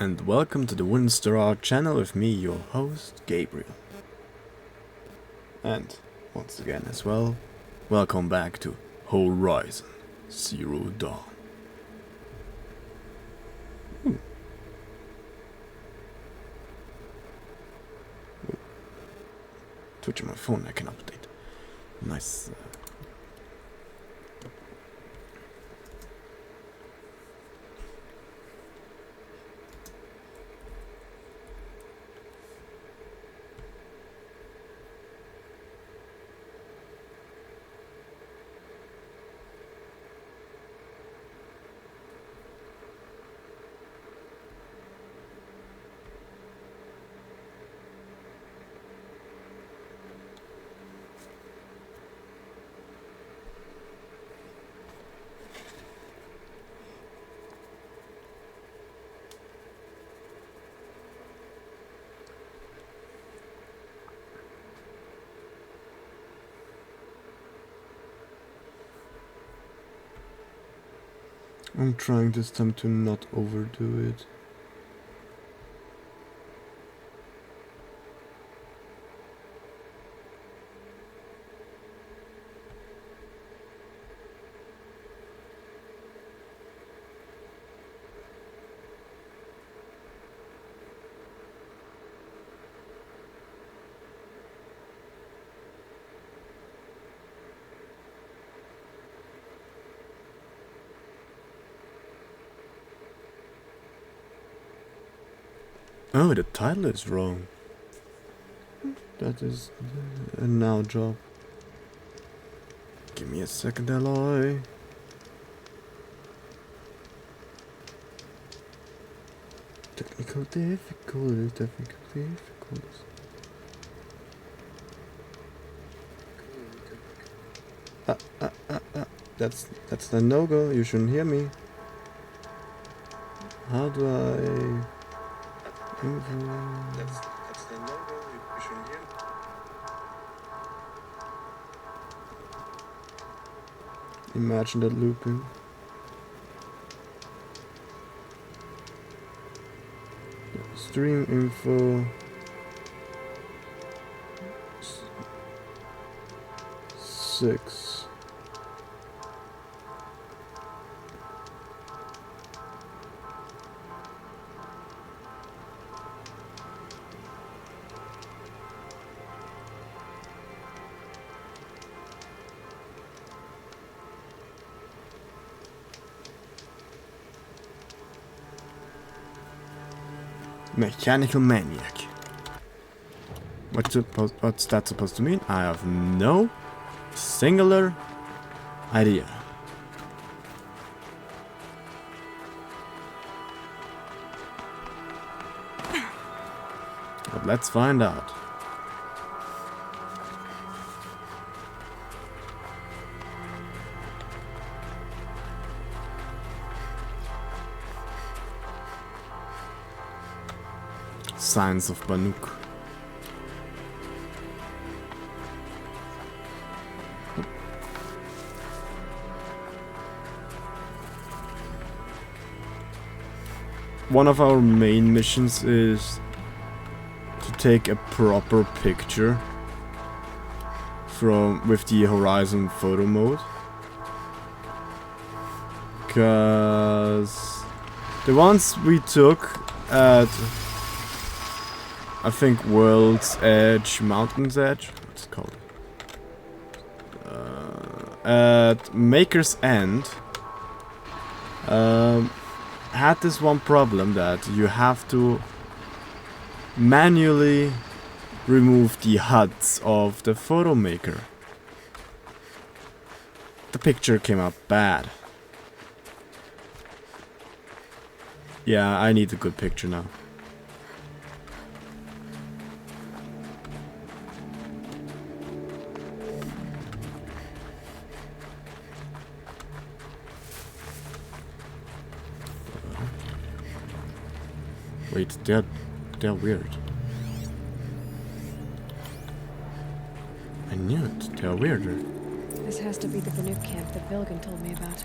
And welcome to the WoodenStraw channel with me, your host, Gabriel. And once again as well, welcome back to Horizon Zero Dawn. Twitch on my phone, I can update. Nice. I'm trying this time to not overdo it. Oh, the title is wrong. That is a now job. Give me a second, Alloy. Technical difficulties. That's the no-go. You shouldn't hear me. How do I... That's the no-go. You shouldn't hear me. Imagine that looping. Stream info. 6. Mechanical Maniac. What's that supposed to mean? I have no singular idea. But let's find out. Signs of Banuk. One of our main missions is to take a proper picture with the Horizon photo mode. Cause the ones we took at I think World's Edge, Mountain's Edge, what's it called? At Maker's End, had this one problem that you have to manually remove the HUDs of the photo maker. The picture came out bad. Yeah, I need a good picture now. Wait, they're weird. I knew it. They're weirder. This has to be the Maniac camp that Bilgan told me about.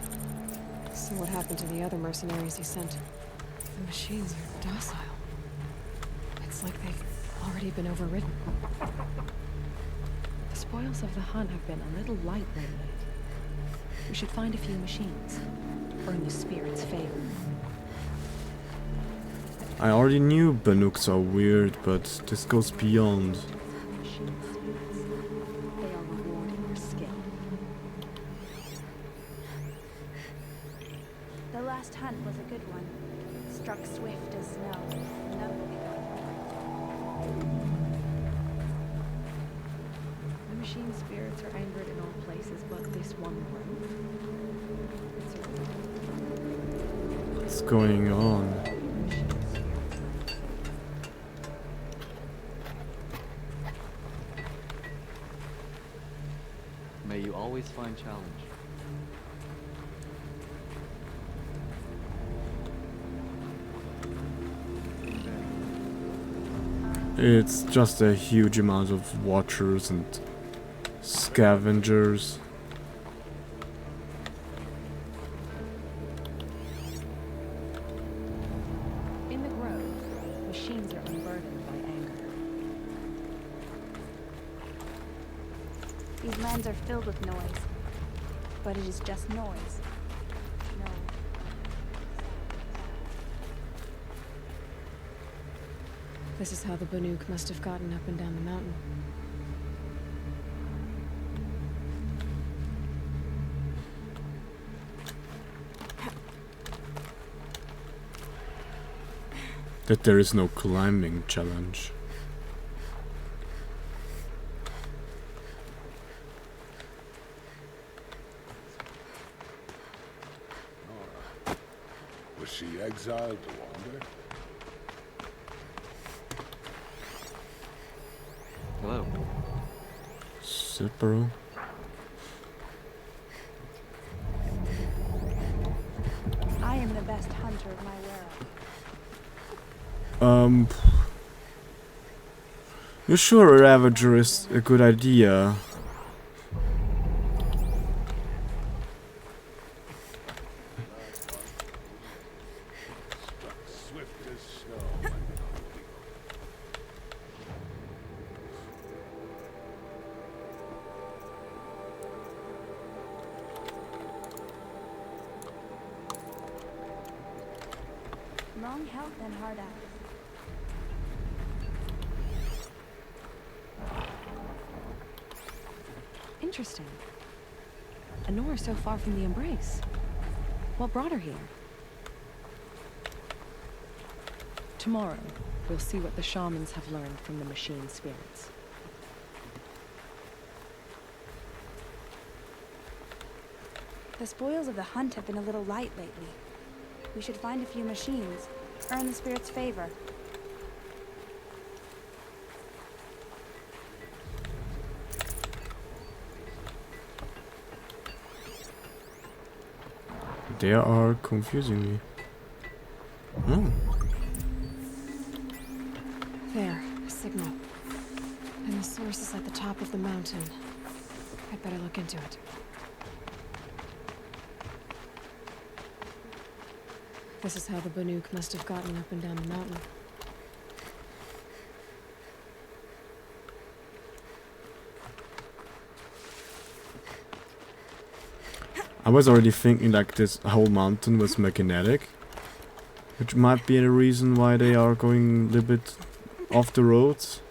So what happened to the other mercenaries he sent? The machines are docile. It's like they've already been overridden. The spoils of the hunt have been a little light lately. We should find a few machines. Earn the spirit's favor. I already knew Banooks are weird, but this goes beyond. Machine spirits. They are rewarding your skill. The last hunt was a good one. Struck swift as snow. None will be gone. The machine spirits are angered in all places but this one room. What's going on? May you always find challenge. It's just a huge amount of watchers and scavengers. In the grove, machines are unburdened by anger. These lands are filled with noise. But it is just noise. No. This is how the Banook must have gotten up and down the mountain. That there is no climbing challenge. Was she exiled to wander? Hello. Separo. I am the best hunter of my wear. You sure a Ravager is a good idea? Swift as snow. Long health and hard axe. Interesting. Honora so far from the embrace. What brought her here? Tomorrow, we'll see what the shamans have learned from the machine spirits. The spoils of the hunt have been a little light lately. We should find a few machines. Earn the spirit's favor. They are confusing me. Oh. There, a signal. And the source is at the top of the mountain. I'd better look into it. This is how the Banook must have gotten up and down the mountain. I was already thinking like this whole mountain was magnetic, which might be a reason why they are going a little bit off the roads.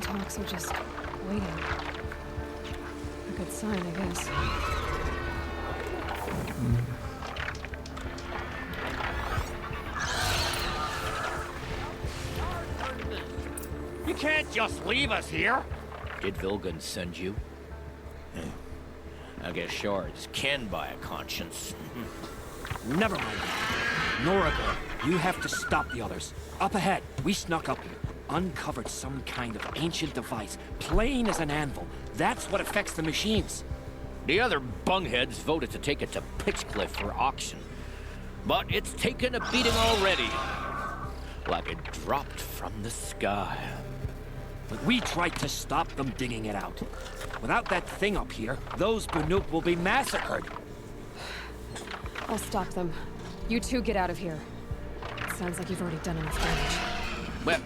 Hawks are just waiting. A good sign, I guess. can't just leave us here. Did Vilgun send you? I guess shards can buy a conscience. Never mind. Noragor, you have to stop the others. Up ahead, we snuck up here. Uncovered some kind of ancient device, plain as an anvil. That's what affects the machines. The other bungheads voted to take it to Pitchcliff for auction. But it's taken a beating already. Like it dropped from the sky. But we tried to stop them digging it out. Without that thing up here, those Banuk will be massacred. I'll stop them. You two get out of here. It sounds like you've already done enough damage. Well,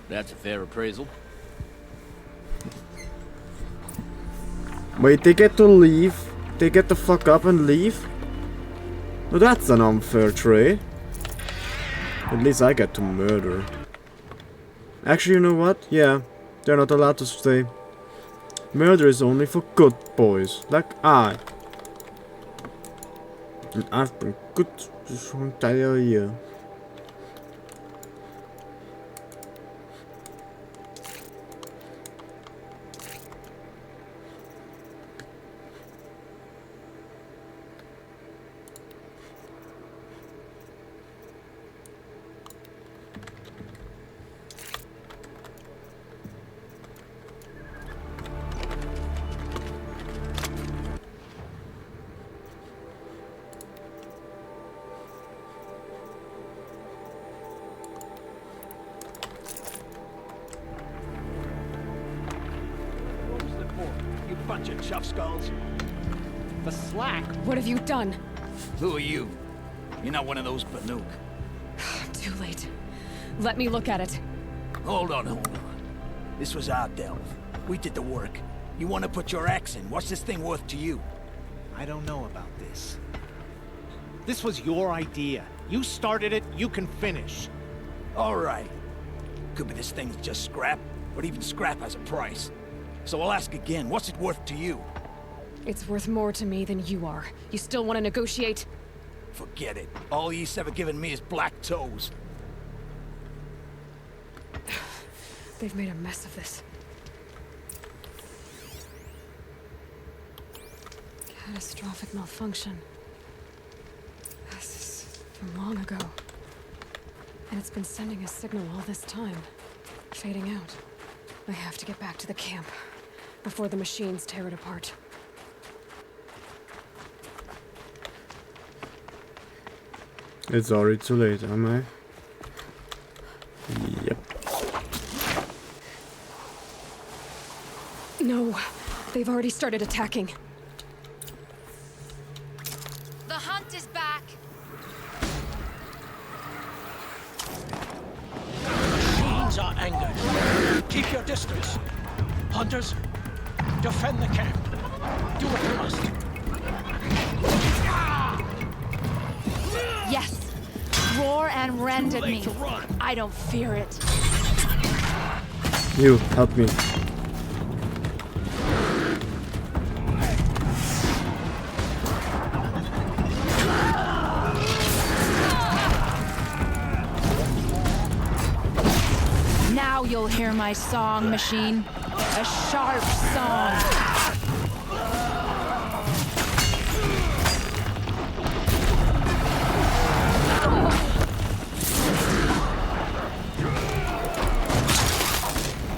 that's a fair appraisal. Wait, they get to leave? They get the fuck up and leave? No, that's an unfair trade. At least I get to murder. Actually, you know what? Yeah, they're not allowed to stay. Murder is only for good boys, like I. And I've been good this whole entire year. You bunch of chuff skulls. The slack. What have you done? Who are you? You're not one of those Banuk. Too late. Let me look at it. Hold on. This was our delve. We did the work. You want to put your axe in? What's this thing worth to you? I don't know about this. This was your idea. You started it, you can finish. All right. Could be this thing's just scrap, but even scrap has a price. So I'll ask again, what's it worth to you? It's worth more to me than you are. You still want to negotiate? Forget it. All ye's ever given me is black toes. They've made a mess of this. Catastrophic malfunction. This is from long ago. And it's been sending a signal all this time. Fading out. I have to get back to the camp before the machines tear it apart. It's already too late, am I? Yep. No, they've already started attacking. The hunt is back. Machines are angered. Keep your distance. Hunters, defend the camp. Do what you must. Yes. Roar and rend at me. I don't fear it. You, help me. Now you'll hear my song, machine. A sharp song.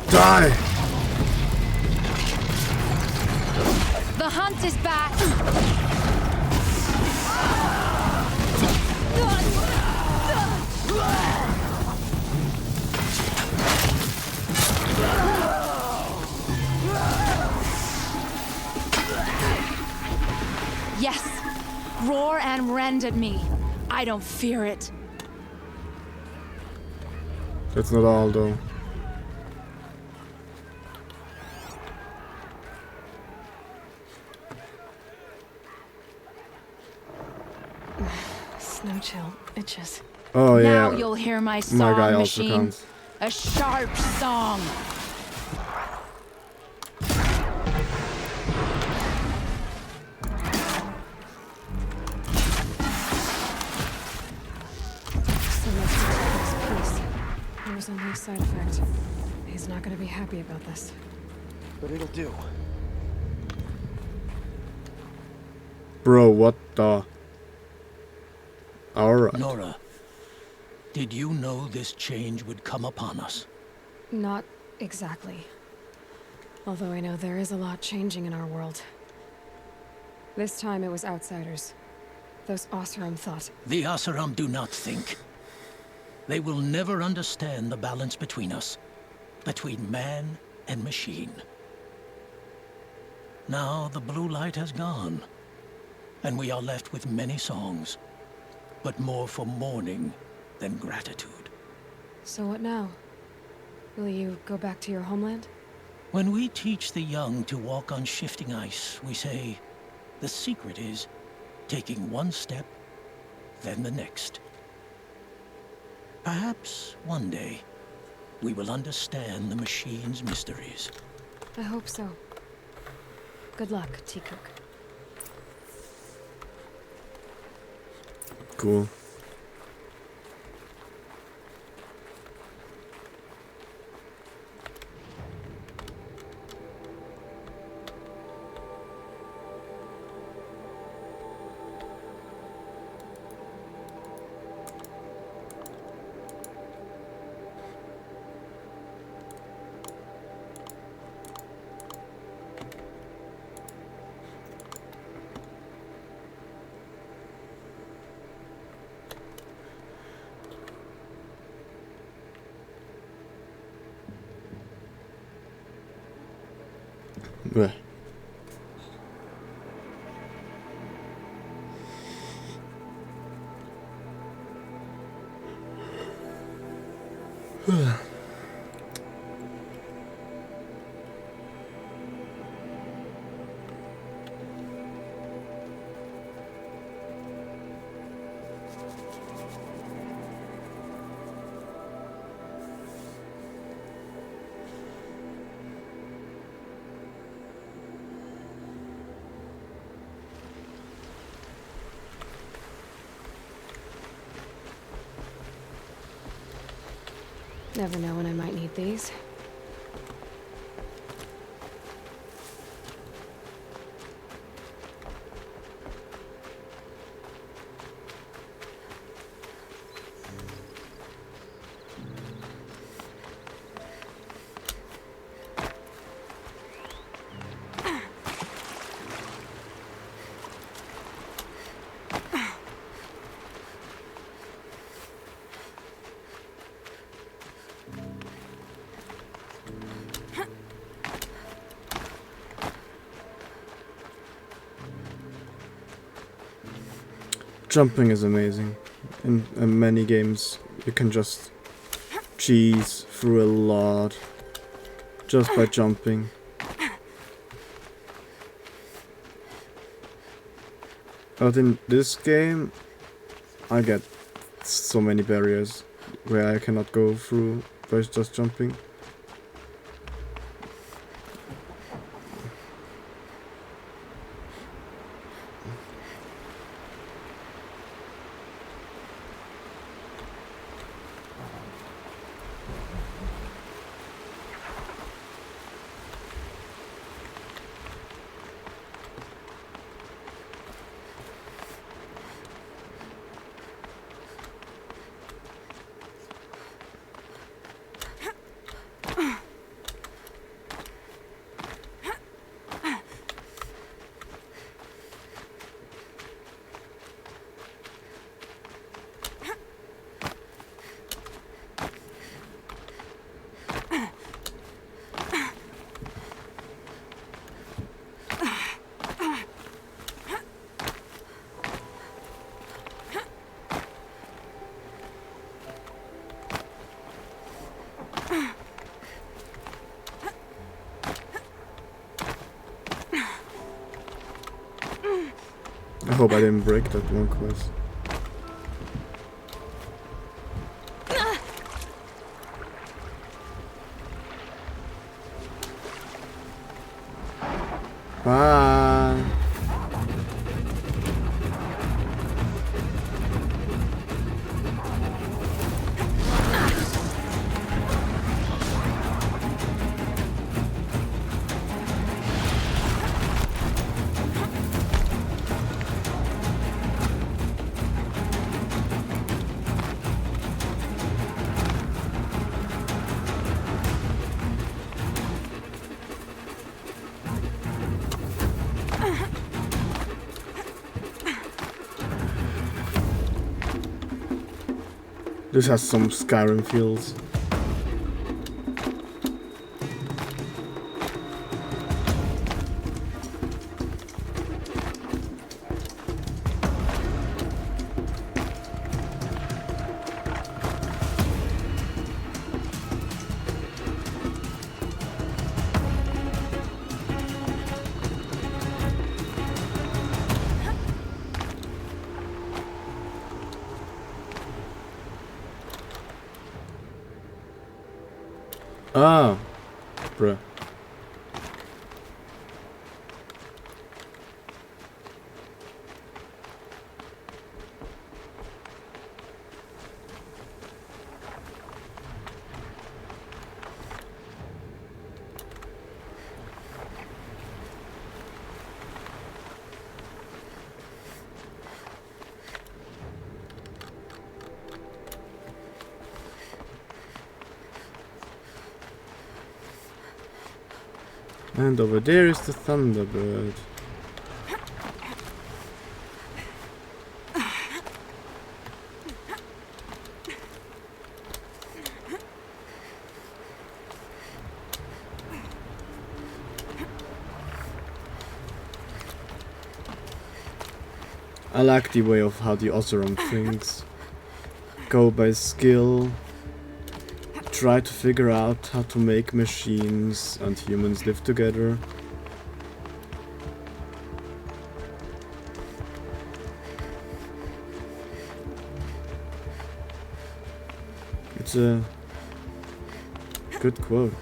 Die! The hunt is back. Yes. Roar and rend at me. I don't fear it. That's not all though. Snow chill itches. Oh Now yeah. you'll hear my song, My guy also machine. comes. A sharp song. So much for this piece. There was only a side effect. He's not gonna be happy about this. But it'll do. Bro, what the? Alright. Nora, did you know this change would come upon us? Not exactly. Although I know there is a lot changing in our world. This time it was outsiders. Those Oseram thought. The Oseram do not think. They will never understand the balance between us. Between man and machine. Now the blue light has gone. And we are left with many songs. But more for mourning than gratitude. So what now? Will you go back to your homeland? When we teach the young to walk on shifting ice, we say, the secret is taking one step, then the next. Perhaps one day, we will understand the machine's mysteries. I hope so. Good luck, T-Cook. Cool. Bleh. Never know when I might need these. Jumping is amazing. In many games, you can just cheese through a lot just by jumping. But in this game, I get so many barriers where I cannot go through by just jumping. I hope I didn't break that one quest. Bye. This has some Skyrim feels. Ah, bruh. And over there is the Thunderbird. I like the way of how the Oseram thinks. Go by skill. Try to figure out how to make machines and humans live together. It's a good quote.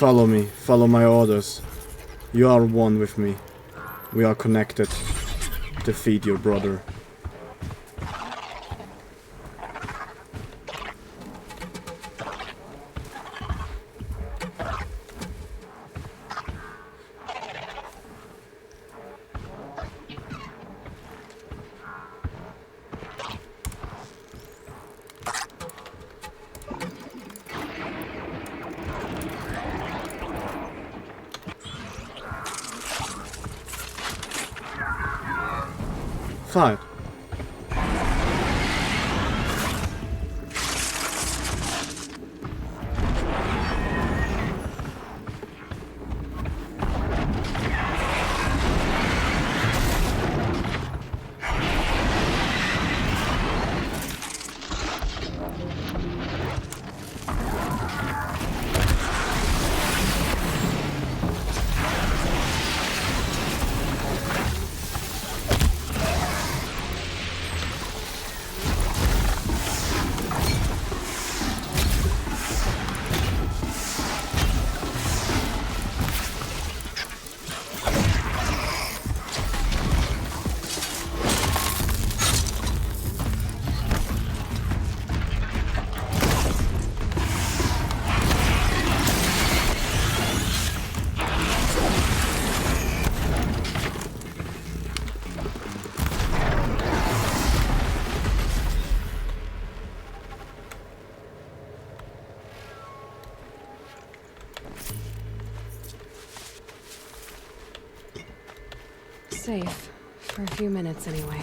Follow me, follow my orders. You are one with me. We are connected. Defeat your brother. Fine. Safe. For a few minutes, anyway.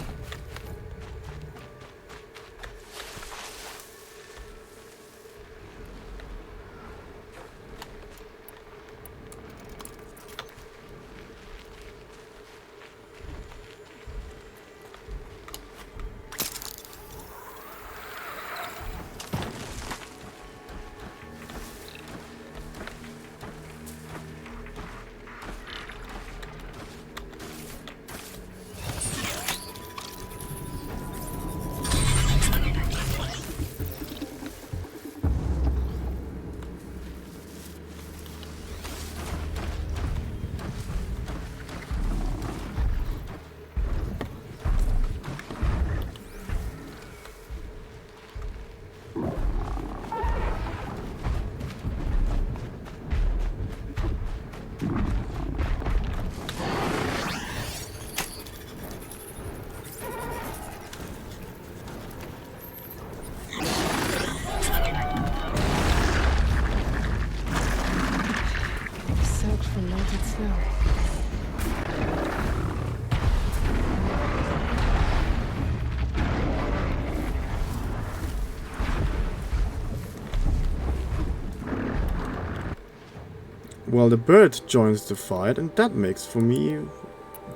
well, the bird joins the fight, and that makes for me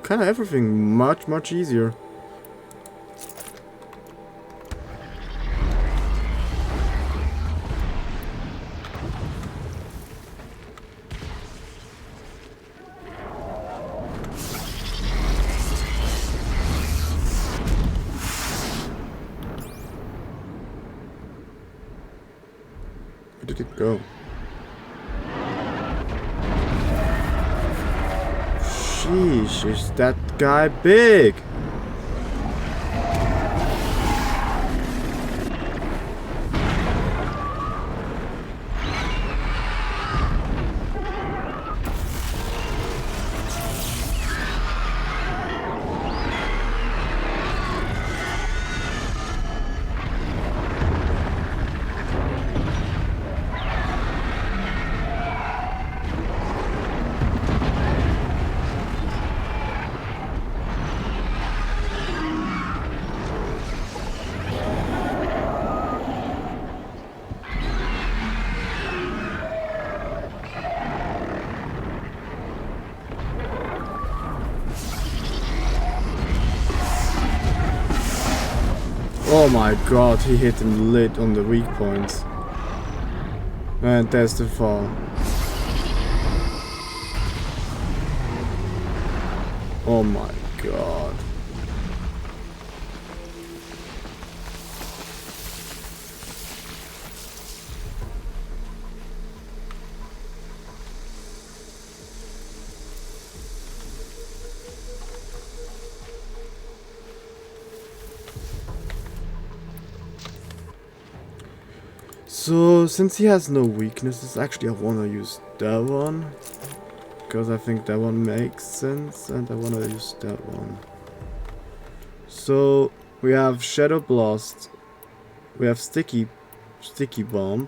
kind of everything much easier. Where did it go? Sheesh, is that guy big? Oh my god, he hit him lit on the weak points. And there's the fall. Oh my god. So, since he has no weaknesses, actually I wanna use that one. Because I think that one makes sense, and I wanna use that one. So, we have Shadow Blast, we have Sticky Bomb,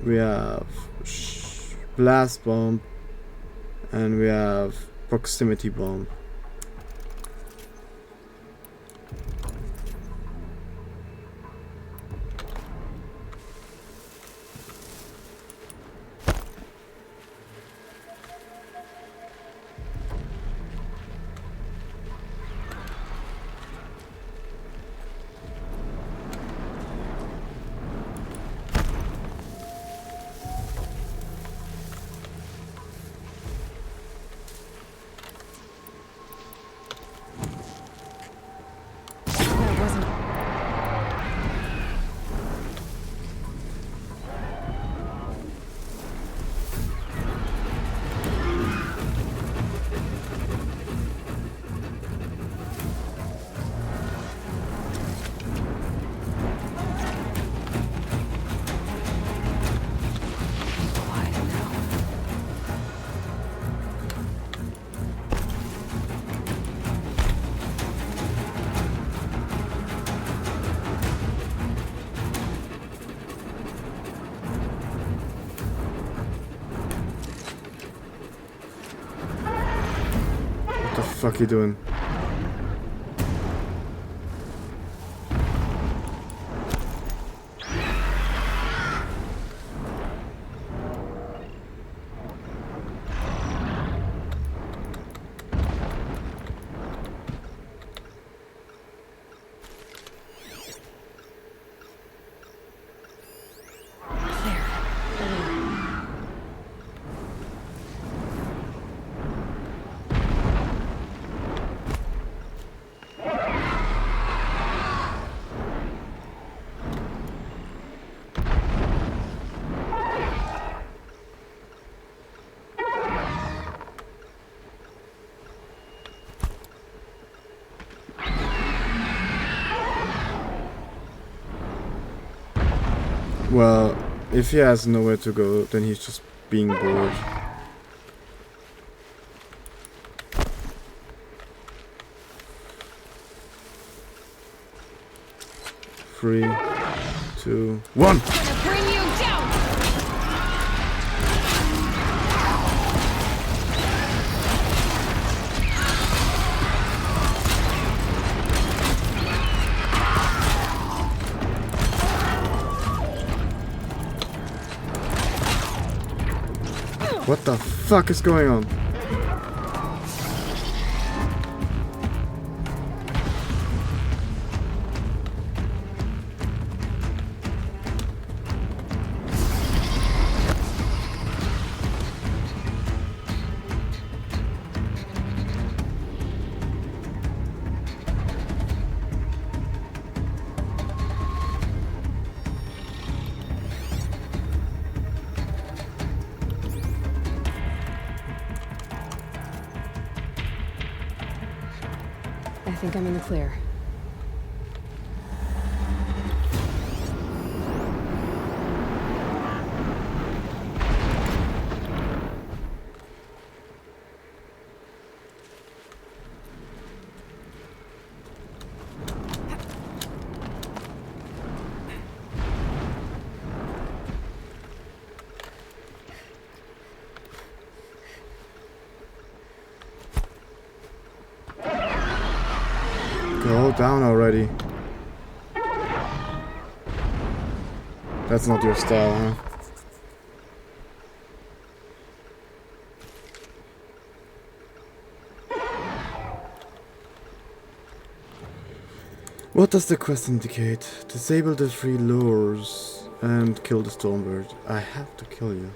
we have Blast Bomb, and we have Proximity Bomb. What the fuck you doing? Well, if he has nowhere to go, then he's just being bored. Three, 2, 1. Bring you down. What the fuck is going on? I think I'm in the clear. Go down already. That's not your style, huh? What does the quest indicate? Disable the 3 lures and kill the Stormbird. I have to kill you.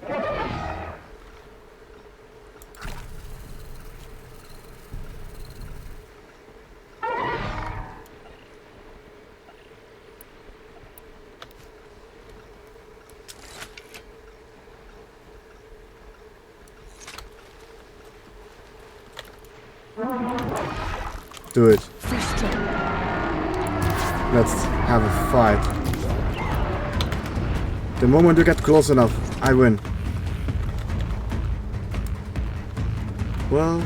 Do it. Let's have a fight. The moment you get close enough, I win. Well...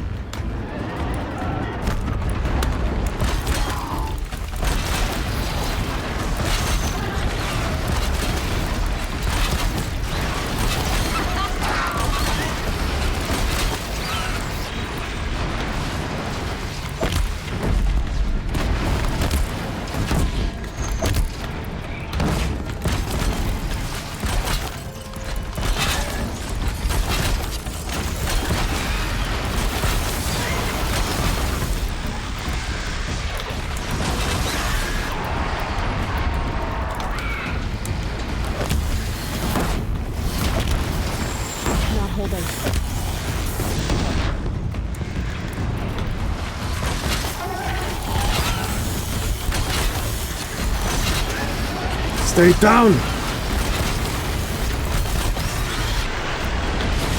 Stay down!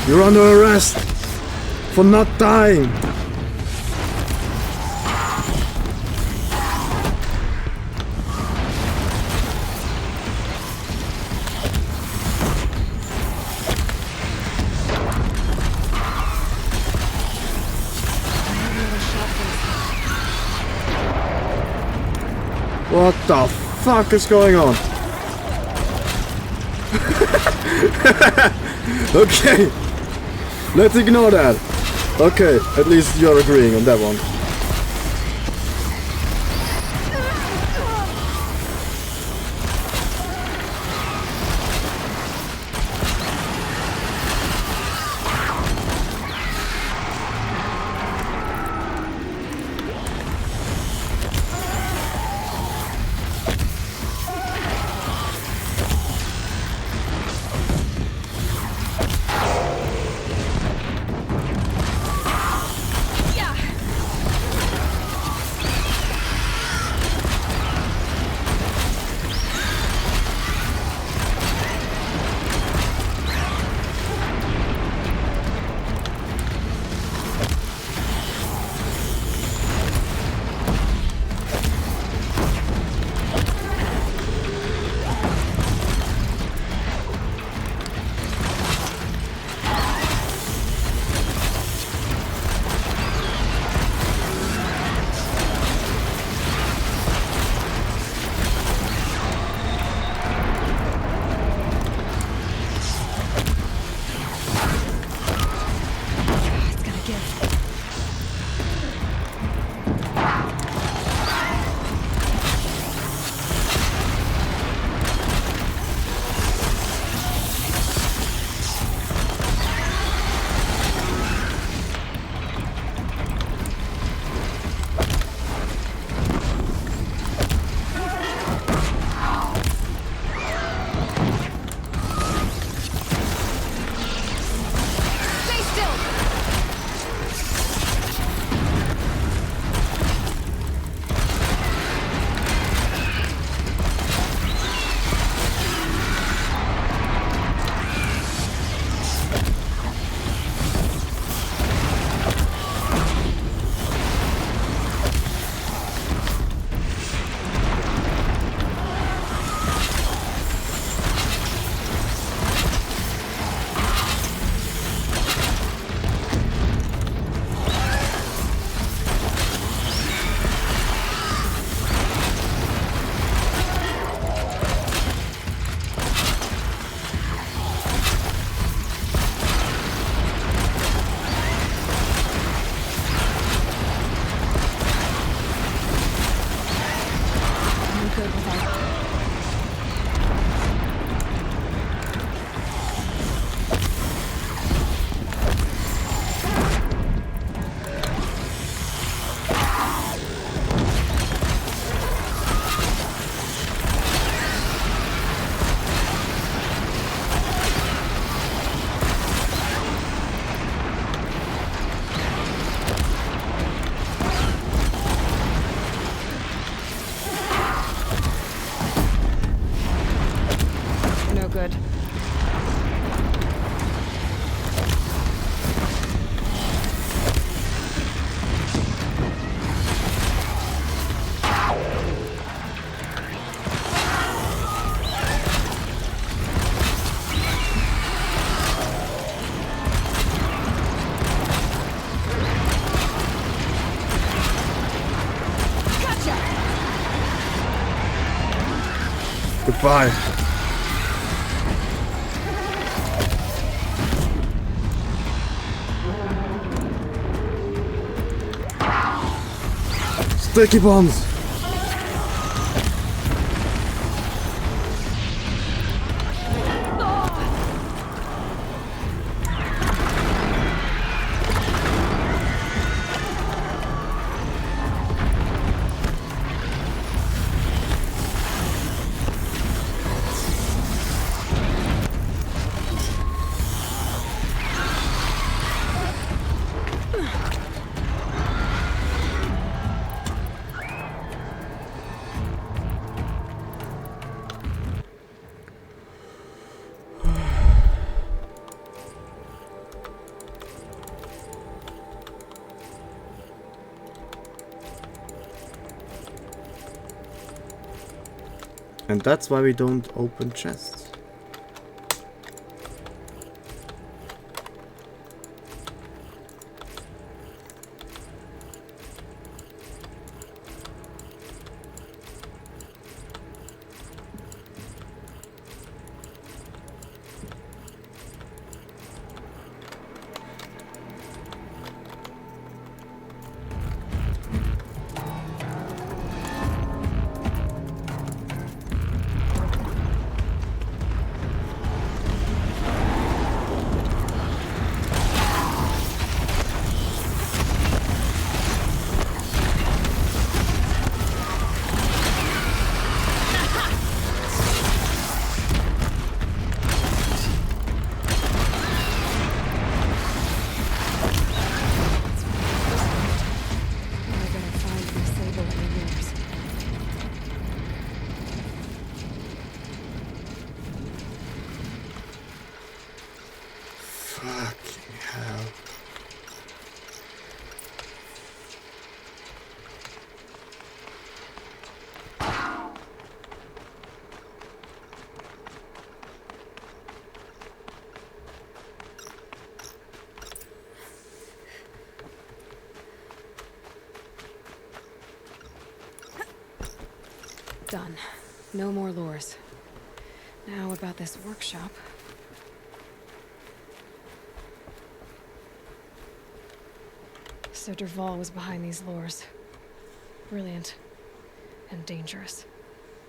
You're under arrest for not dying! What the fuck is going on? Okay, let's ignore that. Okay, at least you're agreeing on that one. Goodbye. Sticky bombs! And that's why we don't open chests. Fucking hell. Done. No more lures. Now about this workshop. So Dervahl was behind these lures. Brilliant. And dangerous.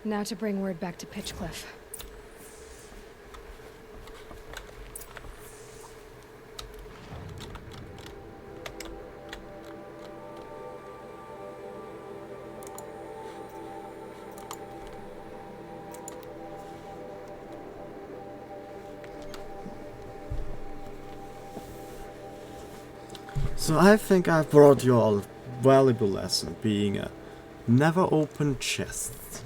Now to bring word back to Pitchcliff. So I think I've brought you all a valuable lesson, being a never open chest.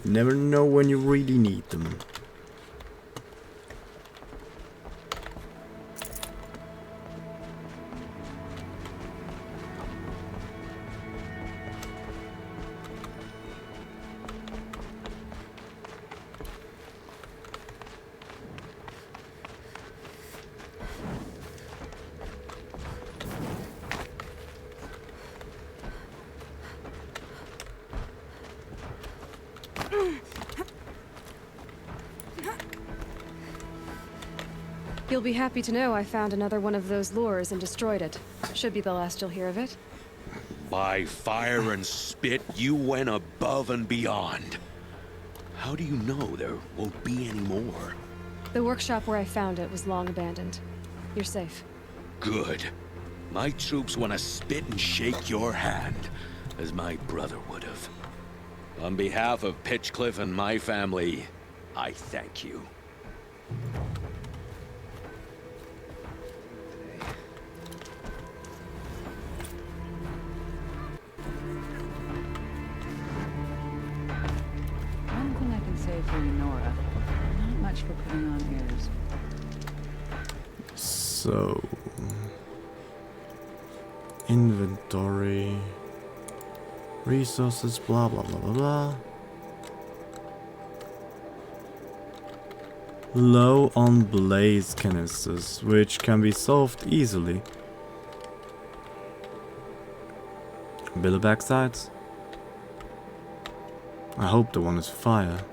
You never know when you really need them. You'll be happy to know I found another one of those lures and destroyed it. Should be the last you'll hear of it. By fire and spit, you went above and beyond. How do you know there won't be any more? The workshop where I found it was long abandoned. You're safe. Good. My troops want to spit and shake your hand, as my brother would have. On behalf of Pitchcliff and my family, I thank you. One thing I can say for you, Nora, not much for putting on airs. So... inventory... resources, blah blah blah blah blah. Low on blaze canisters, which can be solved easily. Billowback sights. I hope the one is fire.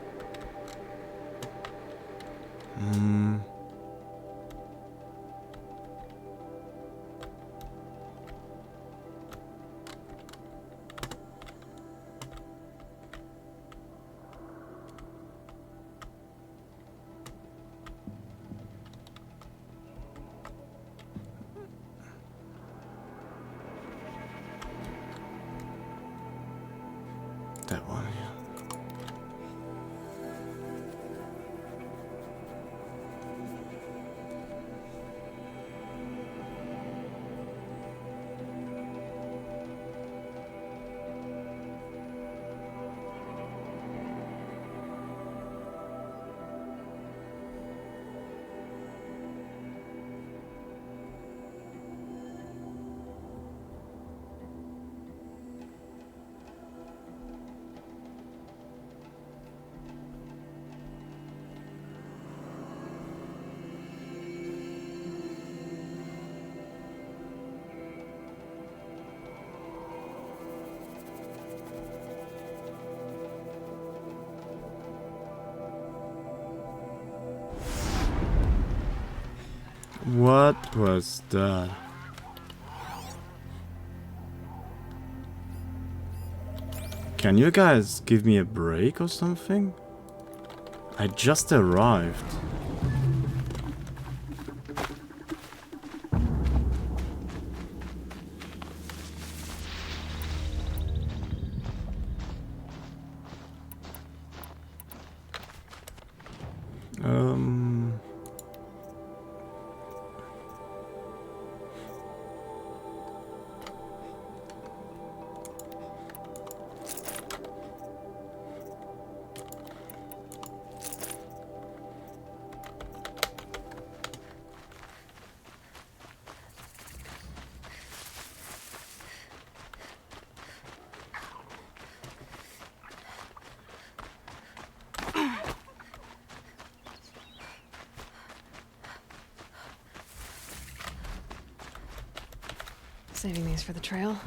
That one, yeah. What was that? Can you guys give me a break or something? I just arrived. Saving these for the trail.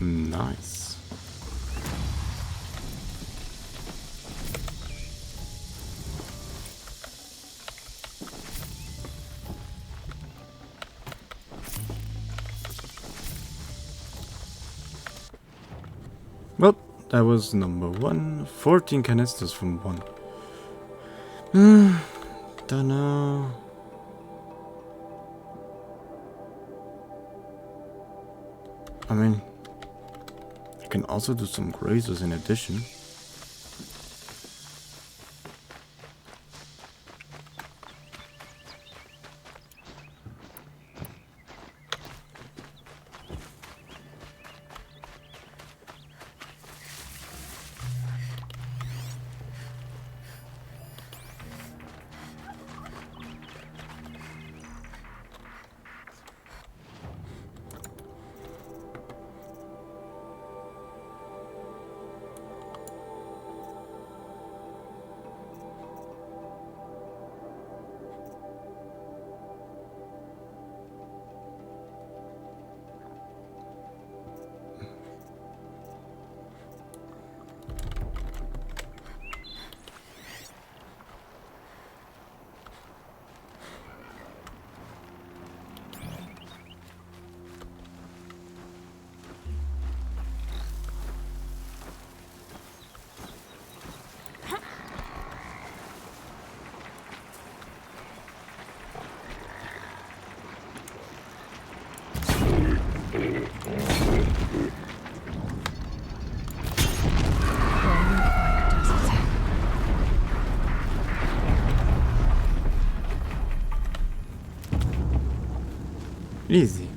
Nice. Well, that was number 1. 14 canisters from 1. Don't know. I mean, I can also do some grazers in addition. Easy.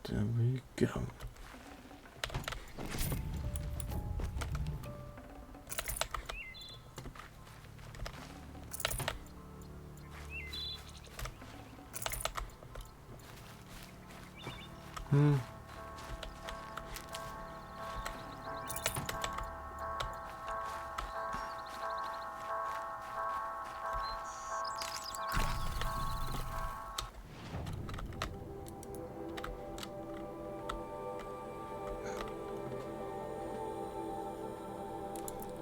There we go.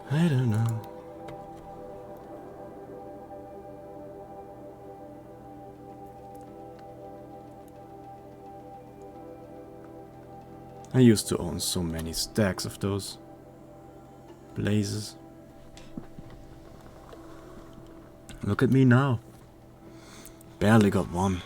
I don't know. I used to own so many stacks of those blazes. Look at me now. Barely got one.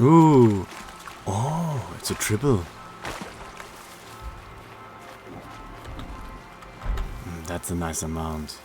Ooh. Oh, it's a triple. That's a nice amount.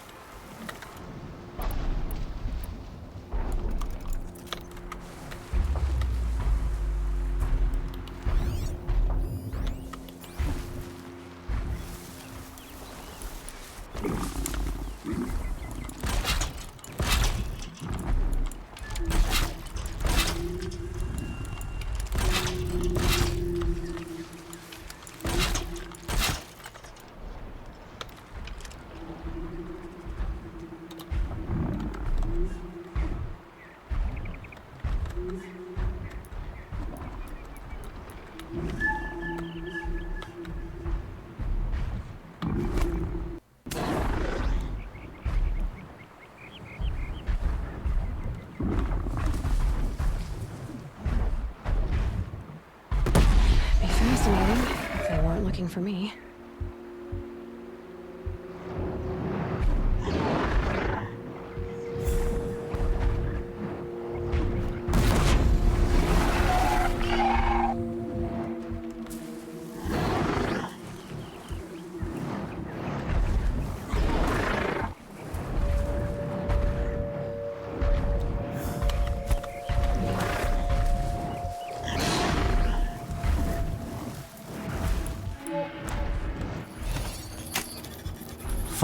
Be fascinating if they weren't looking for me.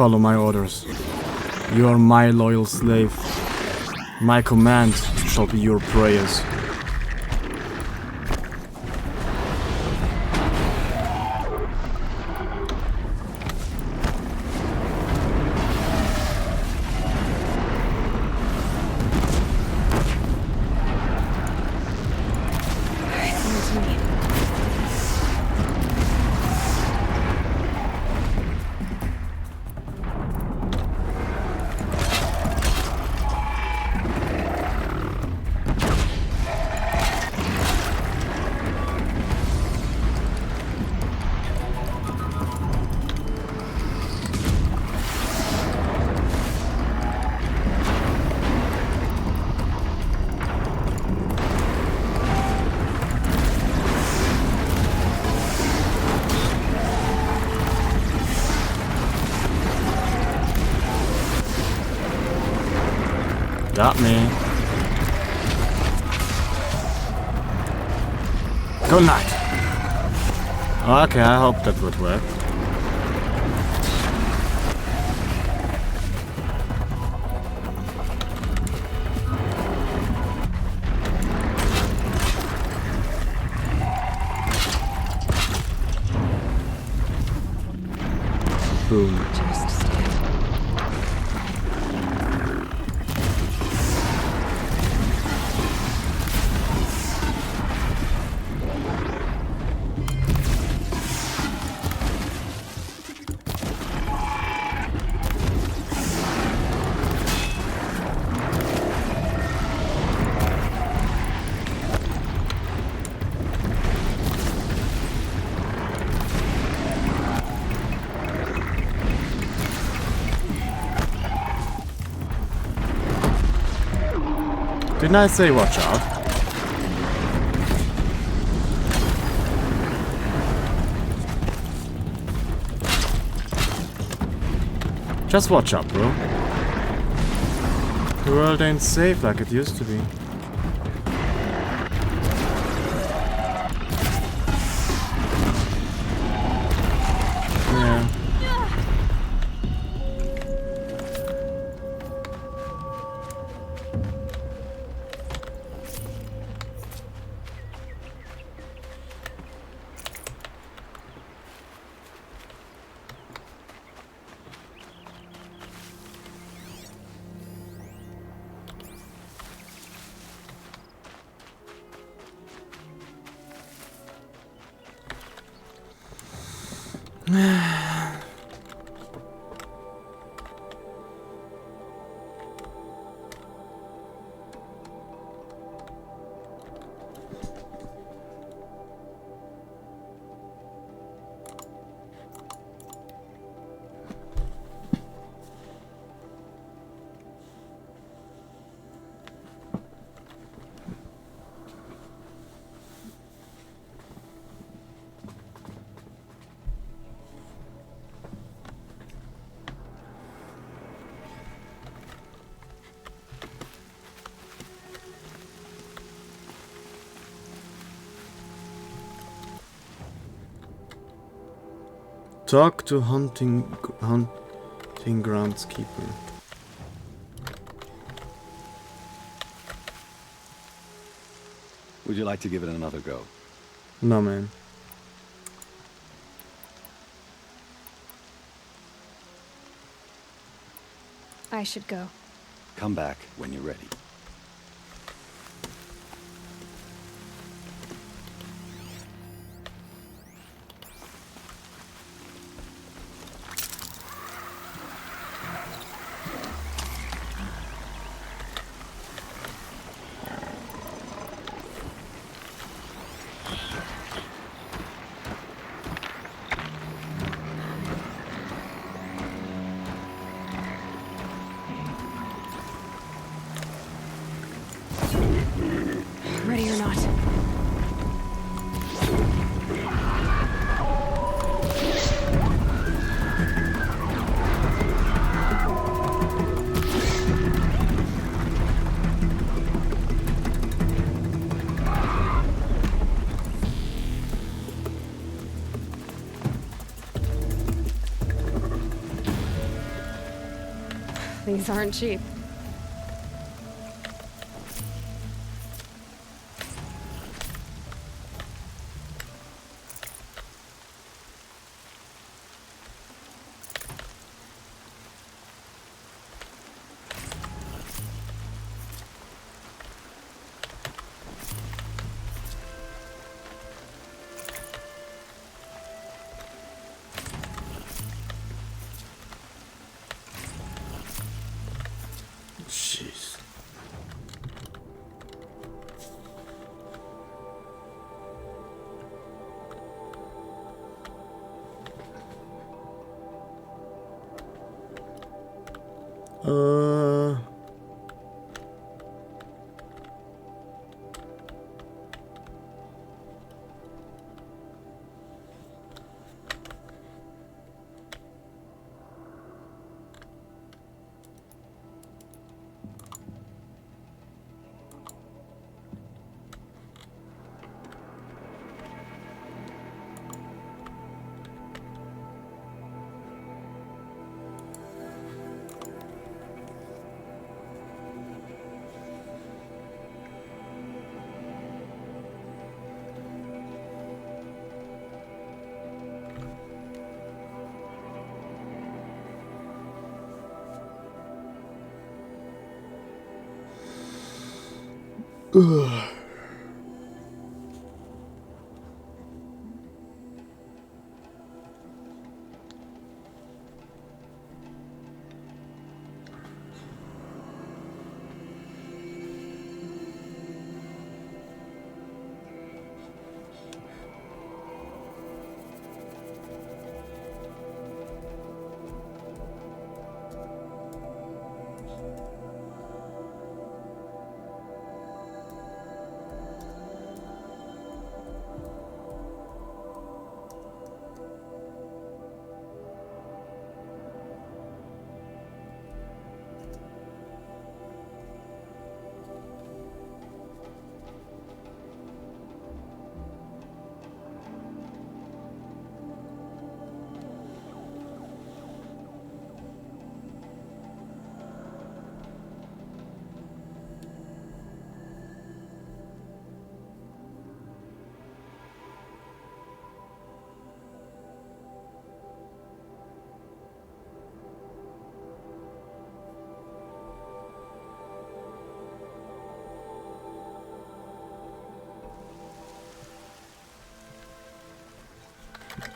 Follow my orders. You are my loyal slave. My command shall be your prayers. Got me. Good night. Okay, I hope that would work. Boom. Just stay. Didn't I say watch out? Just watch out, bro. The world ain't safe like it used to be. Yeah. Talk to hunting groundskeeper. Would you like to give it another go? No, man. I should go. Come back when you're ready. Ready or not. These aren't cheap. Jeez. Ugh.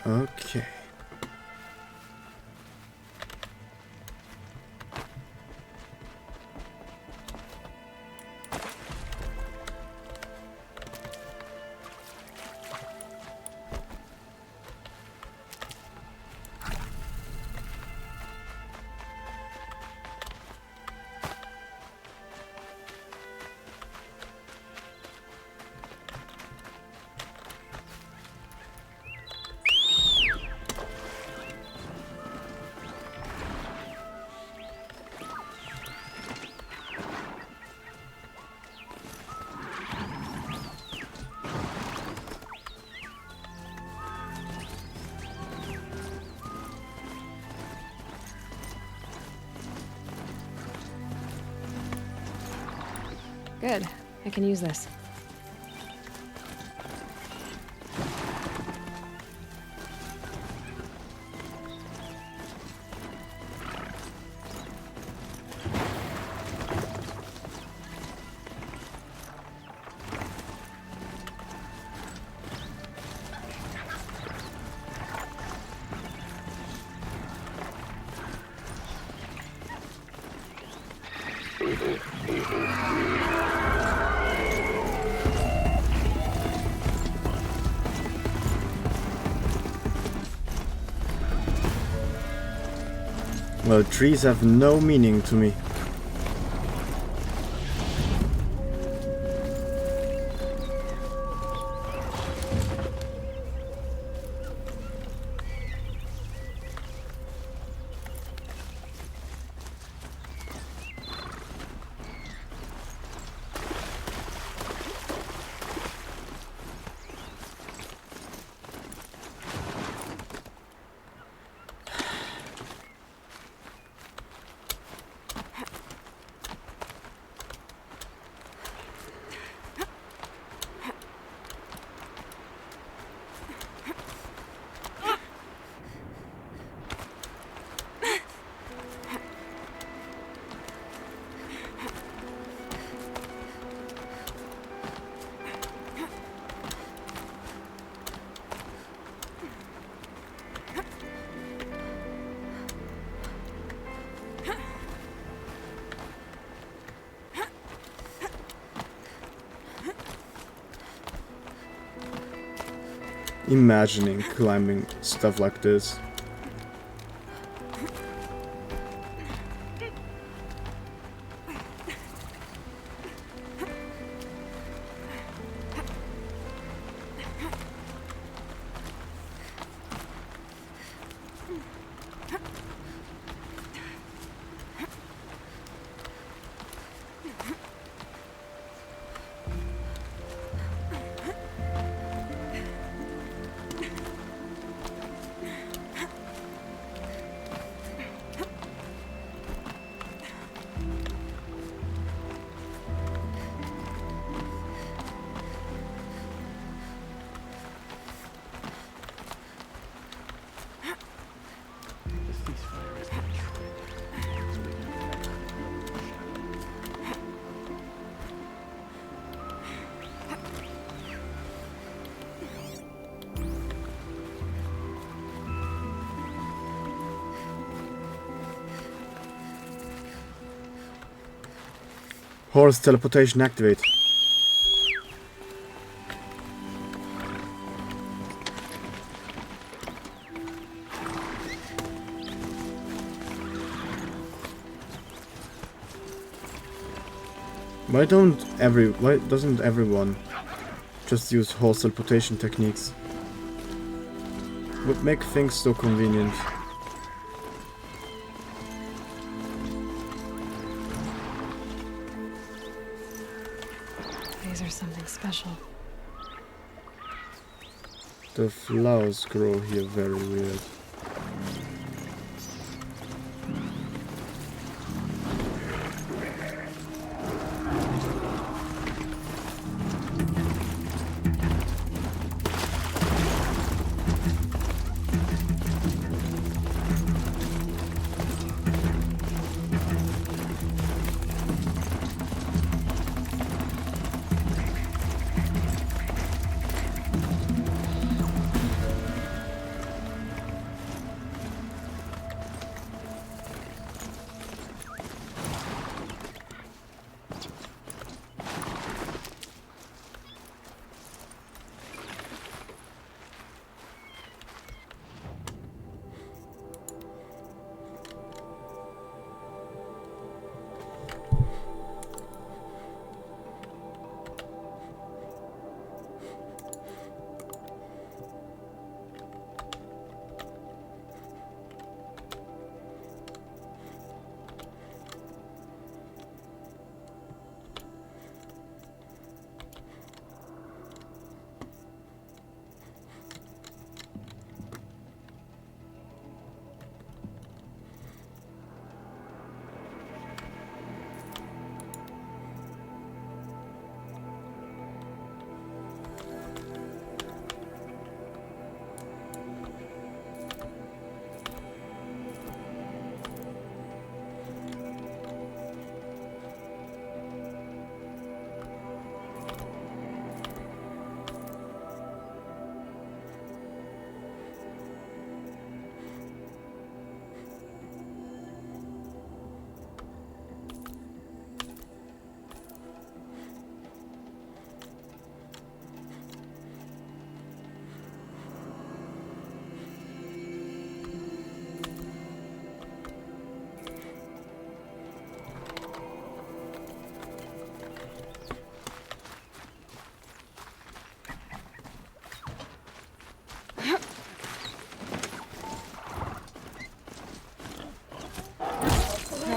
Okay. Good. I can use this. Well, trees have no meaning to me. Imagining climbing stuff like this. Horse teleportation activate. Why doesn't everyone just use horse teleportation techniques? Would make things so convenient. These are something special. The flowers grow here very weird.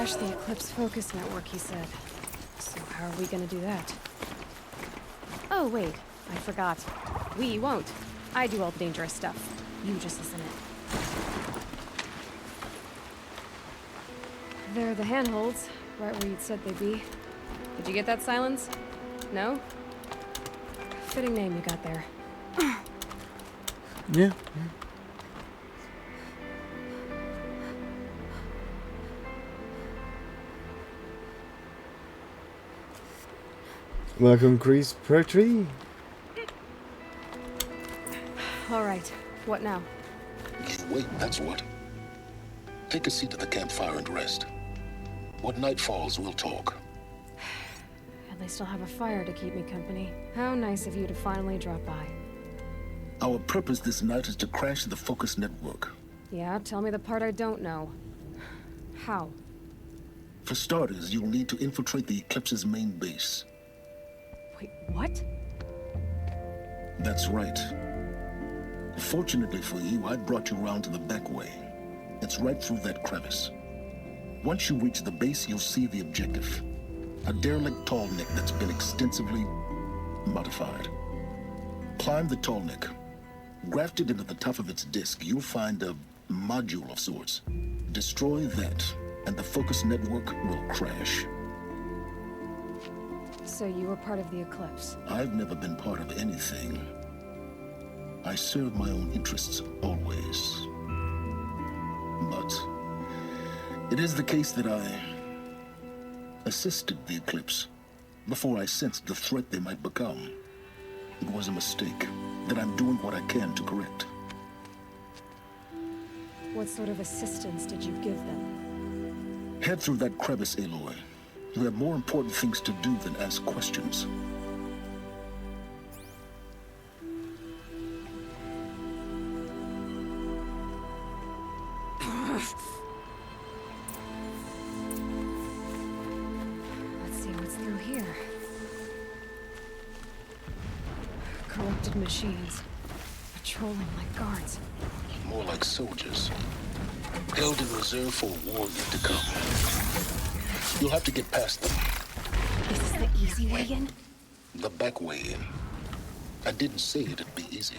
crash the Eclipse focus network, he said. So how are we gonna do that? Oh, wait. I forgot. We won't. I do all the dangerous stuff. You just listen in. There are the handholds, right where you'd said they'd be. Did you get that, Silence? No? Fitting name you got there. Yeah. Welcome, Chris Pertry. All right. What now? You wait, that's what. Take a seat at the campfire and rest. When night falls, we'll talk. At least I'll have a fire to keep me company. How nice of you to finally drop by. Our purpose this night is to crash the Focus network. Yeah, tell me the part I don't know. How? For starters, you'll need to infiltrate the Eclipse's main base. Wait, what? That's right. Fortunately for you, I brought you around to the back way. It's right through that crevice. Once you reach the base, you'll see the objective. A derelict tall neck that's been extensively modified. Climb the tall neck. Grafted into the top of its disk, you'll find a module of sorts. Destroy that, and the Focus network will crash. So you were part of the Eclipse? I've never been part of anything. I serve my own interests, always. But it is the case that I assisted the Eclipse before I sensed the threat they might become. It was a mistake that I'm doing what I can to correct. What sort of assistance did you give them? Head through that crevice, Aloy. You have more important things to do than ask questions. Let's see what's through here. Corrupted machines. Patrolling like guards. More like soldiers. Held in reserve for a war yet to come. You'll have to get past them. This is the easy way in? The back way in. I didn't say it'd be easy.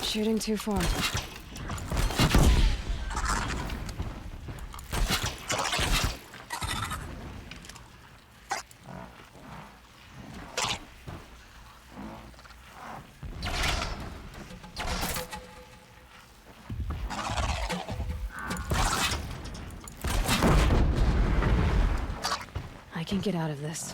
Shooting too far. I can get out of this.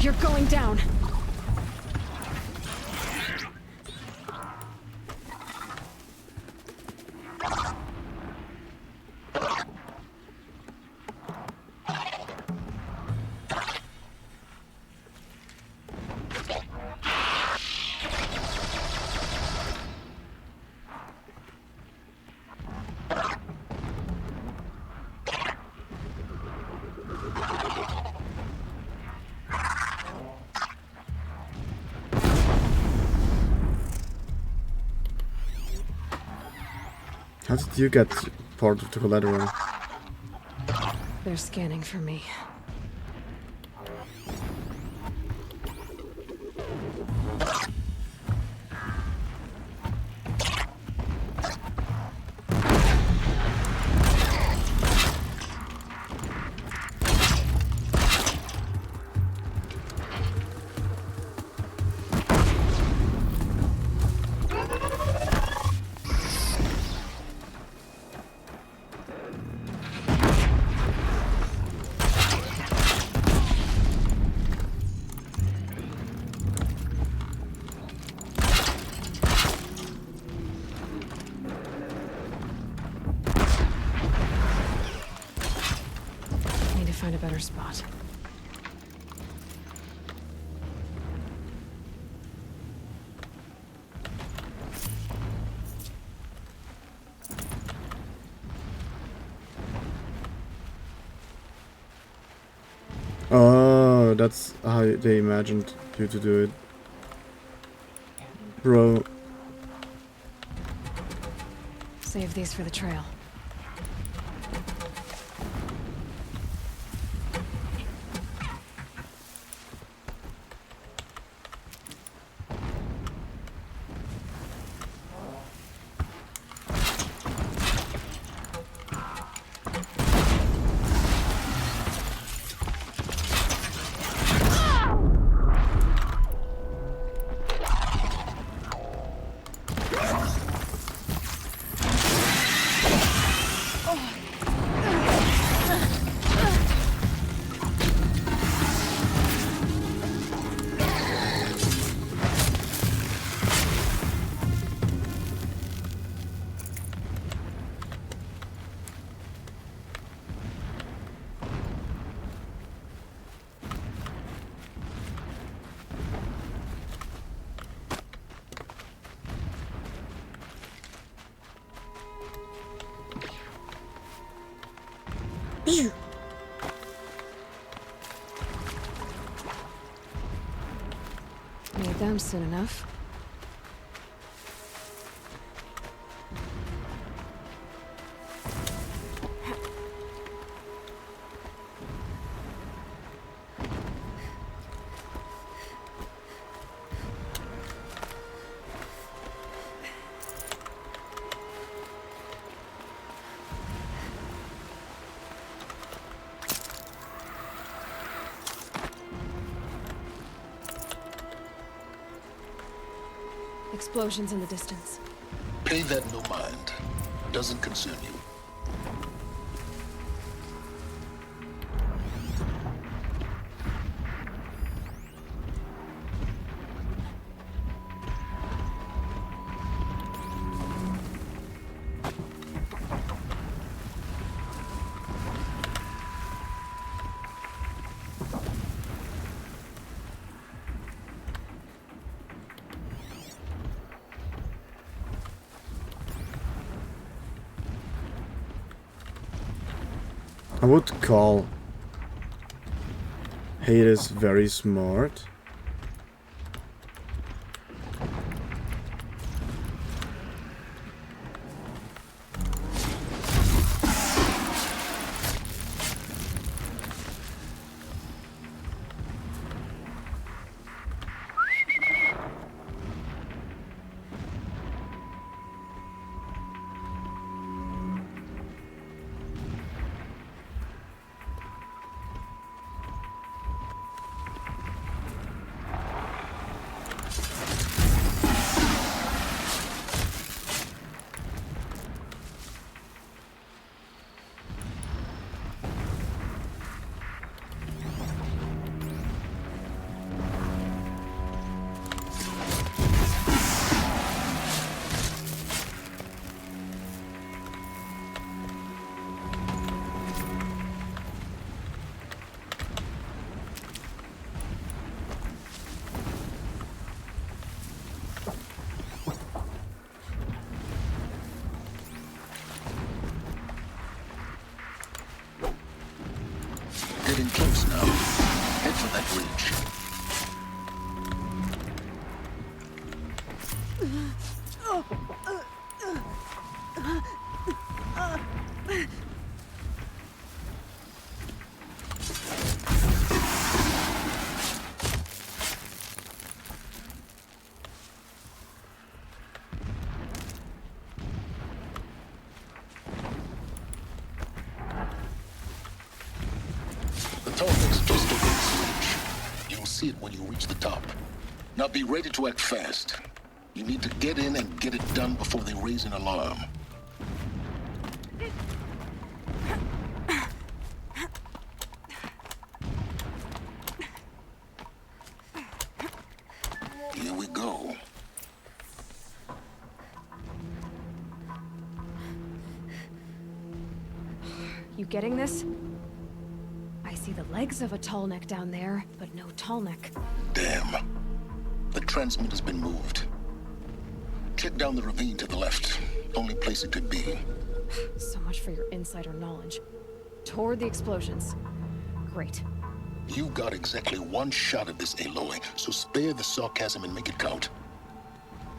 You're going down. How did you get part of the collateral? They're scanning for me. find a better spot. Oh, that's how they imagined you to do it. Bro. Save these for the trail. Need them soon enough. Explosions in the distance. Pay that no mind. Doesn't concern you. I would call Hades very smart. Getting close now. Head for that ridge. See it when you reach the top. Now be ready to act fast. You need to get in and get it done before they raise an alarm. Here we go. You getting this? I see the legs of a tall neck down there, but no tall neck. Damn. The transmitter's been moved. Check down the ravine to the left. Only place it could be. So much for your insider knowledge. Toward the explosions. Great. You got exactly one shot at this, Aloy, so spare the sarcasm and make it count.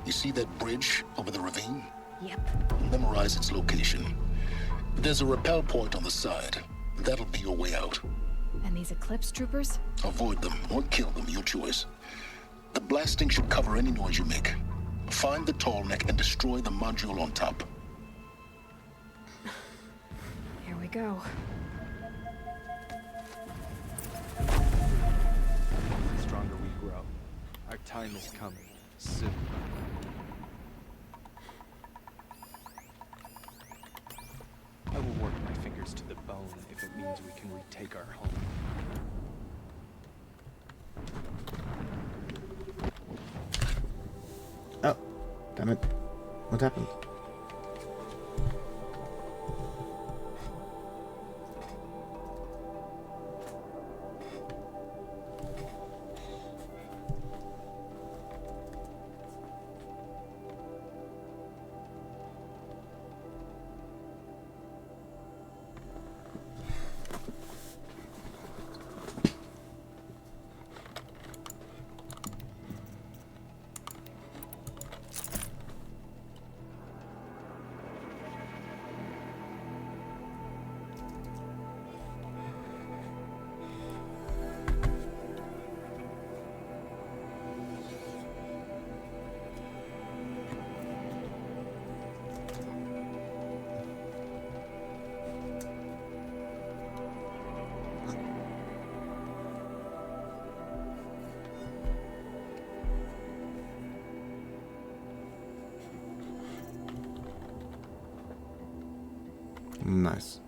You see that bridge over the ravine? Yep. Memorize its location. There's a rappel point on the side. That'll be your way out. And these Eclipse troopers? Avoid them or kill them, your choice. The blasting should cover any noise you make. Find the tall neck and destroy the module on top. Here we go. The stronger we grow. Our time is coming. Soon. I will work my fingers to the bone if it means we can retake our home. Oh, damn it. What happened? Nice.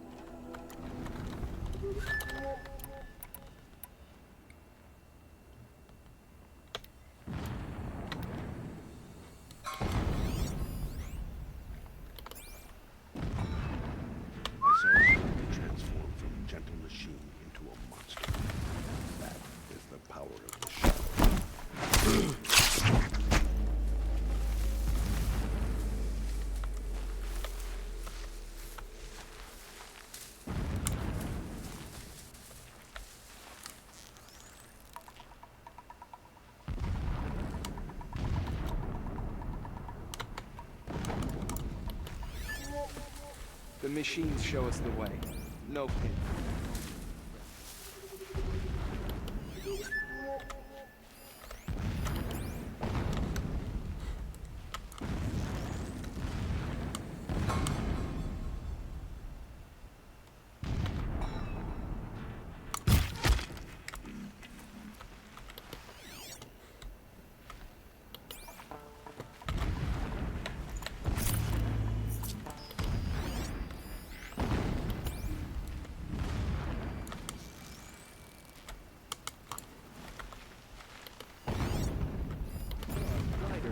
I saw a human transform from gentle machine into a monster. That is the power of the shadow. The machines show us the way. No pin.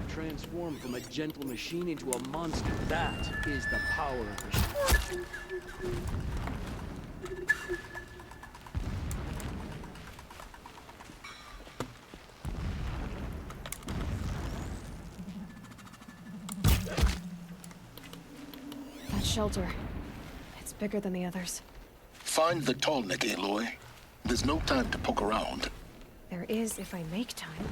Transform from a gentle machine into a monster. That is the power of the shadow. That shelter. It's bigger than the others. Find the tall neck, Aloy. There's no time to poke around. There is if I make time.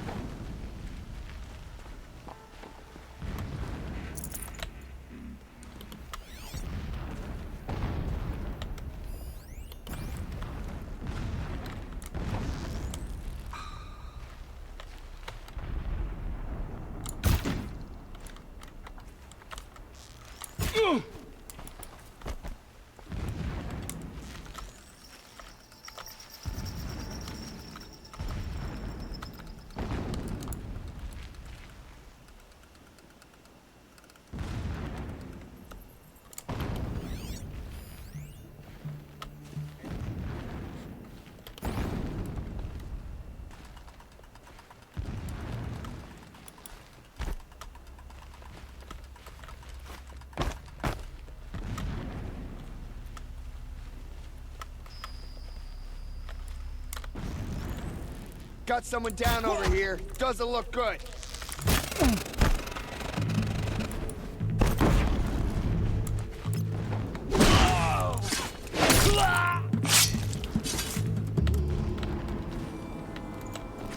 Got someone down over here. Doesn't look good.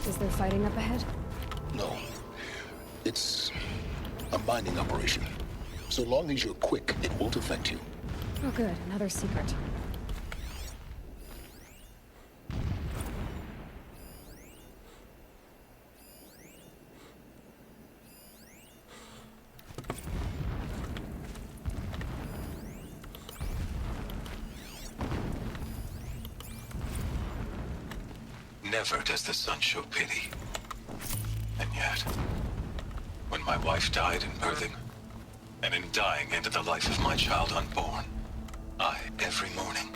Is there fighting up ahead? No. It's a mining operation. So long as you're quick, it won't affect you. Oh good, another secret. Never does the sun show pity. And yet, when my wife died in birthing, and in dying ended the life of my child unborn, every morning,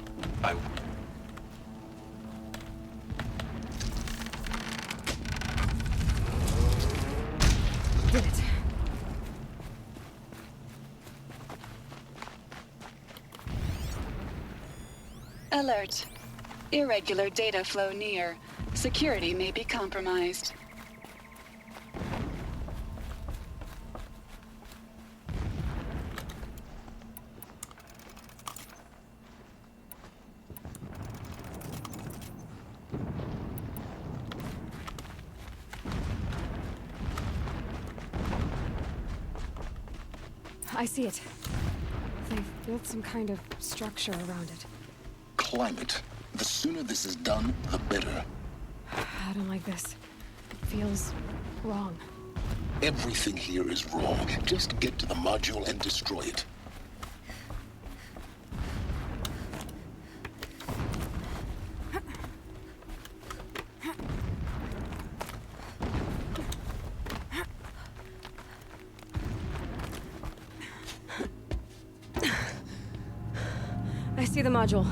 Did it. Alert. Irregular data flow near. Security may be compromised. I see it. They've built some kind of structure around it. Climb it. The sooner this is done, the better. I don't like this. It feels wrong. Everything here is wrong. Just get to the module and destroy it. I see the module.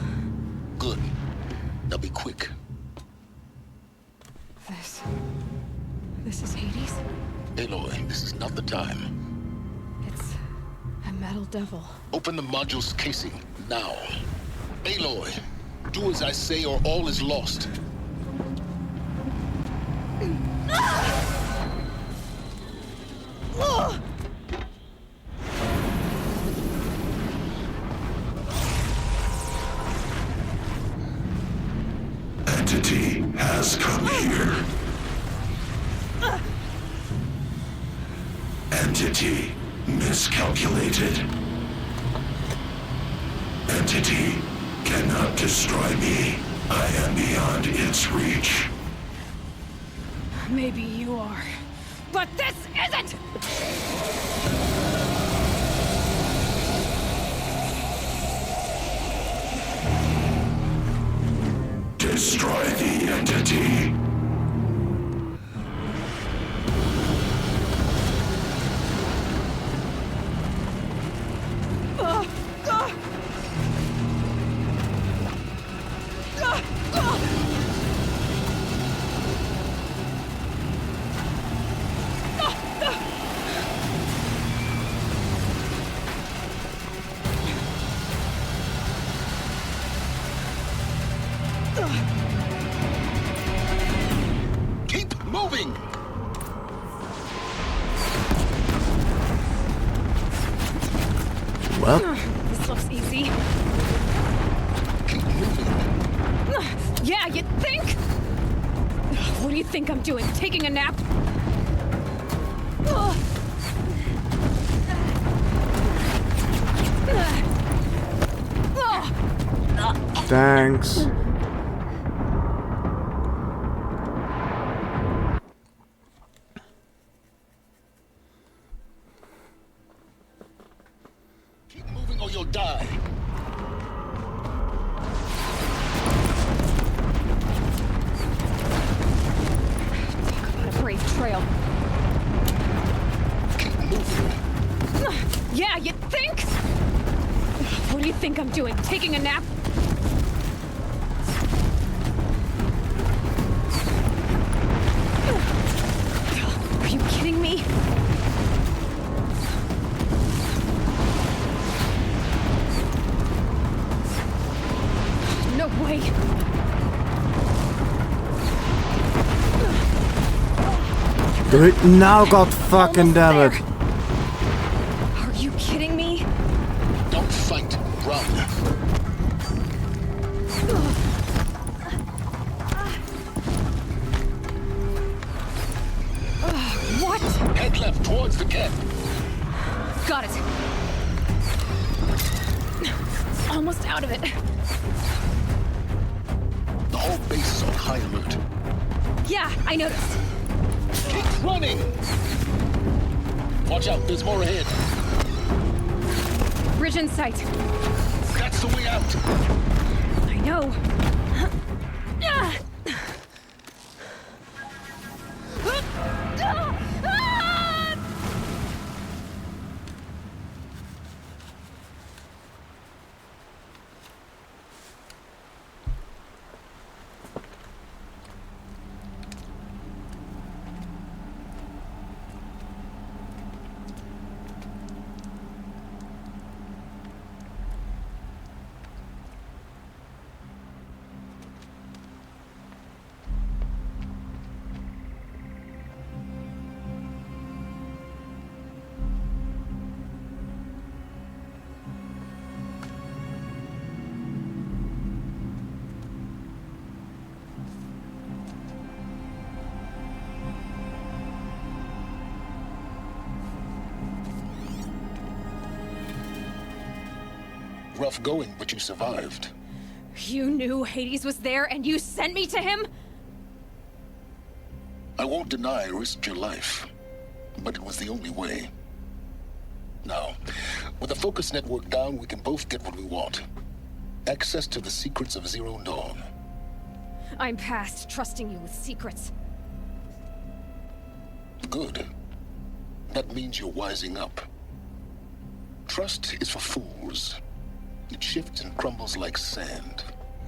Good. Now be quick. This is Hades? Aloy, this is not the time. It's a metal devil. Open the module's casing, now. Aloy, do as I say or all is lost. Entity has come here. Entity miscalculated. Entity cannot destroy me. I am beyond its reach. Maybe you are, but this isn't! Destroy the entity. Keep moving! Well, this looks easy. Keep moving. Yeah, you think? What do you think I'm doing? Taking a nap? thanks. Keep moving or you'll die. What a brave trail. Keep moving. Yeah, you think? What do you think I'm doing? Taking a nap? Are you kidding me? No way. Do it now, god fucking damn it! Are you kidding me? Don't fight, run. What? Head left towards the camp. Got it. Almost out of it. The whole base is on high alert. Yeah, I noticed. Keep running! Watch out, there's more ahead. Bridge in sight. That's the way out. I know. Rough going, but you survived. You knew Hades was there and you sent me to him? I won't deny I risked your life, but it was the only way. Now, with the focus network down, we can both get what we want. Access to the secrets of Zero Dawn. I'm past trusting you with secrets. Good. That means you're wising up. Trust is for fools. It shifts and crumbles like sand.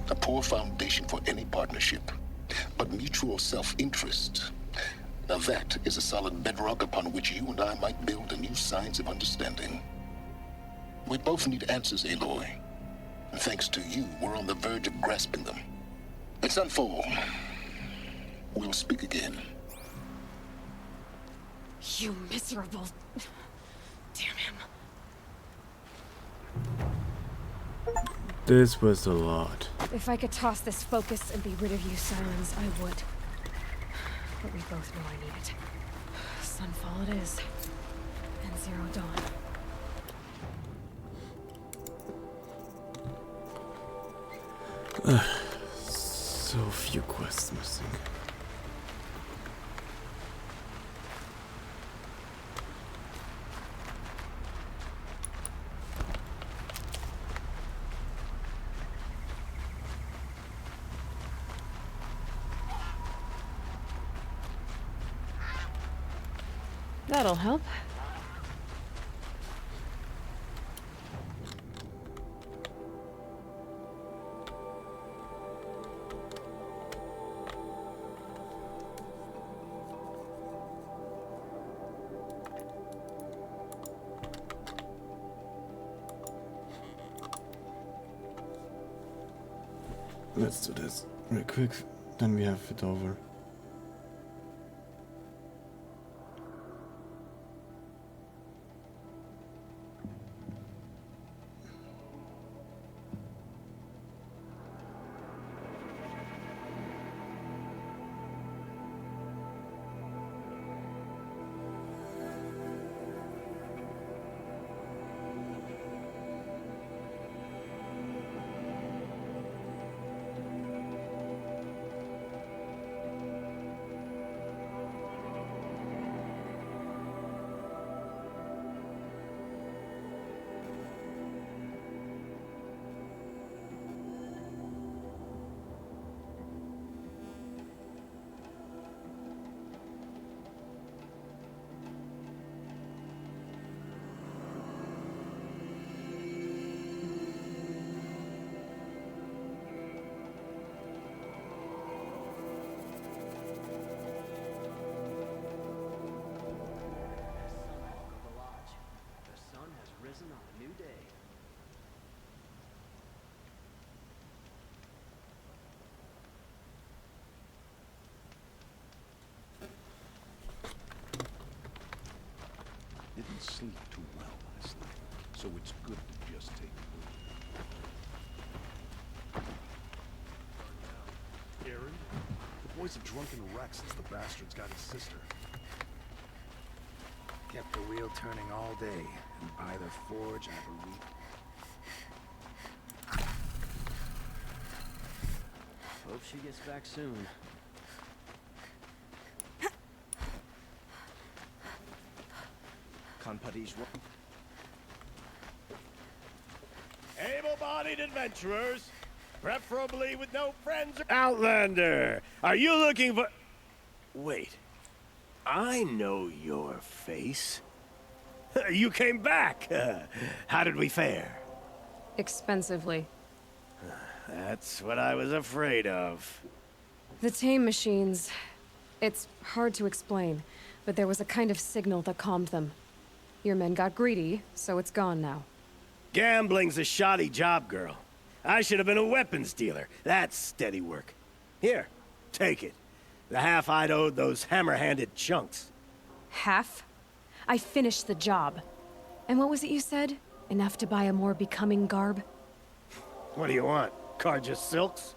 A poor foundation for any partnership. But mutual self-interest. Now that is a solid bedrock upon which you and I might build a new science of understanding. We both need answers, Aloy. And thanks to you, we're on the verge of grasping them. Let's unfold. We'll speak again. You miserable... Damn him. This was a lot. If I could toss this focus and be rid of you, Silence, I would. But we both know I need it. Sunfall it is. And Zero Dawn. So few quests missing. That'll help. Let's do this real quick, then we have it over. sleep too well last night, so it's good to just take a break. Aaron? The boy's a drunken wreck since the bastard's got his sister. Kept the wheel turning all day, and by the forge I believe. Hope she gets back soon. Able-bodied adventurers, preferably with no friends. Outlander, are you looking for... Wait, I know your face. You came back. How did we fare? Expensively. That's what I was afraid of. The tame machines. It's hard to explain, but there was a kind of signal that calmed them. Your men got greedy, so it's gone now. Gambling's a shoddy job, girl. I should have been a weapons dealer. That's steady work. Here, take it. The half I'd owed those hammer-handed chunks. Half? I finished the job. And what was it you said? Enough to buy a more becoming garb? What do you want? Carja silks?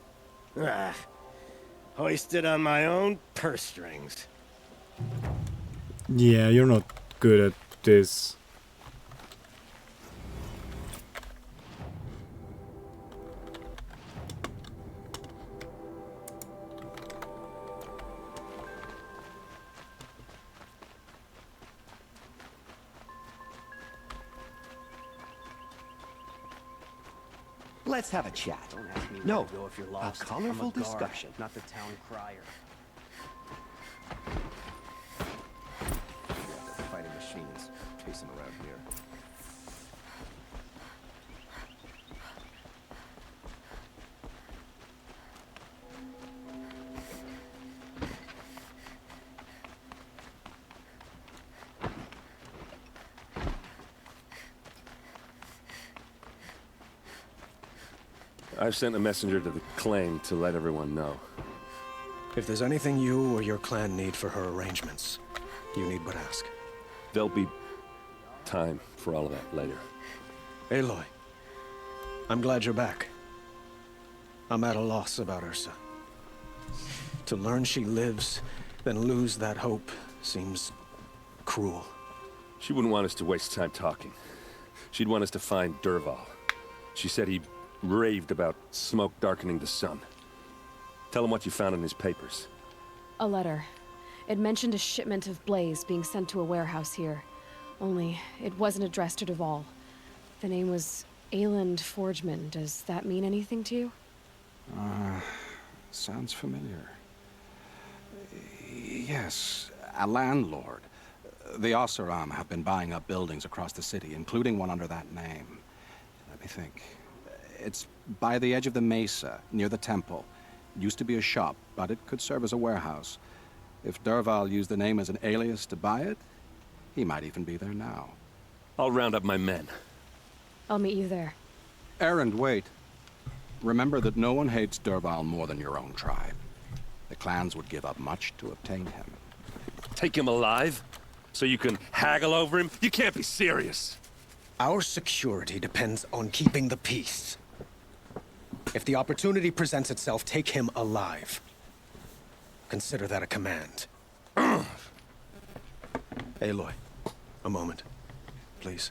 Ah, hoisted on my own purse strings. Yeah, you're not good at this. Let's have a chat. Don't ask me No, where to go if you're lost. a colorful I'm a guard, discussion. not the town crier. Fighting machines chasing around here. I've sent a messenger to the claim to let everyone know. If there's anything you or your clan need for her arrangements, you need but ask. There'll be time for all of that later. Aloy, I'm glad you're back. I'm at a loss about Ursa. To learn she lives, then lose that hope seems cruel. She wouldn't want us to waste time talking. She'd want us to find Dervahl. She said he raved about smoke darkening the sun. Tell him what you found in his papers. A letter. It mentioned a shipment of blaze being sent to a warehouse here. Only, it wasn't addressed to Dervahl. The name was Ayland Forgeman. Does that mean anything to you? Sounds familiar. Yes, a landlord. The Oseram have been buying up buildings across the city, including one under that name. Let me think. It's by the edge of the mesa, near the temple. Used to be a shop, but it could serve as a warehouse. If Dervahl used the name as an alias to buy it, he might even be there now. I'll round up my men. I'll meet you there. Erend, wait. Remember that no one hates Dervahl more than your own tribe. The clans would give up much to obtain him. Take him alive? So you can haggle over him? You can't be serious. Our security depends on keeping the peace. If the opportunity presents itself, take him alive. Consider that a command. Aloy, a moment, please.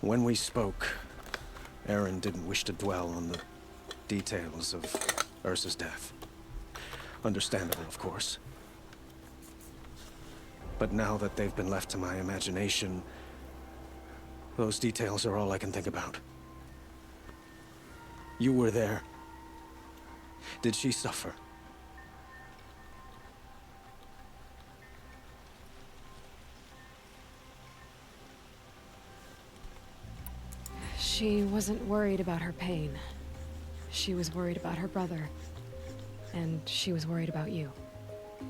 When we spoke, Aaron didn't wish to dwell on the details of Ursa's death. Understandable, of course. But now that they've been left to my imagination, those details are all I can think about. You were there. Did she suffer? She wasn't worried about her pain. She was worried about her brother. And she was worried about you.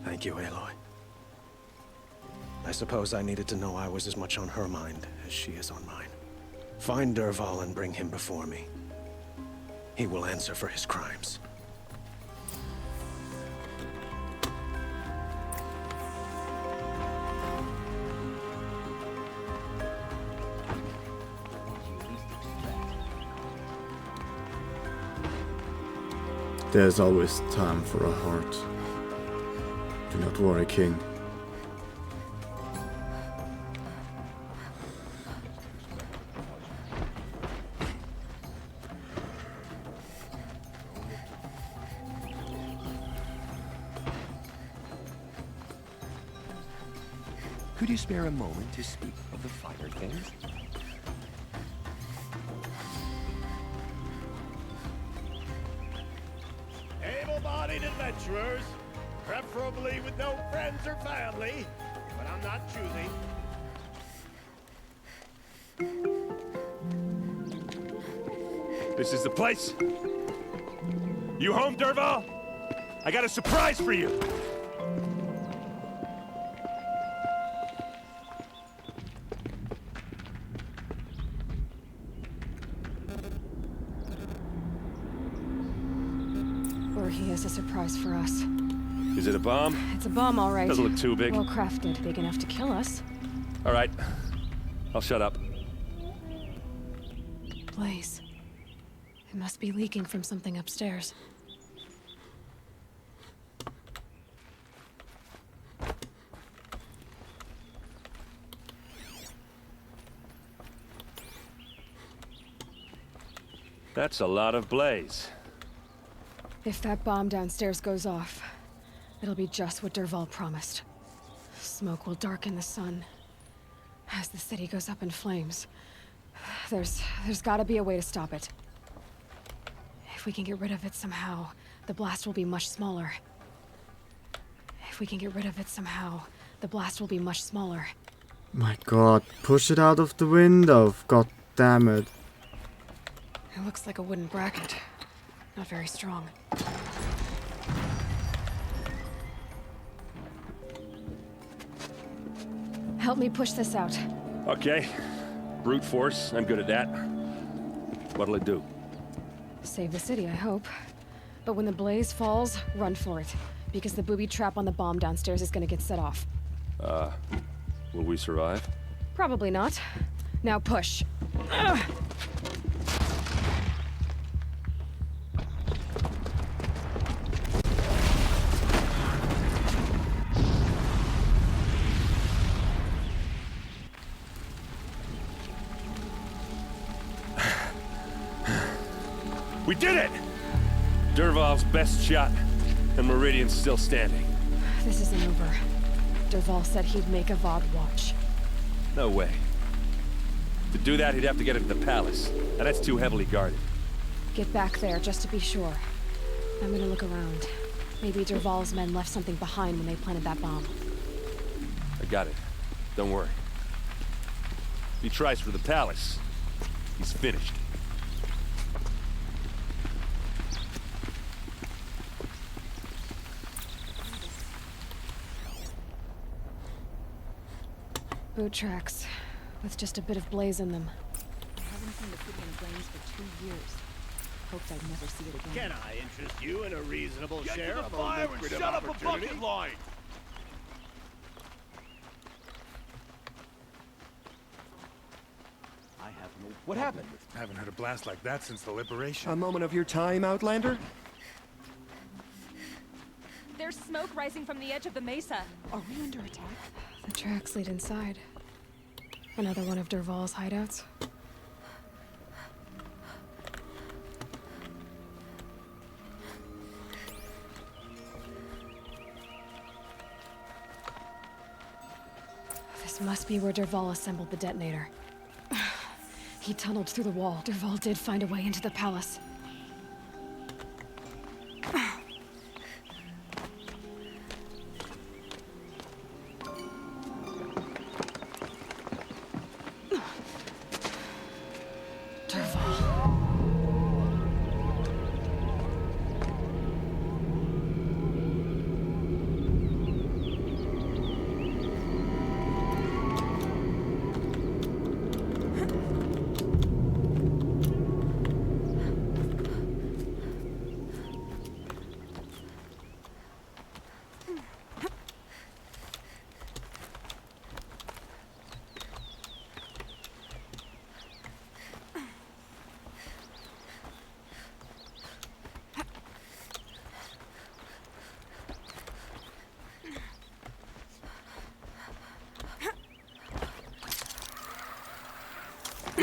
Thank you, Aloy. I suppose I needed to know I was as much on her mind as she is on mine. Find Dervahl and bring him before me. He will answer for his crimes. There's always time for a heart. Do not worry, King. Could you spare a moment to speak of the finer things? Able-bodied adventurers, preferably with no friends or family, but I'm not choosy. This is the place. You home, Derval? I got a surprise for you. Or he has a surprise for us. Is it a bomb? It's a bomb, all right. Doesn't look too big. Well crafted, big enough to kill us. All right. I'll shut up. Blaze. It must be leaking from something upstairs. That's a lot of blaze. If that bomb downstairs goes off, it'll be just what Derval promised. Smoke will darken the sun. As the city goes up in flames, there's gotta be a way to stop it. If we can get rid of it somehow, the blast will be much smaller. If we can get rid of it somehow, the blast will be much smaller. My god, push it out of the window. God damn it. It looks like a wooden bracket. Not very strong. Help me push this out. Okay. Brute force, I'm good at that. What'll it do? Save the city, I hope. But when the blaze falls, run for it. Because the booby trap on the bomb downstairs is gonna get set off. Will we survive? Probably not. Now push. Ugh. We did it! Derval's best shot, and Meridian's still standing. This isn't over. Derval said he'd make a VOD watch. No way. To do that, he'd have to get into the palace, and that's too heavily guarded. Get back there, just to be sure. I'm gonna look around. Maybe Derval's men left something behind when they planted that bomb. I got it. Don't worry. If he tries for the palace, he's finished. Boot tracks, with just a bit of blaze in them. I haven't seen the city in flames for 2 years. Hoped I'd never see it again. Can I interest you in a reasonable Get share to the of fire a and lucrative shut up a opportunity? bucket line! I have no. What happened? Haven't heard a blast like that since the liberation. A moment of your time, Outlander? There's smoke rising from the edge of the mesa. Are we under attack? The tracks lead inside. Another one of Derval's hideouts. This must be where Derval assembled the detonator. He tunneled through the wall. Derval did find a way into the palace.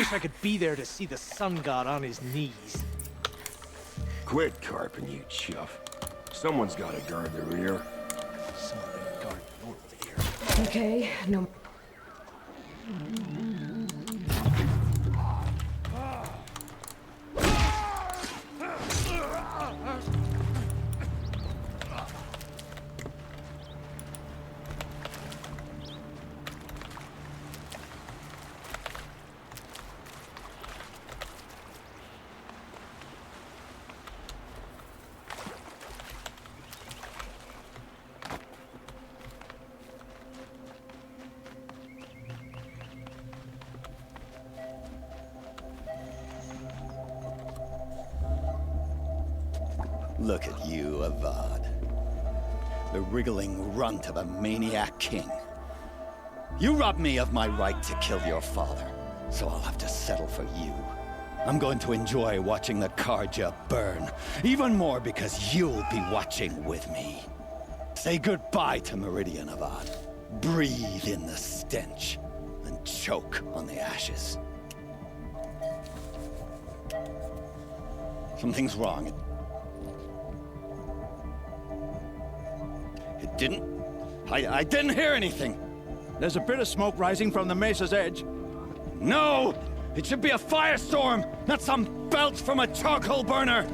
wish I could be there to see the sun god on his knees. Quit carping, you chuff. Someone's gotta guard the rear. Someone guard your rear. Okay, no. Look at you, Avad. The wriggling runt of a maniac king. You robbed me of my right to kill your father, so I'll have to settle for you. I'm going to enjoy watching the Karja burn, even more because you'll be watching with me. Say goodbye to Meridian, Avad. Breathe in the stench, and choke on the ashes. Something's wrong. It didn't... I didn't hear anything. There's a bit of smoke rising from the mesa's edge. No! It should be a firestorm, not some belch from a charcoal burner!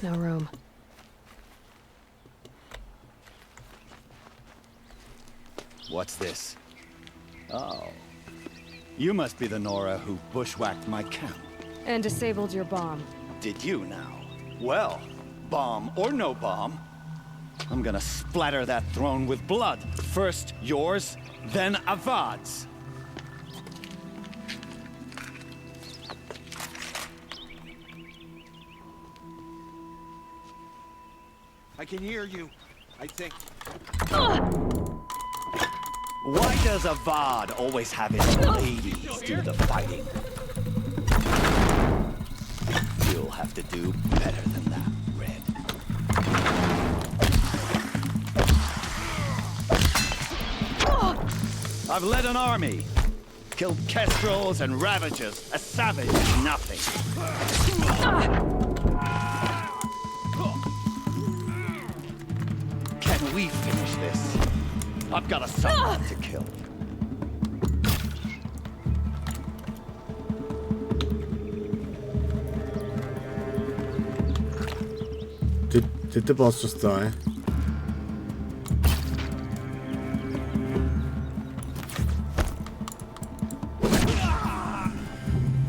No room. What's this? Oh. You must be the Nora who bushwhacked my camp. And disabled your bomb. Did you now? Well, bomb or no bomb, I'm gonna splatter that throne with blood. First yours, then Avad's. I can hear you, I think. Why does Avad always have his ladies do the fighting? You'll have to do better than that, Red. I've led an army. Killed kestrels and ravagers. A savage, nothing. Can we finish this? I've got a son to kill. Did the boss just die?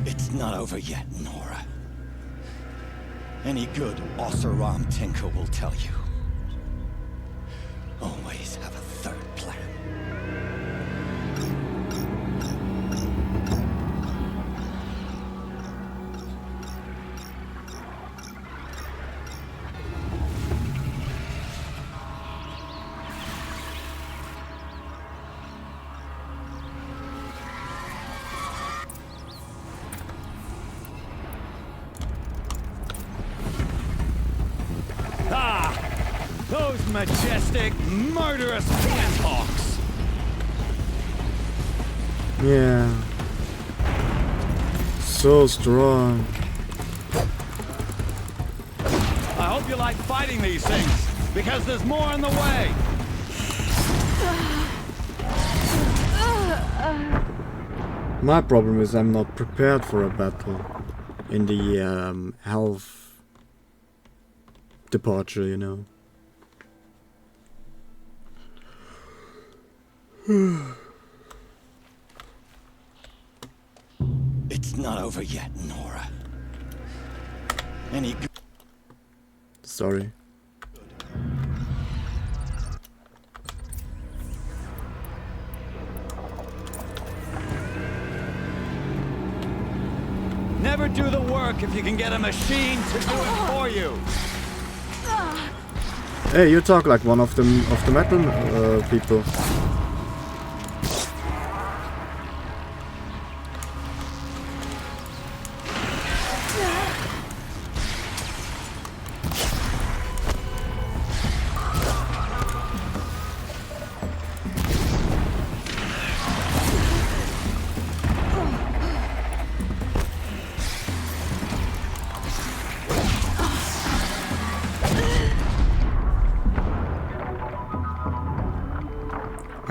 It's not over yet, Nora. Any good Oseram tinker will tell you. Always have a third plan. Those majestic, murderous planthawks! Yeah. So strong. I hope you like fighting these things, because there's more on the way! My problem is I'm not prepared for a battle in the health departure, you know. It's not over yet, Nora. Any good... Sorry. Never do the work if you can get a machine to do it for you. Hey, you talk like one of the metal people.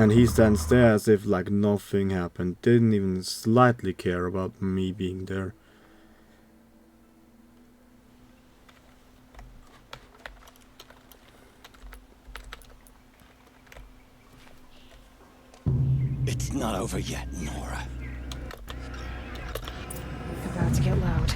And he stands there as if like nothing happened. Didn't even slightly care about me being there. It's not over yet, Nora. About to get loud.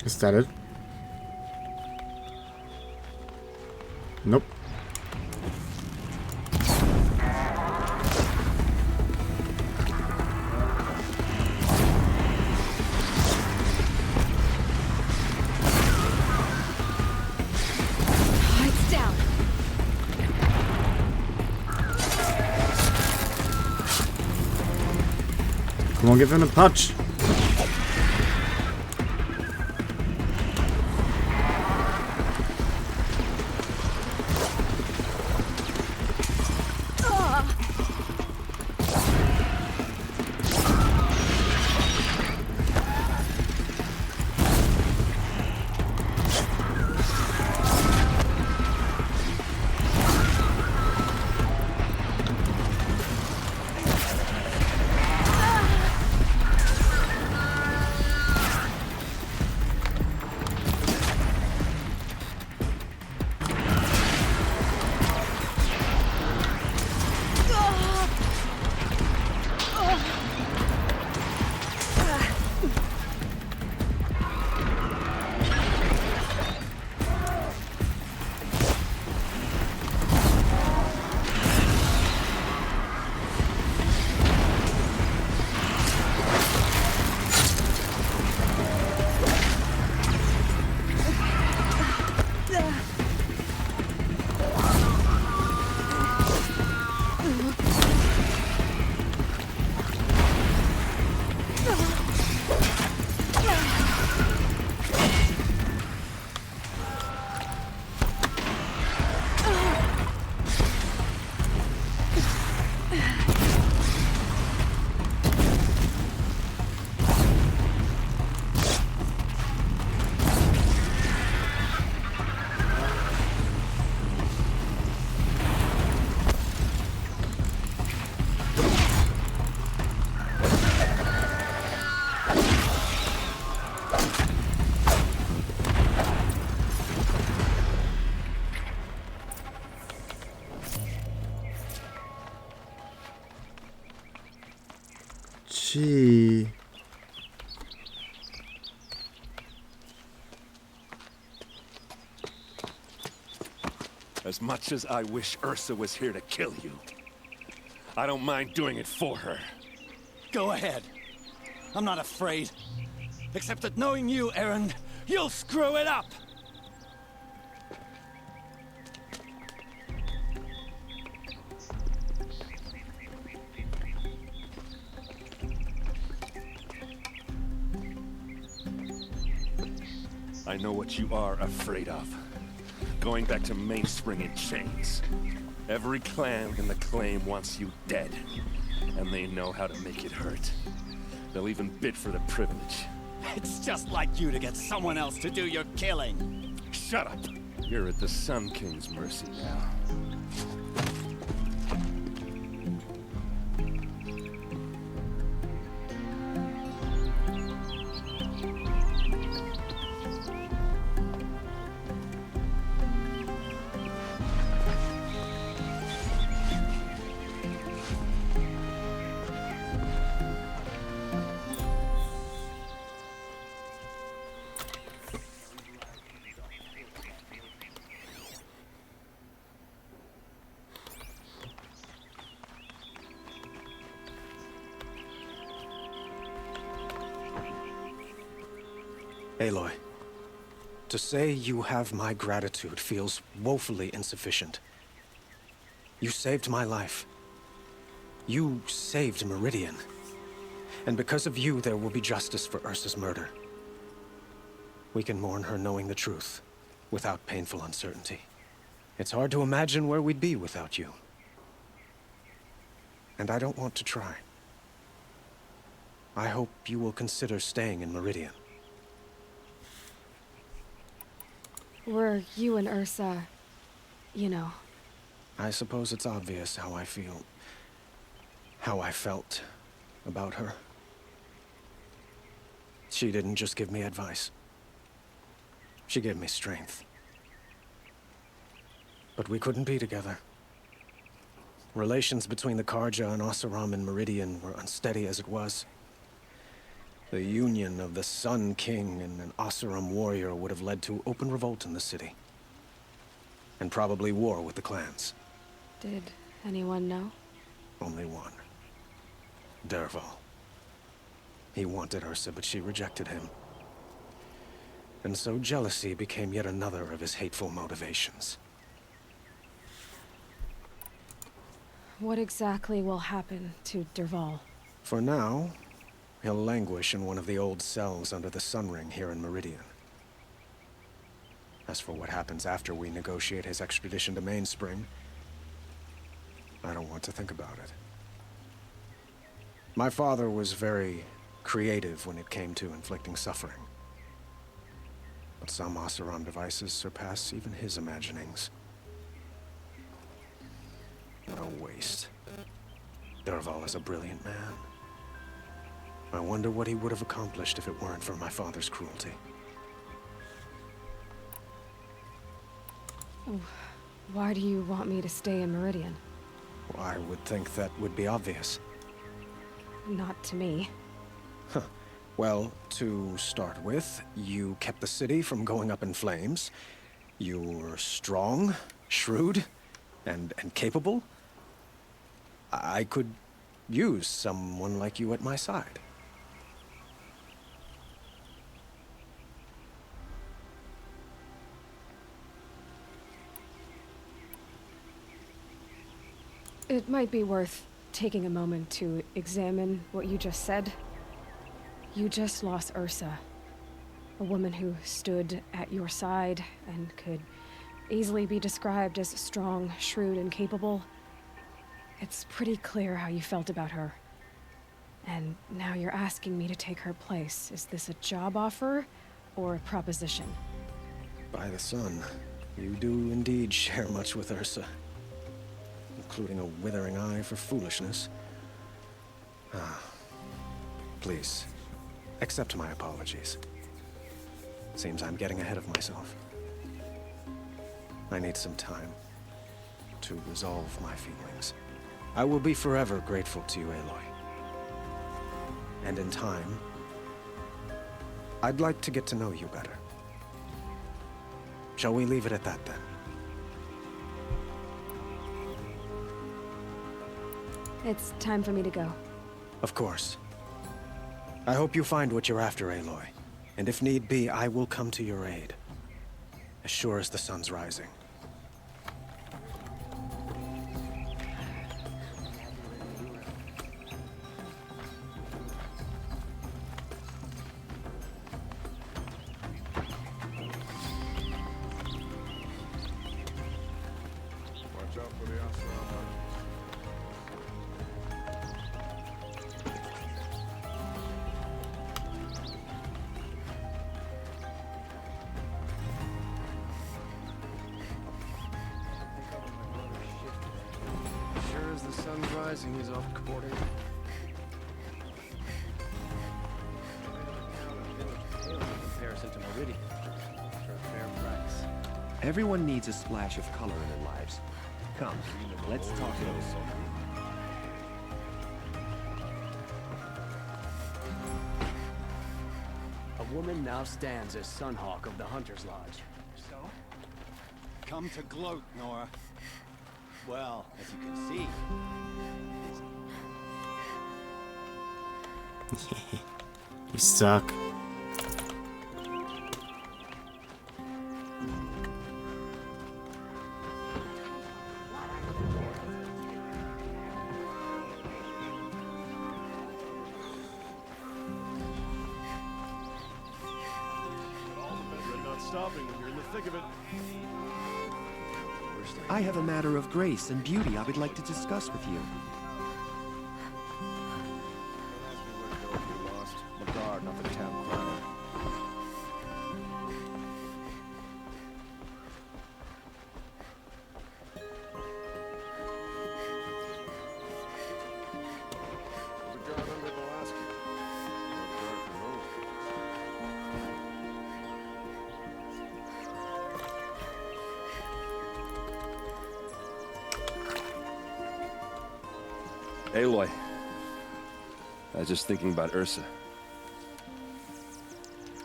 Is that it? Nope. Lights down. Come on, give him a punch. Gee. As much as I wish Ursa was here to kill you, I don't mind doing it for her. Go ahead. I'm not afraid. Except that knowing you, Aaron, you'll screw it up! I know what you are afraid of. Going back to Mainspring in chains. Every clan in the claim wants you dead. And they know how to make it hurt. They'll even bid for the privilege. It's just like you to get someone else to do your killing. Shut up! You're at the Sun King's mercy now. Aloy, to say you have my gratitude feels woefully insufficient. You saved my life. You saved Meridian. And because of you, there will be justice for Ursa's murder. We can mourn her knowing the truth, without painful uncertainty. It's hard to imagine where we'd be without you. And I don't want to try. I hope you will consider staying in Meridian. Were you and Ursa, you know? I suppose it's obvious how I feel. How I felt about her. She didn't just give me advice. She gave me strength. But we couldn't be together. Relations between the Karja and Oseram and Meridian were unsteady as it was. The union of the Sun King and an Oseram warrior would have led to open revolt in the city. And probably war with the clans. Did anyone know? Only one. Dervahl. He wanted Ursa, but she rejected him. And so jealousy became yet another of his hateful motivations. What exactly will happen to Dervahl? For now, he'll languish in one of the old cells under the Sun Ring here in Meridian. As for what happens after we negotiate his extradition to Mainspring, I don't want to think about it. My father was very creative when it came to inflicting suffering. But some Oseram devices surpass even his imaginings. What a waste. Dervahl is a brilliant man. I wonder what he would have accomplished if it weren't for my father's cruelty. Why do you want me to stay in Meridian? Well, I would think that would be obvious. Not to me. Huh. Well, to start with, you kept the city from going up in flames. You were strong, shrewd, and capable. I could use someone like you at my side. It might be worth taking a moment to examine what you just said. You just lost Ursa, a woman who stood at your side and could easily be described as strong, shrewd, and capable. It's pretty clear how you felt about her. And now you're asking me to take her place. Is this a job offer or a proposition? By the sun, you do indeed share much with Ursa. Including a withering eye for foolishness. Please, accept my apologies. Seems I'm getting ahead of myself. I need some time to resolve my feelings. I will be forever grateful to you, Aloy. And in time, I'd like to get to know you better. Shall we leave it at that, then? It's time for me to go. Of course. I hope you find what you're after, Aloy. And if need be, I will come to your aid. As sure as the sun's rising. Watch out for the Oseram. Sure as the sun's rising, he's off courting. In comparison to Meridian, for a fair price. Everyone needs a splash of color in their lives. Come, let's talk it over. A woman now stands as Sunhawk of the Hunter's Lodge. So? Come to gloat, Nora. Well, as you can see... You suck. stopping when you're in the thick of it. I have a matter of grace and beauty I would like to discuss with you. You're lost. The guard, not the town crier. There's a guard under the last key. No guard for Robo. Aloy. I was just thinking about Ursa.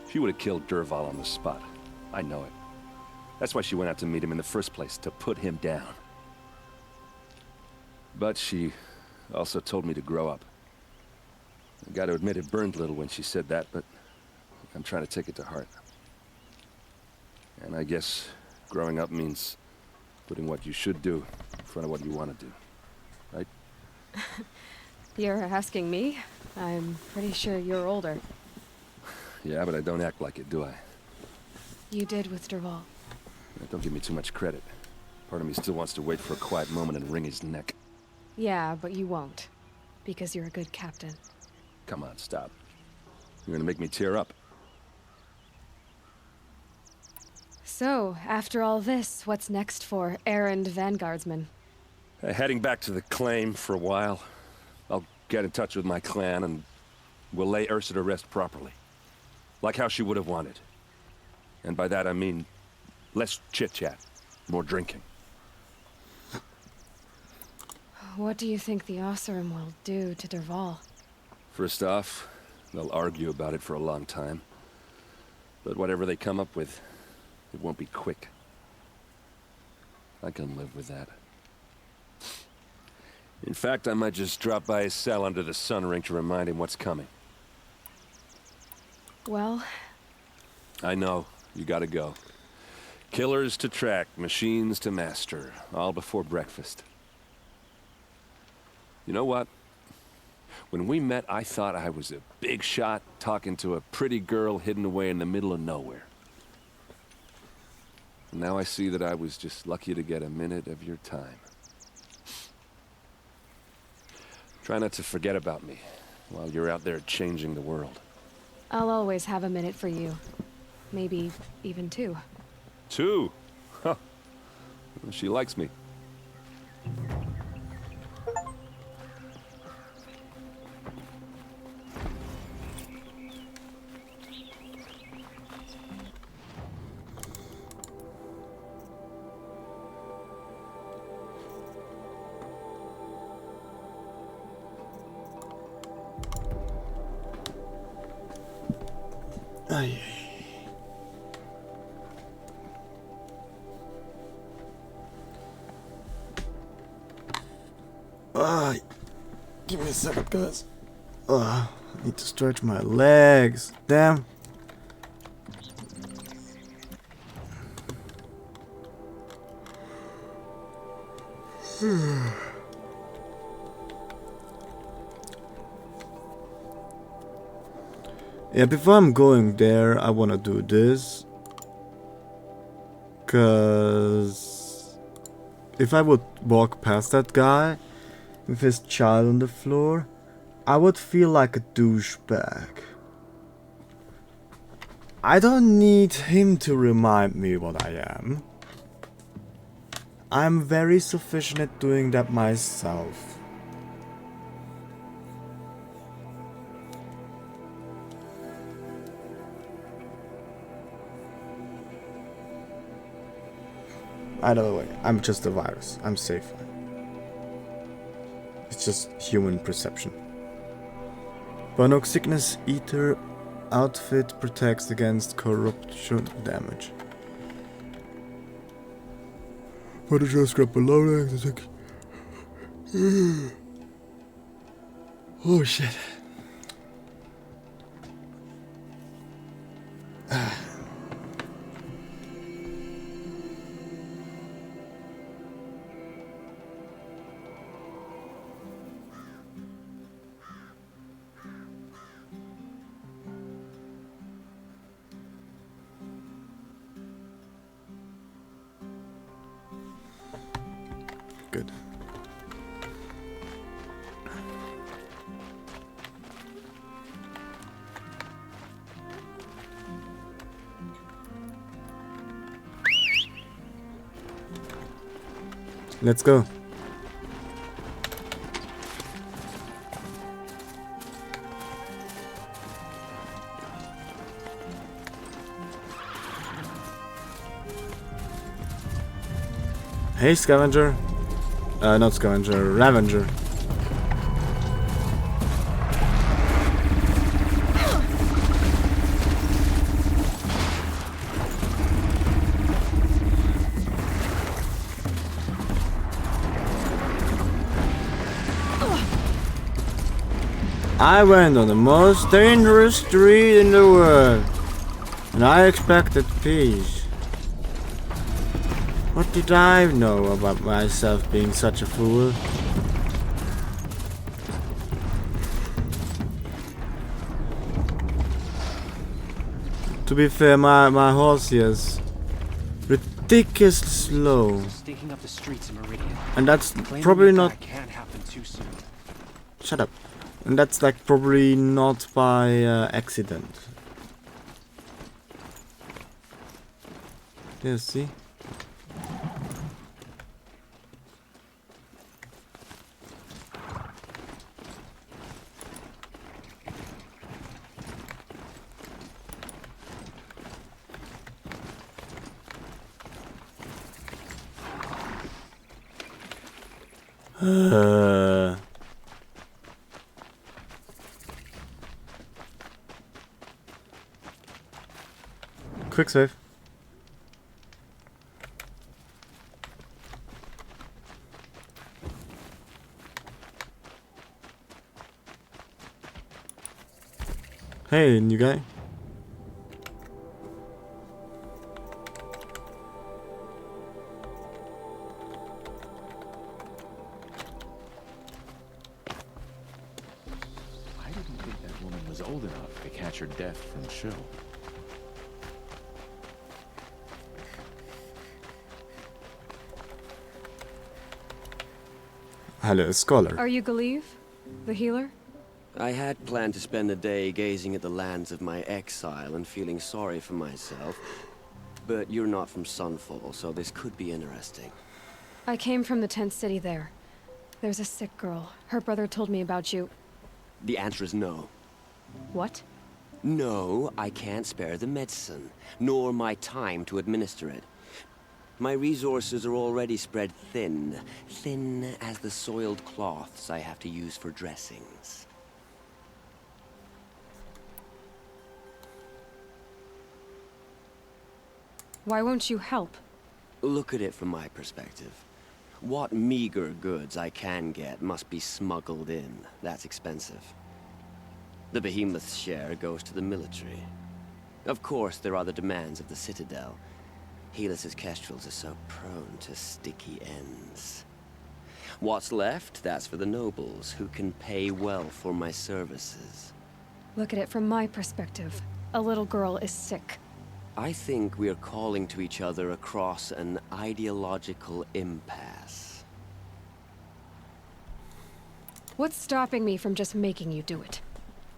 She would have killed Dervahl on the spot. I know it. That's why she went out to meet him in the first place, to put him down. But she also told me to grow up. I gotta admit it burned a little when she said that, but I'm trying to take it to heart. And I guess growing up means putting what you should do in front of what you want to do. Right? You're asking me? I'm pretty sure you're older. Yeah, but I don't act like it, do I? You did with Dervahl. Don't give me too much credit. Part of me still wants to wait for a quiet moment and wring his neck. Yeah, but you won't. Because you're a good captain. Come on, stop. You're gonna make me tear up. So, after all this, what's next for errand vanguardsman? Heading back to the claim for a while. I'll get in touch with my clan and we'll lay Ursa to rest properly. Like how she would have wanted. And by that I mean less chit-chat, more drinking. What do you think the Oseram will do to Dervahl? First off, they'll argue about it for a long time. But whatever they come up with, it won't be quick. I can live with that. In fact, I might just drop by his cell under the sun ring to remind him what's coming. Well... I know. You gotta go. Killers to track, machines to master. All before breakfast. You know what? When we met, I thought I was a big shot talking to a pretty girl hidden away in the middle of nowhere. And now I see that I was just lucky to get a minute of your time. Try not to forget about me while you're out there changing the world. I'll always have a minute for you. Maybe even two. Two? Huh. She likes me. Aye. Give me a second, guys. I need to stretch my legs. Damn. Yeah, before I'm going there, I wanna do this. Cause if I would walk past that guy with his child on the floor, I would feel like a douchebag. I don't need him to remind me what I am. I'm very sufficient at doing that myself. Either way, I'm just a virus. I'm safe. It's just human perception. Banok Sickness Eater outfit protects against corruption damage. What did you scrap a load? Oh shit. good. Let's go. Hey, scavenger. Not scavenger, Ravenger. I went on the most dangerous street in the world, and I expected peace. What did I know about myself being such a fool? To be fair, my horse here is ridiculously slow. Stinking up the streets of Meridian. And that's Claiming probably your not... dad can't happen too soon. Shut up. And that's like probably not by accident. Yeah, see? Quick save. Hey, new guy. I didn't think that woman was old enough to catch her death from show. Hello, scholar. Are you Galeev? The healer? I had planned to spend the day gazing at the lands of my exile and feeling sorry for myself. But you're not from Sunfall, so this could be interesting. I came from the tent city there. There's a sick girl. Her brother told me about you. The answer is no. What? No, I can't spare the medicine, nor my time to administer it. My resources are already spread thin. Thin as the soiled cloths I have to use for dressings. Why won't you help? Look at it from my perspective. What meager goods I can get must be smuggled in. That's expensive. The behemoth's share goes to the military. Of course, there are the demands of the Citadel. Helis's kestrels are so prone to sticky ends. What's left, that's for the nobles, who can pay well for my services. Look at it from my perspective. A little girl is sick. I think we are calling to each other across an ideological impasse. What's stopping me from just making you do it?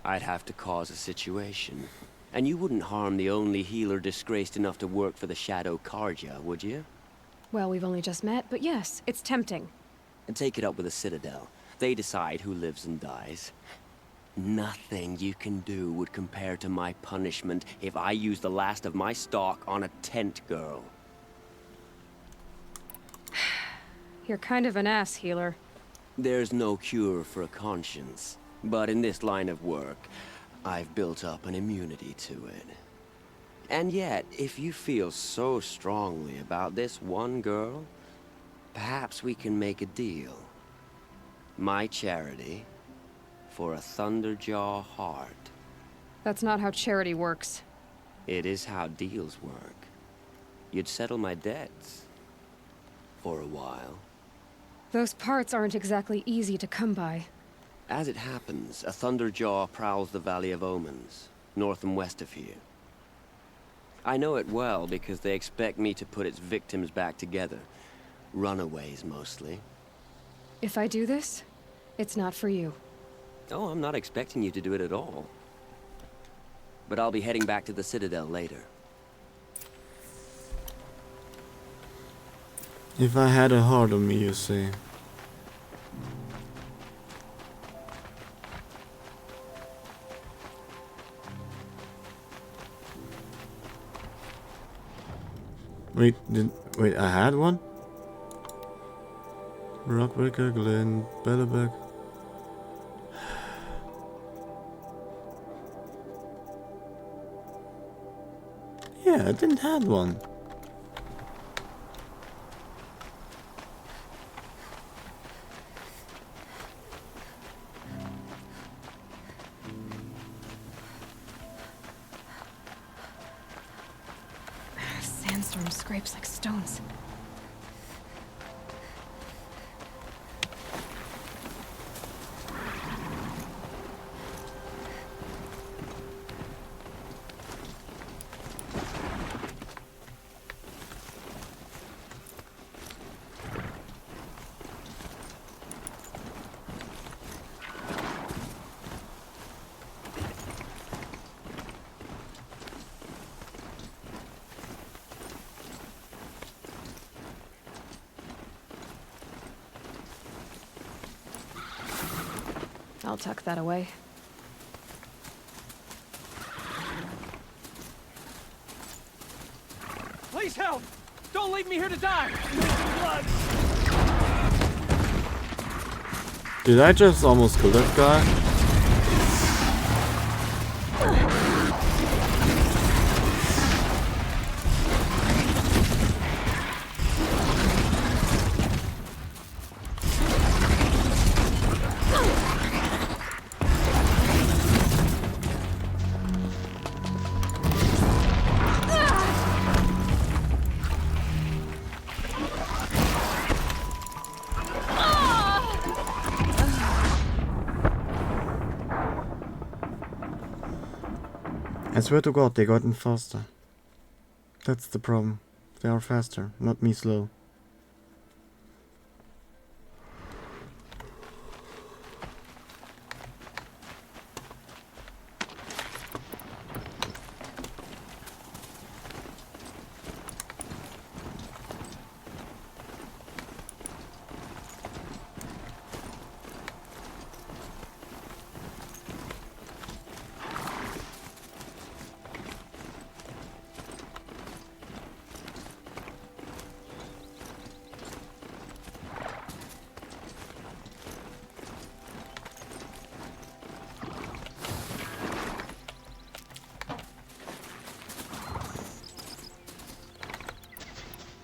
I'd have to cause a situation. And you wouldn't harm the only healer disgraced enough to work for the Shadow Carja, would you? Well, we've only just met, but yes, it's tempting. And take it up with the Citadel. They decide who lives and dies. Nothing you can do would compare to my punishment if I use the last of my stock on a tent girl. You're kind of an ass, healer. There's no cure for a conscience. But in this line of work, I've built up an immunity to it. And yet, if you feel so strongly about this one girl, perhaps we can make a deal. My charity for a Thunderjaw heart. That's not how charity works. It is how deals work. You'd settle my debts. For a while. Those parts aren't exactly easy to come by. As it happens, a Thunderjaw prowls the Valley of Omens, north and west of here. I know it well because they expect me to put its victims back together. Runaways, mostly. If I do this, it's not for you. Oh, I'm not expecting you to do it at all. But I'll be heading back to the Citadel later. If I had a heart on me, you say. Wait, I had one? Rockbreaker, Glen, Belleberg. Yeah, I didn't have one. Sandstorm scrapes like stones. I'll tuck that away. Please help! Don't leave me here to die! Blood! Did I just almost kill that guy? I swear to God, they gotten faster. That's the problem. They are faster, not me slow.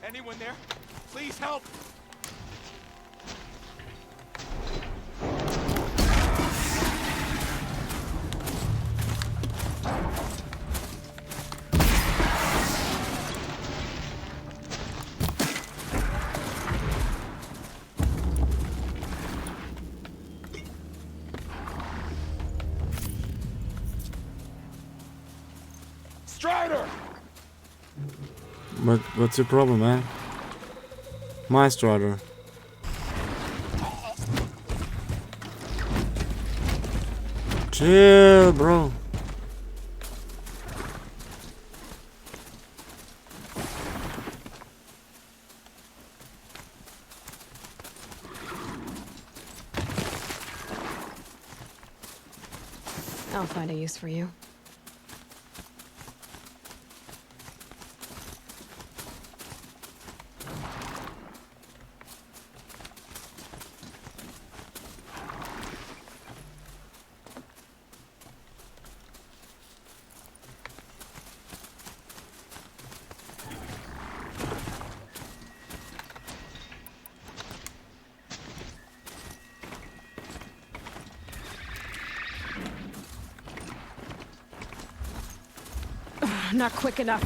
Anyone there? Please help! Strider! What's your problem, man? My Strider. Chill, bro. I'll find a use for you. Not quick enough.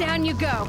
Down you go.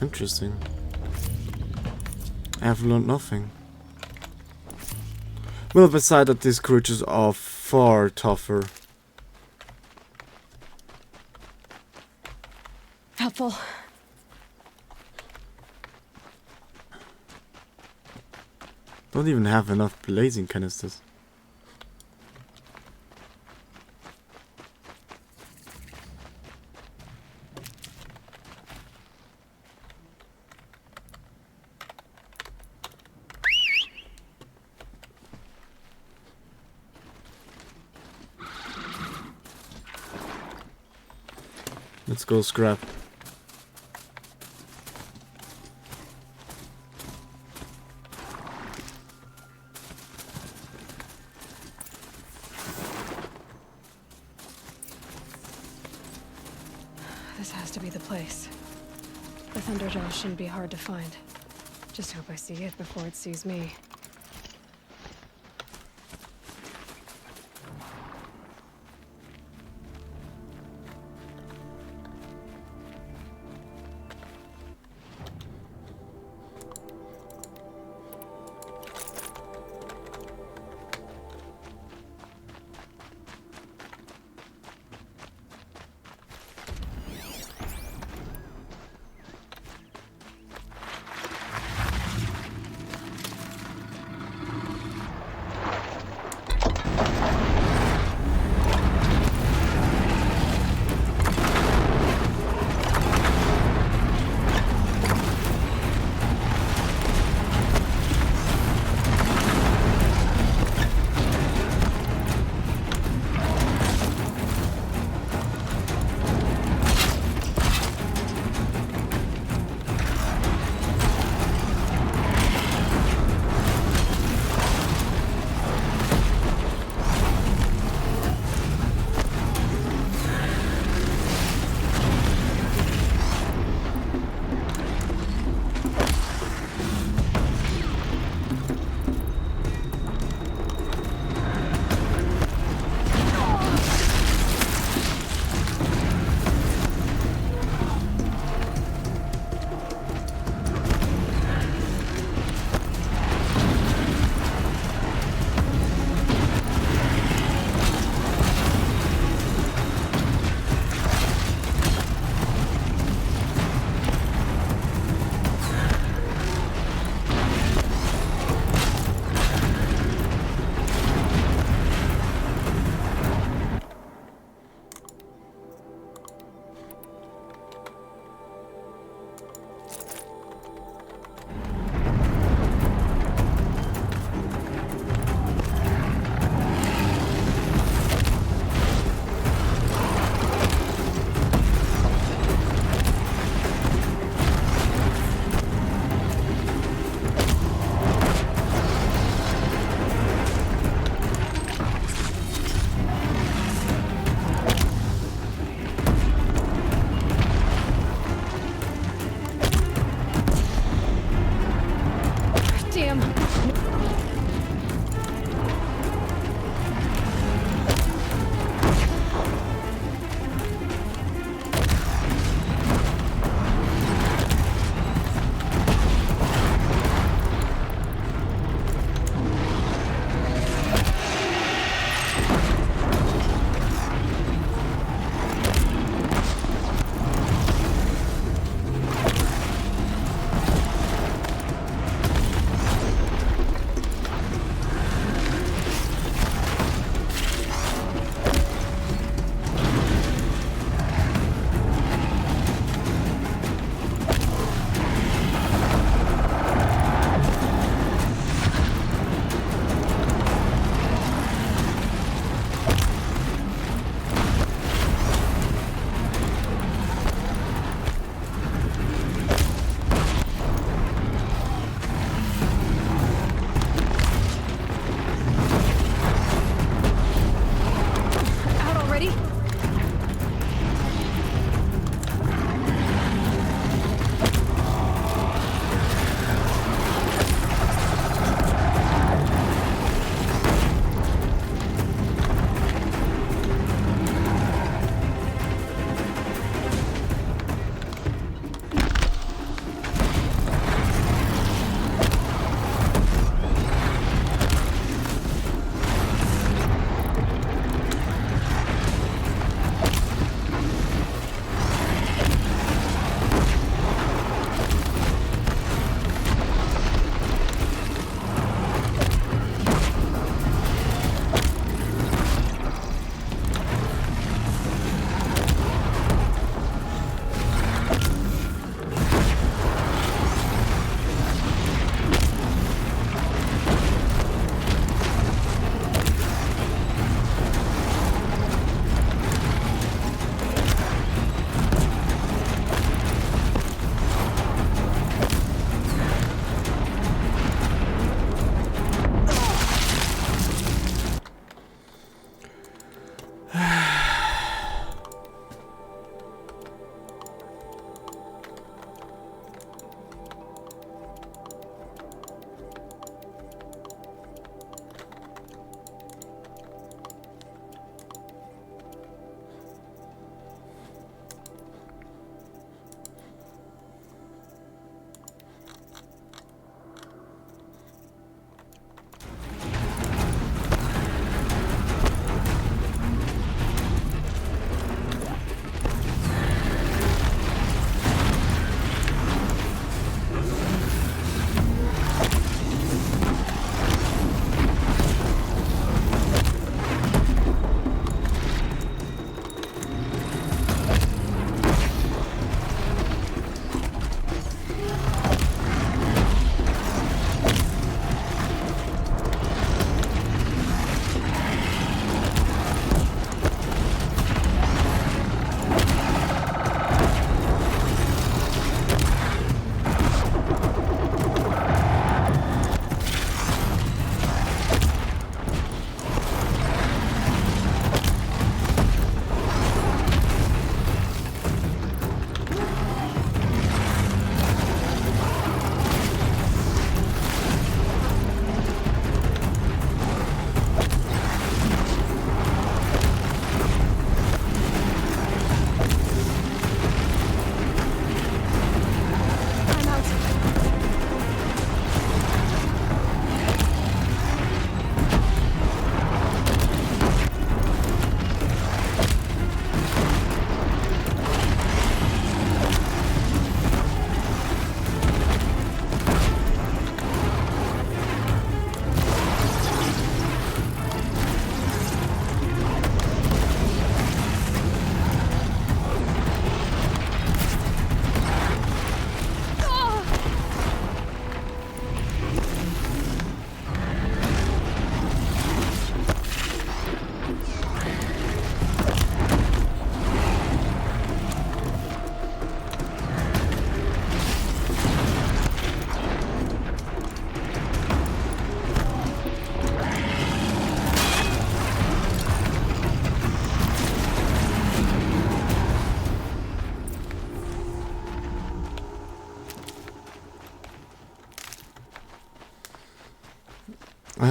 Interesting. I have learned nothing. Well, besides that these creatures are far tougher. Helpful. Don't even have enough blazing canisters. Let's go scrap. This has to be the place. The Thunderdome shouldn't be hard to find. Just hope I see it before it sees me.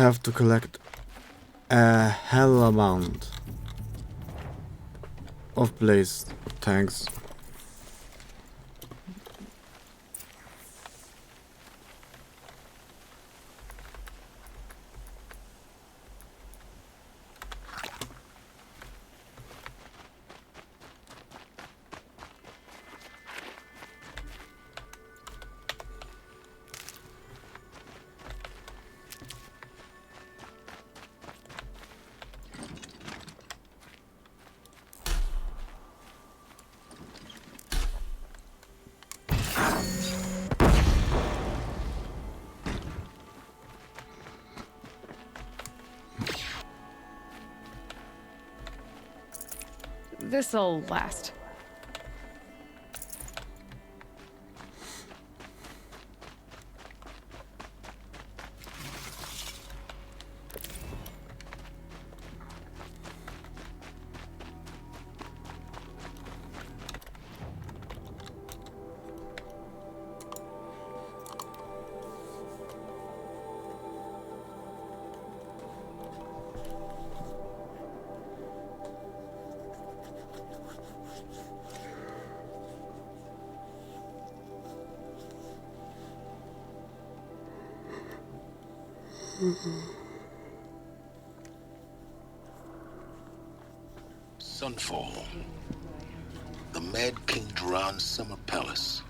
have to collect a hell amount of blaze tanks. This'll last. Sunfall. The Mad King Duran's summer palace.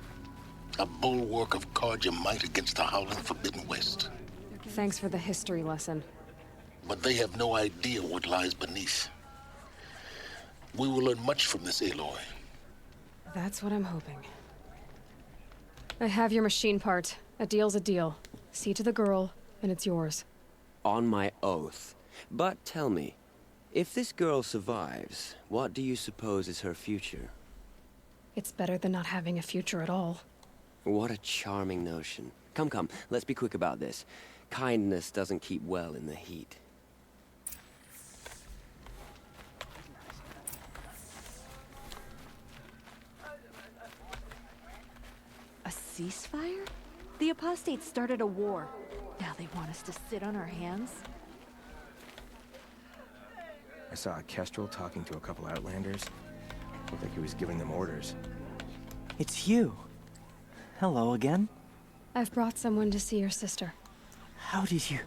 A bulwark of Carja might against the howling Forbidden West. Thanks for the history lesson. But they have no idea what lies beneath. We will learn much from this, Aloy. That's what I'm hoping. I have your machine part. A deal's a deal. See to the girl, and it's yours. On my oath. But tell me, if this girl survives, what do you suppose is her future? It's better than not having a future at all. What a charming notion. Come, come, let's be quick about this. Kindness doesn't keep well in the heat. A ceasefire? The apostates started a war. Now they want us to sit on our hands? I saw a Kestrel talking to a couple Outlanders. Looked like he was giving them orders. It's you. Hello again. I've brought someone to see your sister. How did you...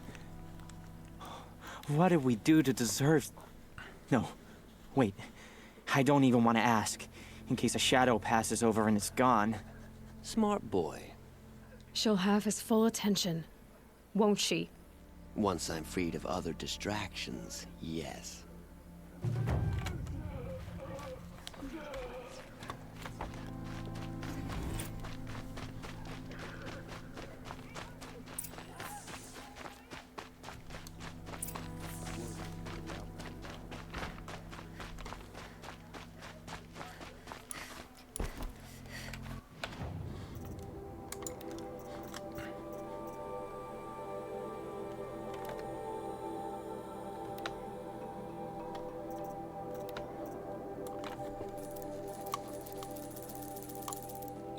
What did we do to deserve... No, wait. I don't even want to ask, in case a shadow passes over and it's gone. Smart boy. She'll have his full attention, won't she? Once I'm freed of other distractions, yes.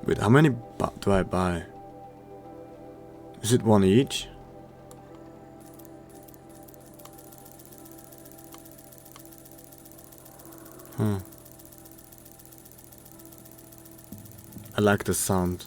Wait, how many do I buy? Is it one each? Huh. I like the sound.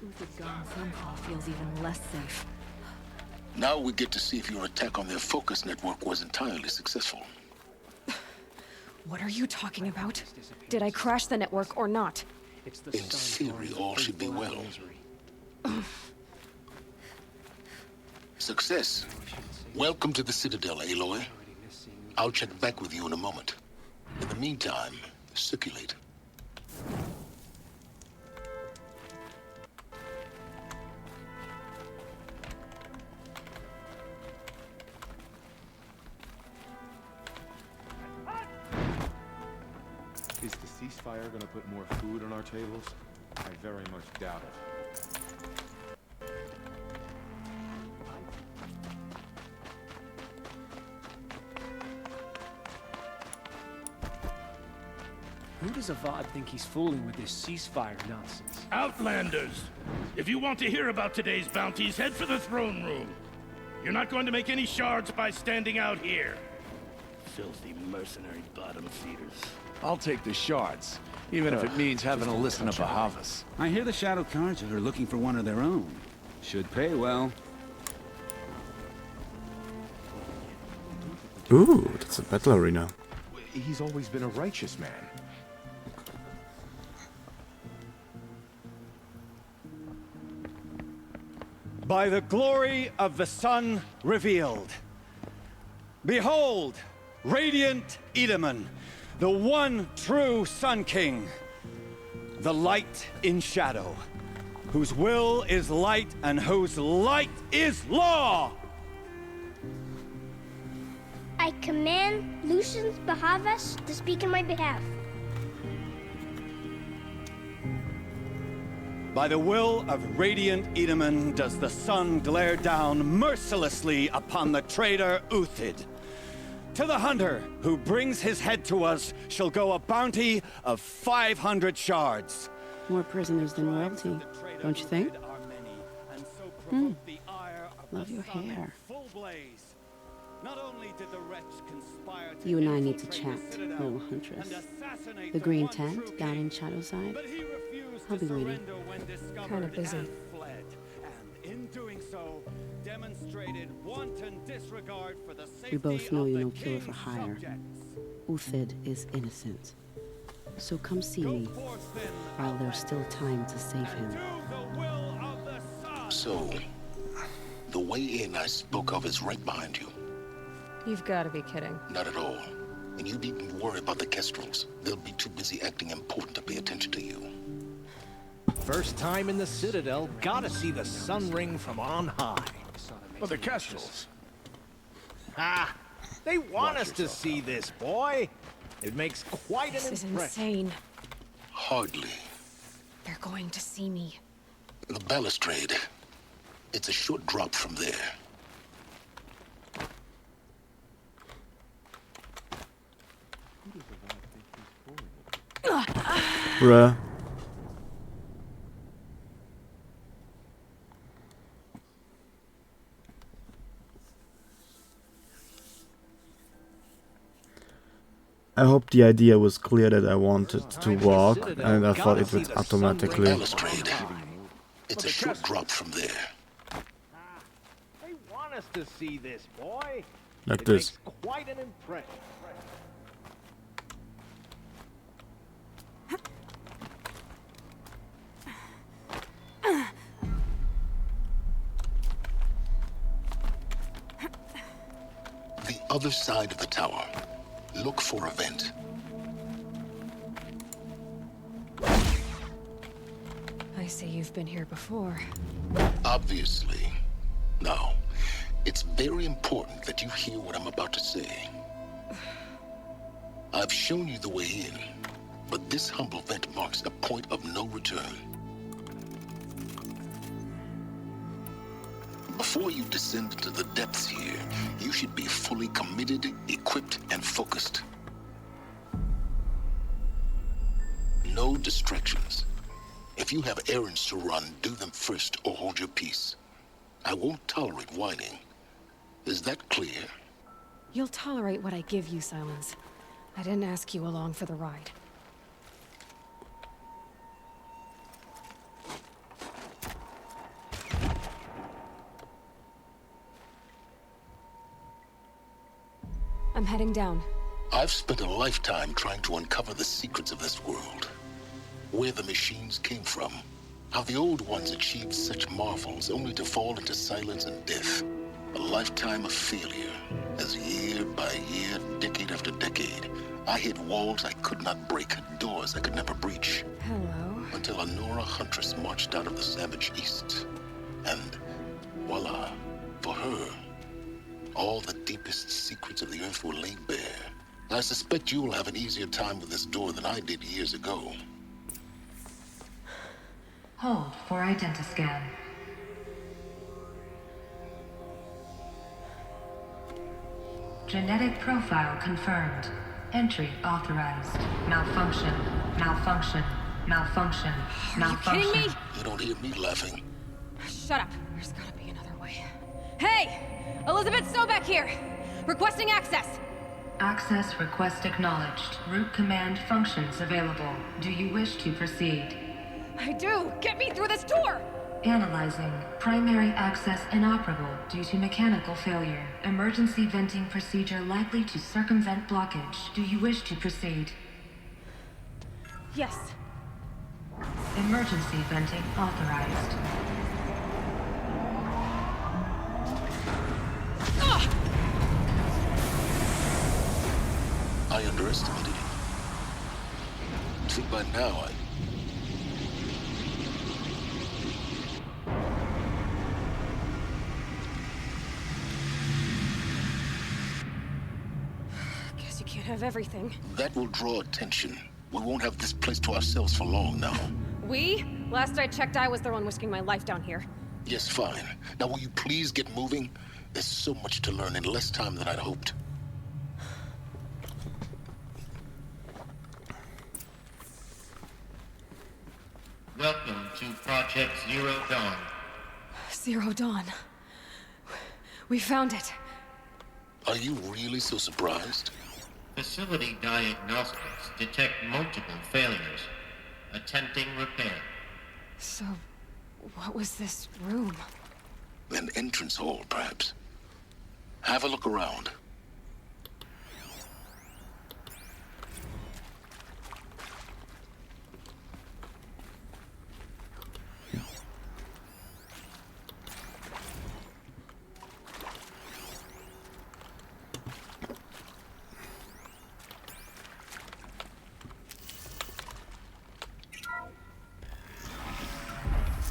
With the gun, Sunfall feels even less safe. Now we get to see if your attack on their focus network was entirely successful. What are you talking about? Did I crash the network or not? In theory, all should be well. Success. Welcome to the Citadel, Aloy. I'll check back with you in a moment. In the meantime, circulate. Is the ceasefire gonna put more food on our tables? I very much doubt it. Who does Avad think he's fooling with this ceasefire nonsense? Outlanders! If you want to hear about today's bounties, head for the throne room. You're not going to make any shards by standing out here. Filthy mercenary bottom feeders. I'll take the shards, even if it means having to listen to Bahavas. I hear the Shadow Carja are looking for one of their own. Should pay well. Ooh, that's a battle arena. He's always been a righteous man. By the glory of the sun revealed. Behold, radiant Edaman, the one true Sun King. The light in shadow, whose will is light and whose light is law. I command Lucius Bahavas to speak in my behalf. By the will of radiant Edaman does the sun glare down mercilessly upon the traitor Uthid. To the hunter who brings his head to us shall go a bounty of 500 shards. More prisoners than royalty, don't you think? Love your hair. You and I need to chat, little huntress. The green tent down in Shadowside. I'll be waiting. Kinda busy. We both know you're no killer for hire. Uthid is innocent. So come see me, while there's still time to save him. So, the way in I spoke of is right behind you. You've got to be kidding. Not at all. And you needn't worry about the Kestrels. They'll be too busy acting important to pay attention to you. First time in the Citadel, gotta see the sun ring from on high. But the Kestrels. Ah, they want us to see this, boy. It makes quite an This is impression. insane. Hardly. They're going to see me. The balustrade. It's a short drop from there. Bruh. I hope the idea was clear that I wanted to walk, and I thought it would automatically... Balustrade. It's a short drop from there. They want us to see this, boy. Like It this. makes quite an impression. The other side of the tower. Look for a vent. I see you've been here before. Obviously. Now, it's very important that you hear what I'm about to say. I've shown you the way in, but this humble vent marks a point of no return. Before you descend into the depths here, you should be fully committed, equipped, and focused. No distractions. If you have errands to run, do them first or hold your peace. I won't tolerate whining. Is that clear? You'll tolerate what I give you, Silence. I didn't ask you along for the ride. I'm heading down. I've spent a lifetime trying to uncover the secrets of this world. Where the machines came from. How the old ones achieved such marvels only to fall into silence and death. A lifetime of failure, as year by year, decade after decade, I hit walls I could not break, doors I could never breach. Hello. Until a Nora huntress marched out of the savage east. And voila, for her, all the deepest secrets of the earth were laid bare. I suspect you will have an easier time with this door than I did years ago. Hold for identiscan. Genetic profile confirmed. Entry authorized. Malfunction. Malfunction. Malfunction. Malfunction. Are you kidding me? You don't hear me laughing. Shut up. There's gotta be another way. Hey! Elizabeth Sobeck here! Requesting access! Access request acknowledged. Root command functions available. Do you wish to proceed? I do! Get me through this door! Analyzing. Primary access inoperable due to mechanical failure. Emergency venting procedure likely to circumvent blockage. Do you wish to proceed? Yes. Emergency venting authorized. I underestimated you. I think by now Guess you can't have everything. that will draw attention. We won't have this place to ourselves for long now. We? Last I checked, I was the one risking my life down here. Yes, fine. Now will you please get moving? There's so much to learn in less time than I'd hoped. Welcome to Project Zero Dawn. Zero Dawn. We found it. Are you really so surprised? Facility diagnostics detect multiple failures. Attempting repair. So, what was this room? An entrance hall, perhaps. Have a look around.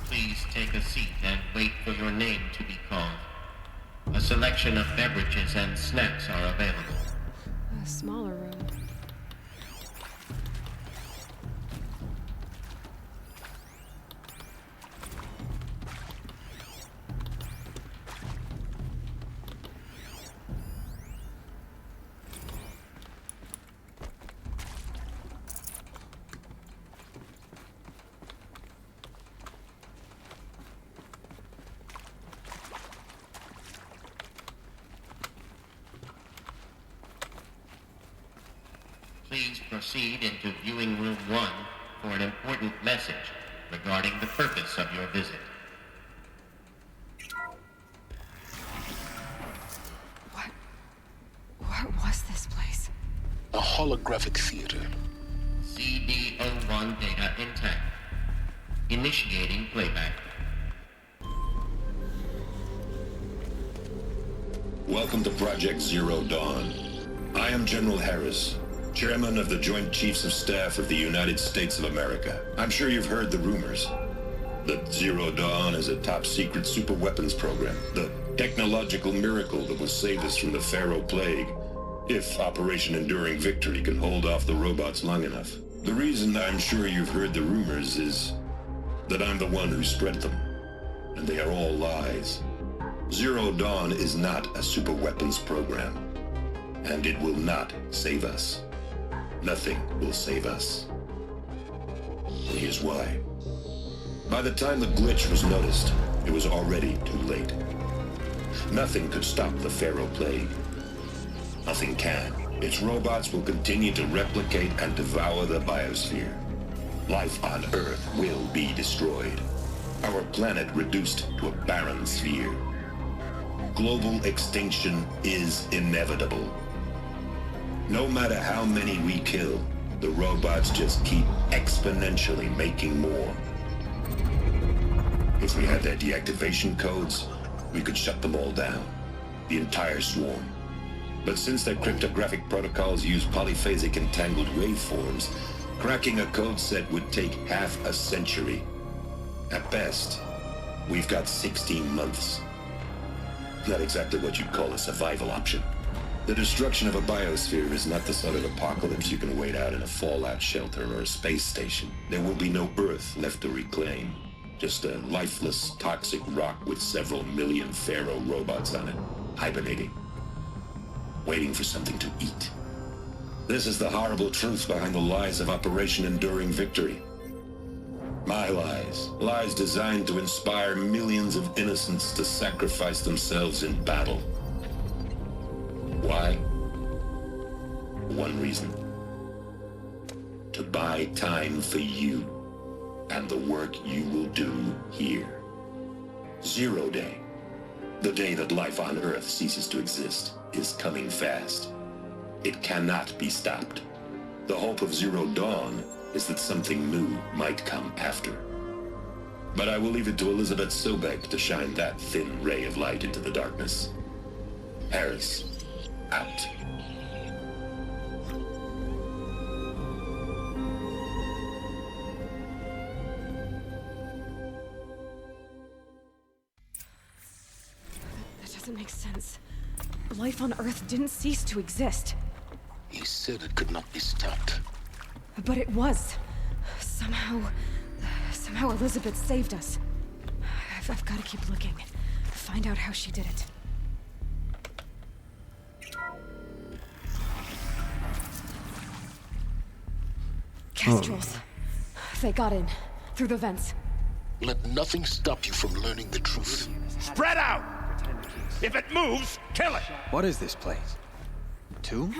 Please take a seat and wait for your name to be called. A selection of beverages and snacks are available. A smaller room. Please proceed into viewing room 1 for an important message regarding the purpose of your visit. What was this place? A holographic theater. CD01 data intact. Initiating playback. Welcome to Project Zero Dawn. I am General Harris, Chairman of the Joint Chiefs of Staff of the United States of America. I'm sure you've heard the rumors that Zero Dawn is a top-secret superweapons program, the technological miracle that will save us from the Pharaoh Plague, if Operation Enduring Victory can hold off the robots long enough. The reason I'm sure you've heard the rumors is that I'm the one who spread them, and they are all lies. Zero Dawn is not a superweapons program, and it will not save us. Nothing will save us. And here's why. By the time the glitch was noticed, it was already too late. Nothing could stop the Pharaoh Plague. Nothing can. Its robots will continue to replicate and devour the biosphere. Life on Earth will be destroyed. Our planet reduced to a barren sphere. Global extinction is inevitable. No matter how many we kill, the robots just keep exponentially making more. If we had their deactivation codes, we could shut them all down, the entire swarm. But since their cryptographic protocols use polyphasic entangled waveforms, cracking a code set would take half a century. At best, we've got 16 months. Not exactly what you'd call a survival option. The destruction of a biosphere is not the sort of apocalypse you can wait out in a fallout shelter or a space station. There will be no Earth left to reclaim. Just a lifeless, toxic rock with several million Pharaoh robots on it, hibernating, waiting for something to eat. This is the horrible truth behind the lies of Operation Enduring Victory. My lies. Lies designed to inspire millions of innocents to sacrifice themselves in battle. Why? One reason. To buy time for you and the work you will do here. 0 Day, the day that life on Earth ceases to exist, is coming fast. It cannot be stopped. The hope of Zero Dawn is that something new might come after. But I will leave it to Elizabeth Sobek to shine that thin ray of light into the darkness. Harris, out. That doesn't make sense. Life on Earth didn't cease to exist. He said it could not be stopped. But it was. Somehow Elizabeth saved us. I've got to keep looking. Find out how she did it. Kestrels. They got in. Through the vents. Let nothing stop you from learning the truth. Spread out! If it moves, kill it! What is this place? Tomb?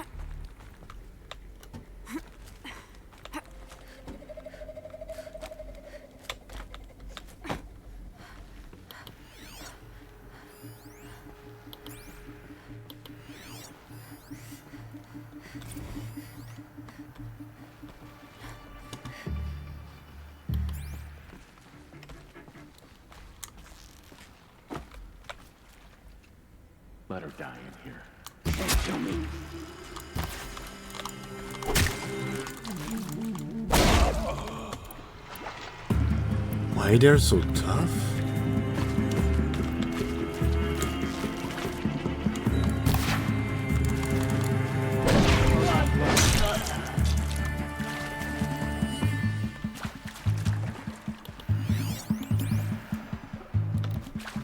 Let her die in here. Don't kill me. Why they're so tough?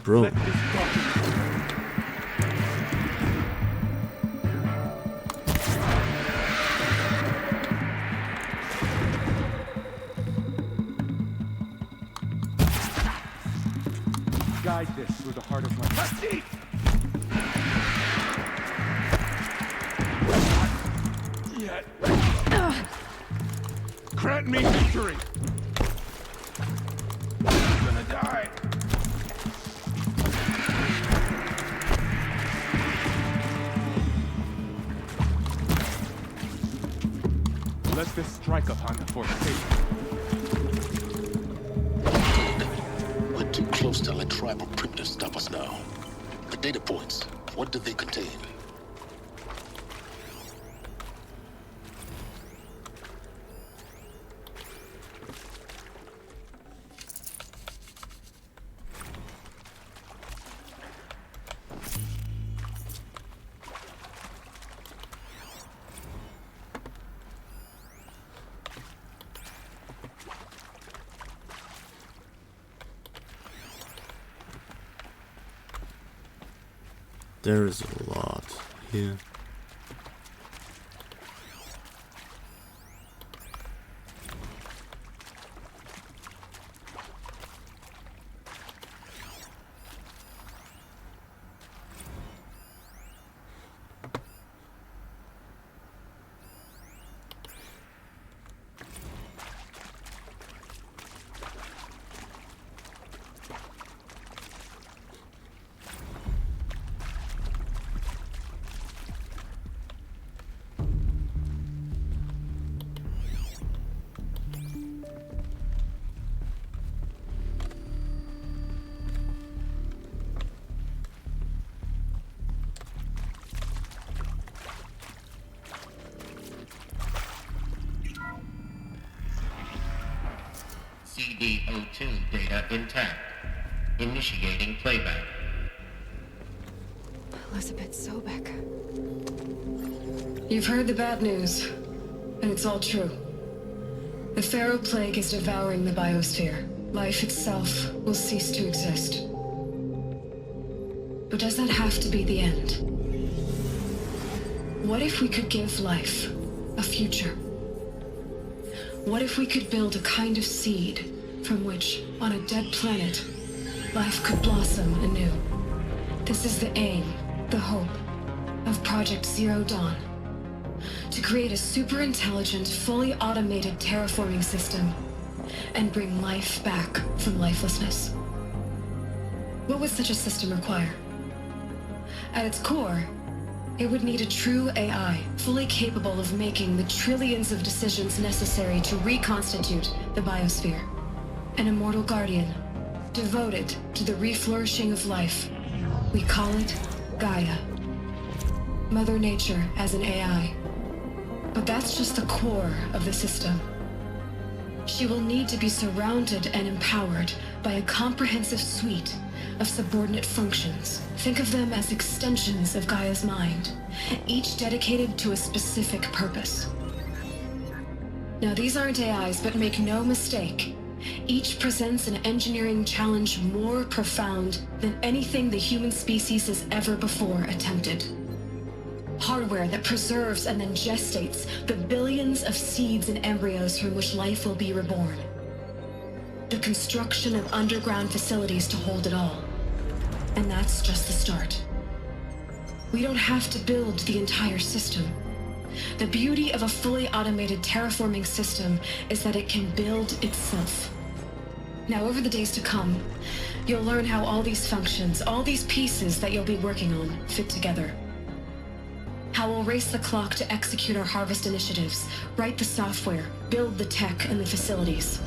Bro. Guide this through the heart of my... Let's Yet. Grant me victory! I'm gonna die! Let this strike upon the forsaken. We're too close to let tribal primitives stop us now. The data points, what do they contain? There is a lot here. CD02 data intact. Initiating playback. Elizabeth Sobek. You've heard the bad news, and it's all true. The Pharaoh Plague is devouring the biosphere. Life itself will cease to exist. But does that have to be the end? What if we could give life a future? What if we could build a kind of seed from which, on a dead planet, life could blossom anew? This is the aim, the hope, of Project Zero Dawn. To create a super-intelligent, fully automated terraforming system and bring life back from lifelessness. What would such a system require? At its core, it would need a true AI, fully capable of making the trillions of decisions necessary to reconstitute the biosphere. An immortal guardian, devoted to the reflourishing of life. We call it Gaia. Mother Nature as an AI. But that's just the core of the system. She will need to be surrounded and empowered by a comprehensive suite of subordinate functions. Think of them as extensions of Gaia's mind, each dedicated to a specific purpose. Now, these aren't AIs, but make no mistake, each presents an engineering challenge more profound than anything the human species has ever before attempted. Hardware that preserves and then gestates the billions of seeds and embryos from which life will be reborn. The construction of underground facilities to hold it all. And that's just the start. We don't have to build the entire system. The beauty of a fully automated terraforming system is that it can build itself. Now, over the days to come, you'll learn how all these functions, all these pieces that you'll be working on, fit together. How we'll race the clock to execute our harvest initiatives, write the software, build the tech and the facilities.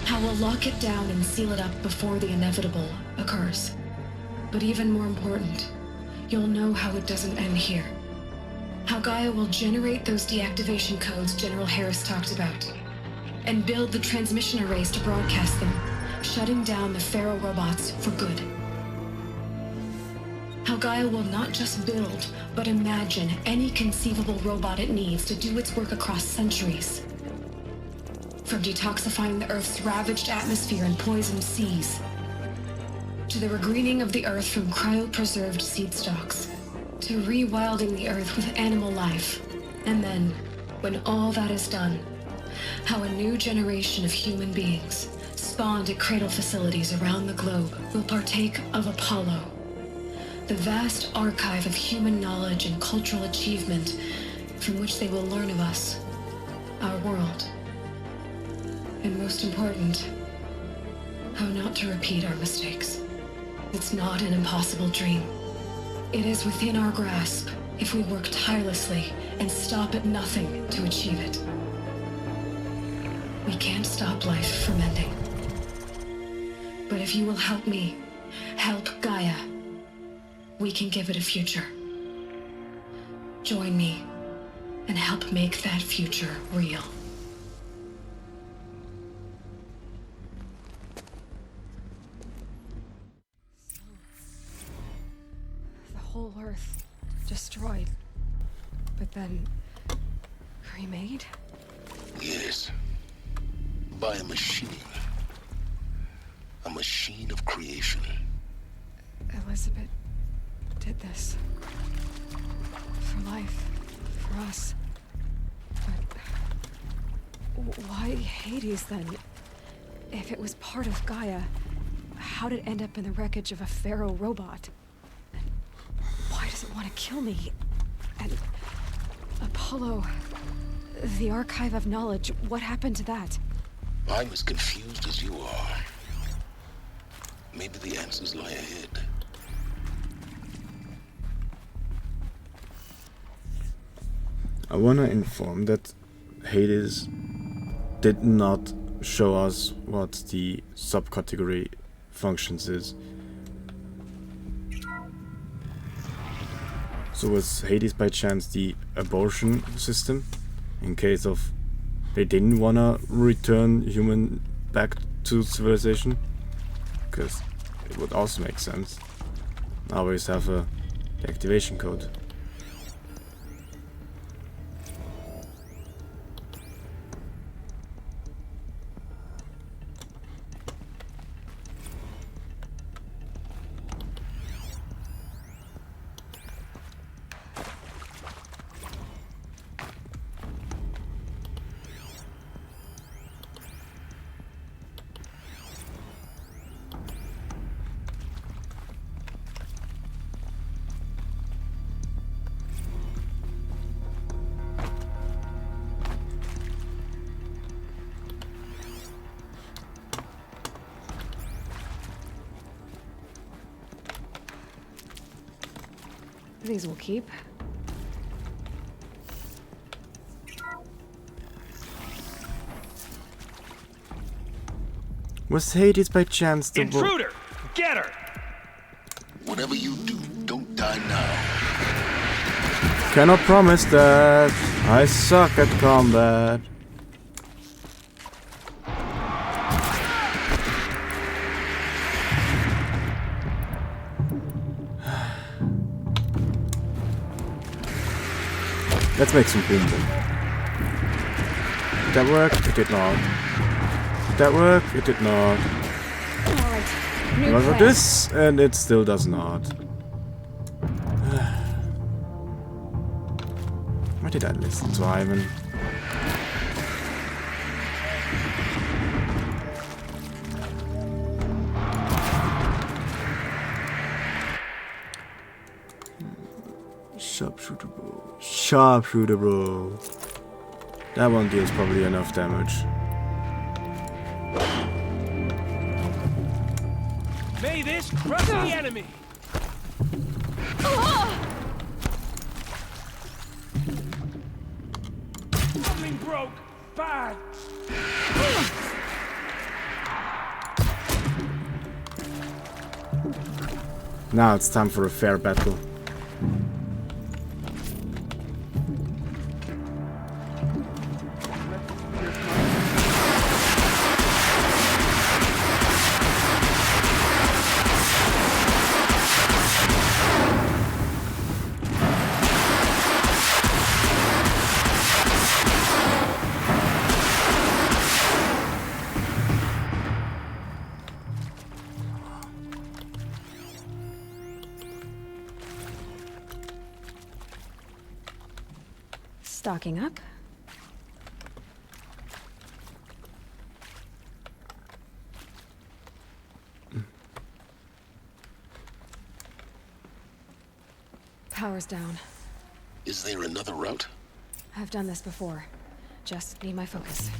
How we'll lock it down and seal it up before the inevitable occurs. But even more important, you'll know how it doesn't end here. How Gaia will generate those deactivation codes General Harris talked about, and build the transmission arrays to broadcast them, shutting down the Pharaoh robots for good. How Gaia will not just build, but imagine any conceivable robot it needs to do its work across centuries. From detoxifying the Earth's ravaged atmosphere and poisoned seas, to the regreening of the Earth from cryopreserved seed stalks, to rewilding the Earth with animal life. And then, when all that is done, how a new generation of human beings, spawned at cradle facilities around the globe, will partake of Apollo, the vast archive of human knowledge and cultural achievement from which they will learn of us, our world. And most important, how not to repeat our mistakes. It's not an impossible dream. It is within our grasp if we work tirelessly and stop at nothing to achieve it. We can't stop life from ending. But if you will help me, help Gaia, we can give it a future. Join me and help make that future real. The whole Earth destroyed, but then remade? Yes. By a machine. A machine of creation. Elizabeth did this. For life. For us. But why Hades then? If it was part of Gaia, how did it end up in the wreckage of a Pharaoh robot? And why does it want to kill me? And Apollo, the archive of knowledge, what happened to that? I'm as confused as you are. Maybe the answers lie ahead. I wanna inform that Hades did not show us what the subcategory functions is. So was Hades by chance the abortion system? In case of they didn't wanna return human back to civilization? Because it would also make sense. I always have a deactivation code. These will keep. Was Hades by chance the Intruder! Get her! Whatever you do, don't die now. Cannot promise that. I suck at combat. Let's make some boom boom. Did that work? It did not. Did that work? It did not. What about this? And it still does not. Why did I listen to Ivan? Sharpshooter bro. Sharpshooter bro. That one deals probably enough damage. May this crush the enemy! Something broke! Bad! Now it's time for a fair battle. Stocking up. Power's down. Is there another route? I've done this before. Just need my focus.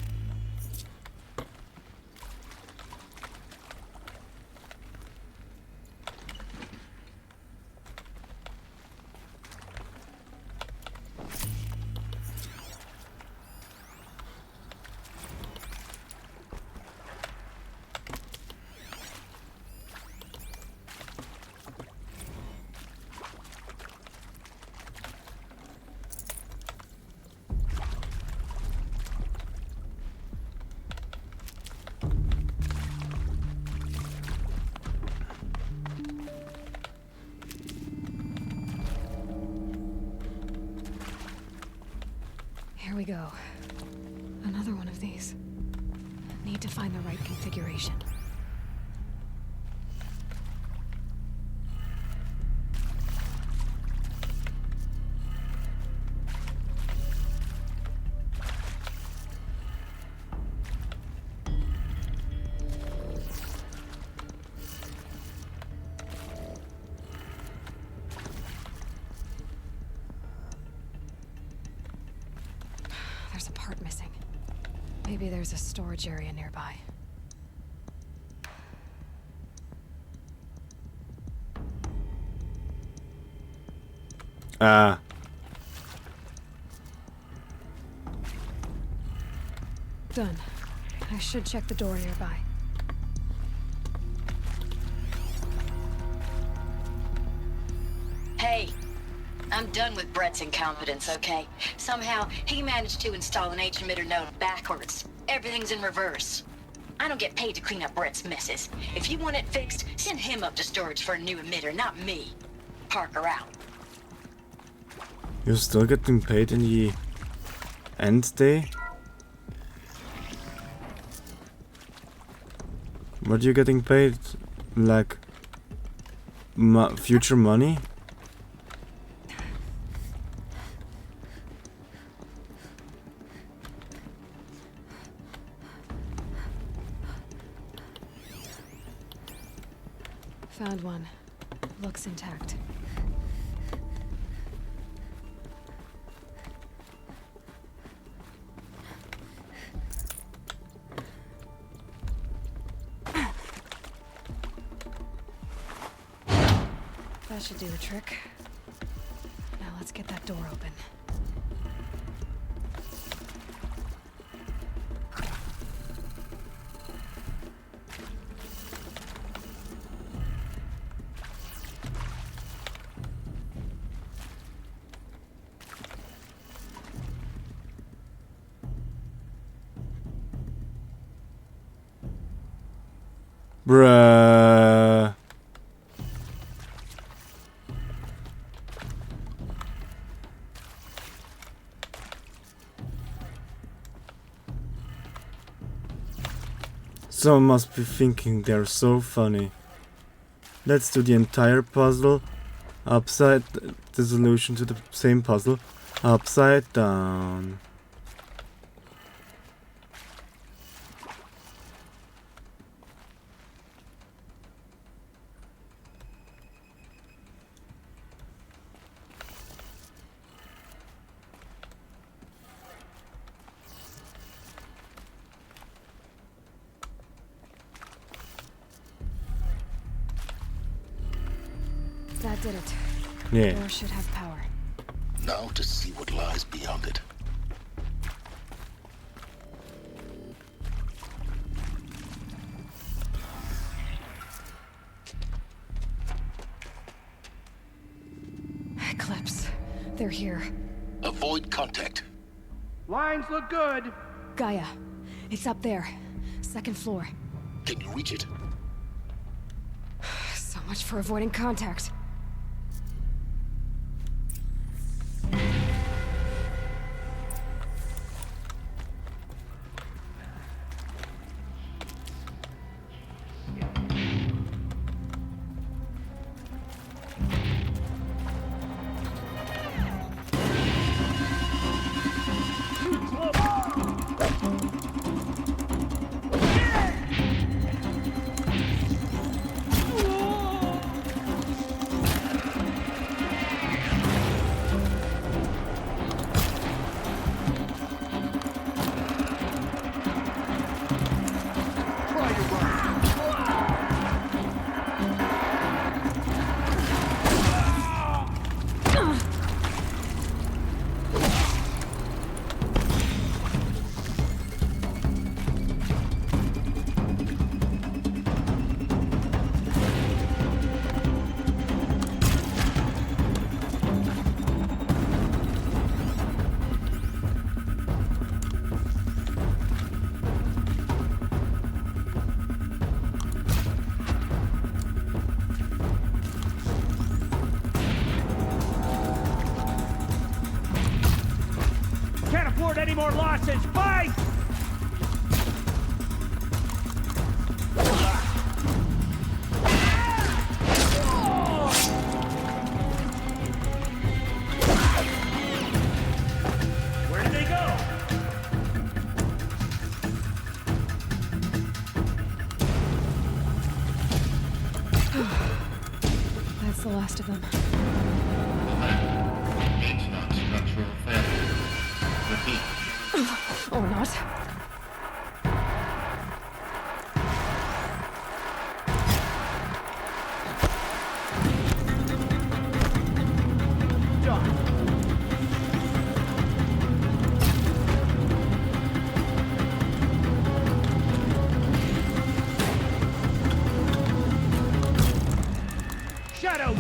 Here we go. Another one of these. Need to find the right configuration. There's a part missing. Maybe there's a storage area nearby. Done. I should check the door nearby. Hey, I'm done with Brett's incompetence, okay? Somehow, he managed to install an H-emitter node backwards. Everything's in reverse. I don't get paid to clean up Brett's messes. If you want it fixed, send him up to storage for a new emitter, not me. Parker out. You're still getting paid in the end day? What are you getting paid? Like future money? Found one. Looks intact. That should do the trick. Now let's get that door open. Bruh. Someone must be thinking they're so funny. Let's do the entire puzzle upside the solution to the same puzzle upside down. That did it. Yeah. Door should have power. Now to see what lies beyond it. Eclipse. They're here. Avoid contact. Lines look good. Gaia. It's up there. Second floor. Can you reach it? So much for avoiding contact. Can't afford any more losses. Bye! Where did they go? That's the last of them. It's not structural failure. Repeat. Or not. Shadow!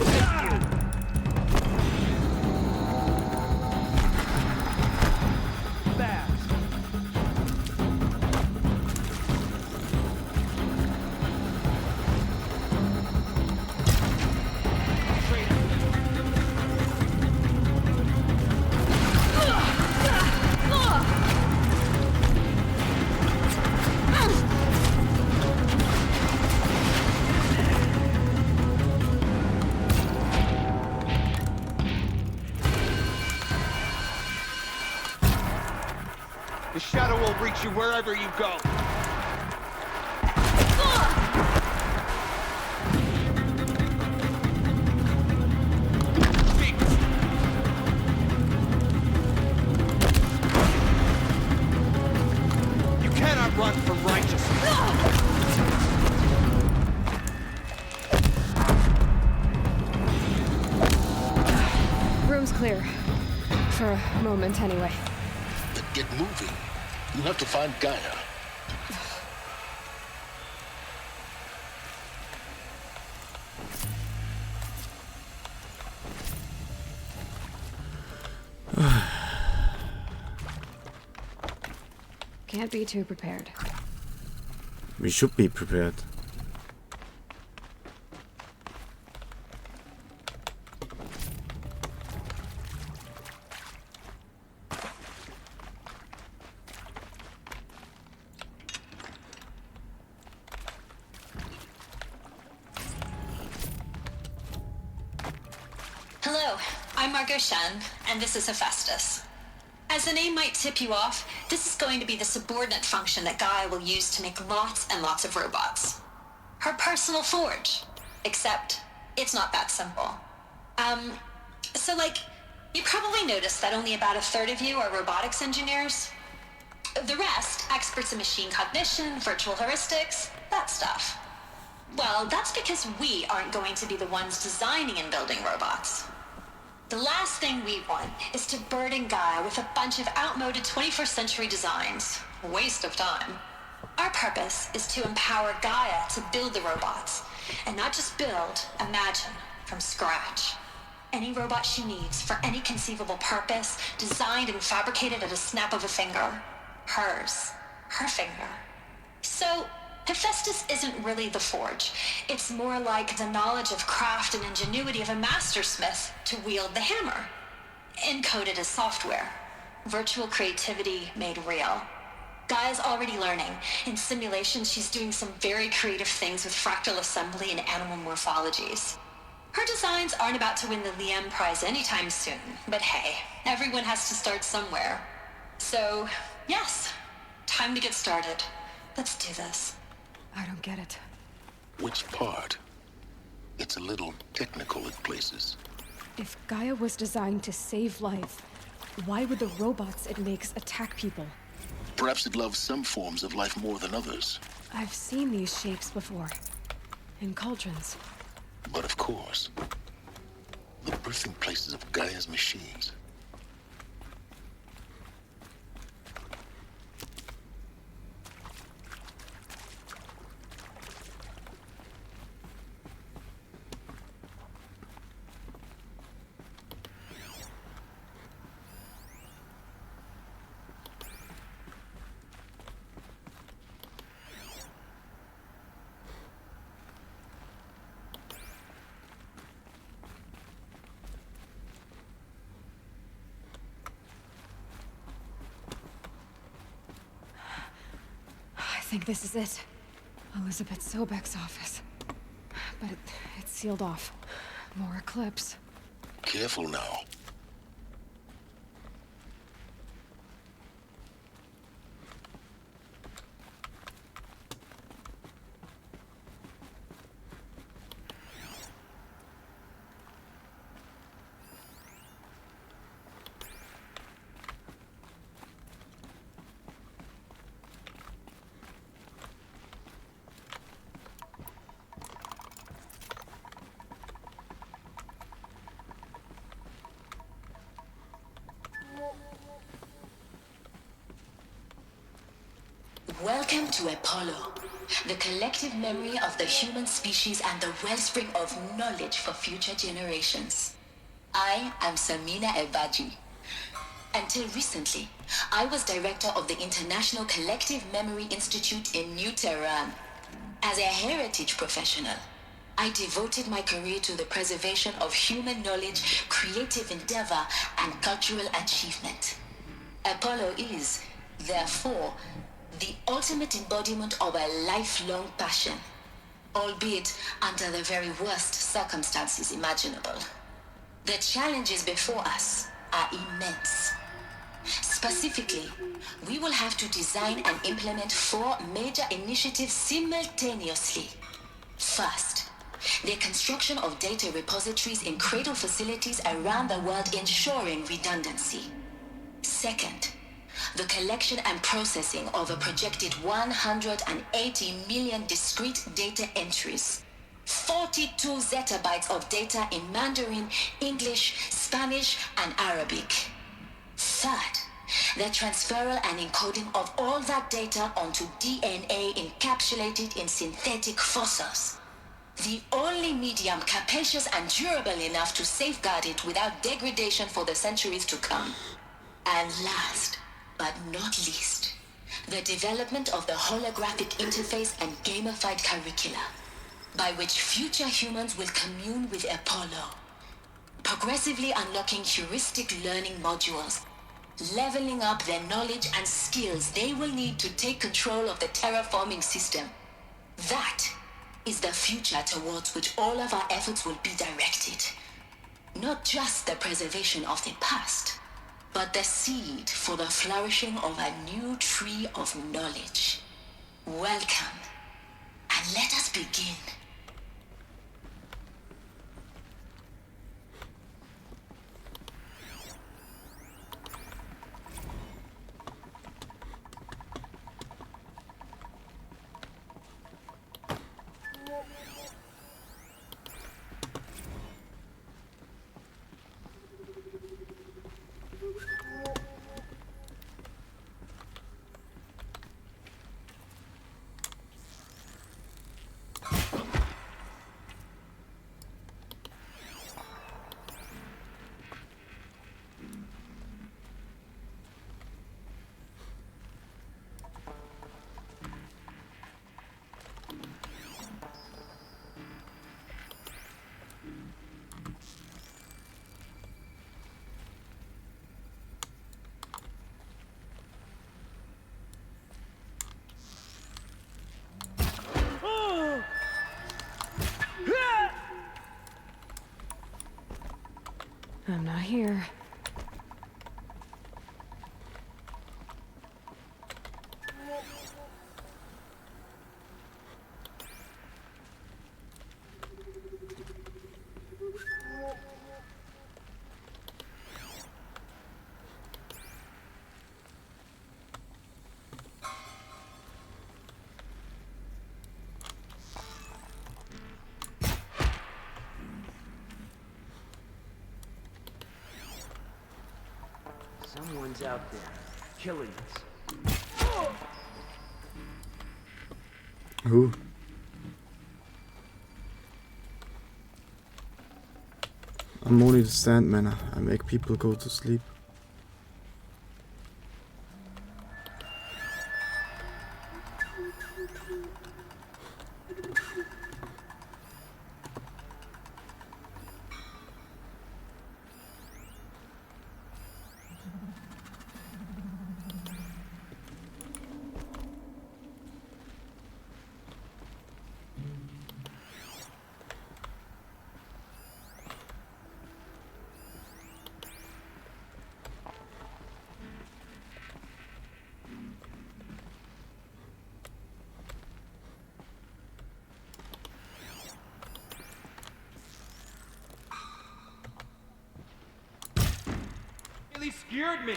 The shadow will reach you wherever you go. You cannot run from righteousness. Room Comes clear. For a moment, anyway. Then get moving. You have to find Gaia. Can't be too prepared. We should be prepared. Hello, I'm Margot Shen, and this is Hephaestus. As the name might tip you off, this is going to be the subordinate function that Gaia will use to make lots and lots of robots. Her personal forge. Except, it's not that simple. You probably noticed that only about a third of you are robotics engineers. The rest, experts in machine cognition, virtual heuristics, that stuff. Well, that's because we aren't going to be the ones designing and building robots. The last thing we want is to burden Gaia with a bunch of outmoded 21st century designs. Waste of time. Our purpose is to empower Gaia to build the robots, and not just build, imagine, from scratch. Any robot she needs for any conceivable purpose, designed and fabricated at a snap of a finger. Hers. Her finger. So, Hephaestus isn't really the forge. It's more like the knowledge of craft and ingenuity of a mastersmith to wield the hammer. Encoded as software. Virtual creativity made real. Gaia's already learning. In simulations, she's doing some very creative things with fractal assembly and animal morphologies. Her designs aren't about to win the Liam Prize anytime soon, but hey, everyone has to start somewhere. So, yes, time to get started. Let's do this. I don't get it. Which part? It's a little technical at places. If Gaia was designed to save life, why would the robots it makes attack people? Perhaps it loves some forms of life more than others. I've seen these shapes before. In cauldrons. But of course, the birthing places of Gaia's machines. I think this is it. Elizabeth Sobek's office. But it's sealed off. More eclipse. Careful now. Welcome to Apollo, the collective memory of the human species and the wellspring of knowledge for future generations. I am Samina Ebaji. Until recently, I was director of the International Collective Memory Institute in New Tehran. As a heritage professional, I devoted my career to the preservation of human knowledge, creative endeavor, and cultural achievement. Apollo is, therefore, the ultimate embodiment of a lifelong passion, albeit under the very worst circumstances imaginable. The challenges before us are immense. Specifically, we will have to design and implement 4 major initiatives simultaneously. First, the construction of data repositories in cradle facilities around the world ensuring redundancy. Second, the collection and processing of a projected 180 million discrete data entries. 42 zettabytes of data in Mandarin, English, Spanish, and Arabic. Third, the transferal and encoding of all that data onto DNA encapsulated in synthetic fossils. The only medium capacious and durable enough to safeguard it without degradation for the centuries to come. And last, but not least, the development of the holographic interface and gamified curricula, by which future humans will commune with Apollo, progressively unlocking heuristic learning modules, leveling up their knowledge and skills they will need to take control of the terraforming system. That is the future towards which all of our efforts will be directed. Not just the preservation of the past, but the seed for the flourishing of a new tree of knowledge. Welcome, and let us begin. I'm not here. Someone's out there, killing us. Who? I'm only the Sandman. I make people go to sleep. He scared me.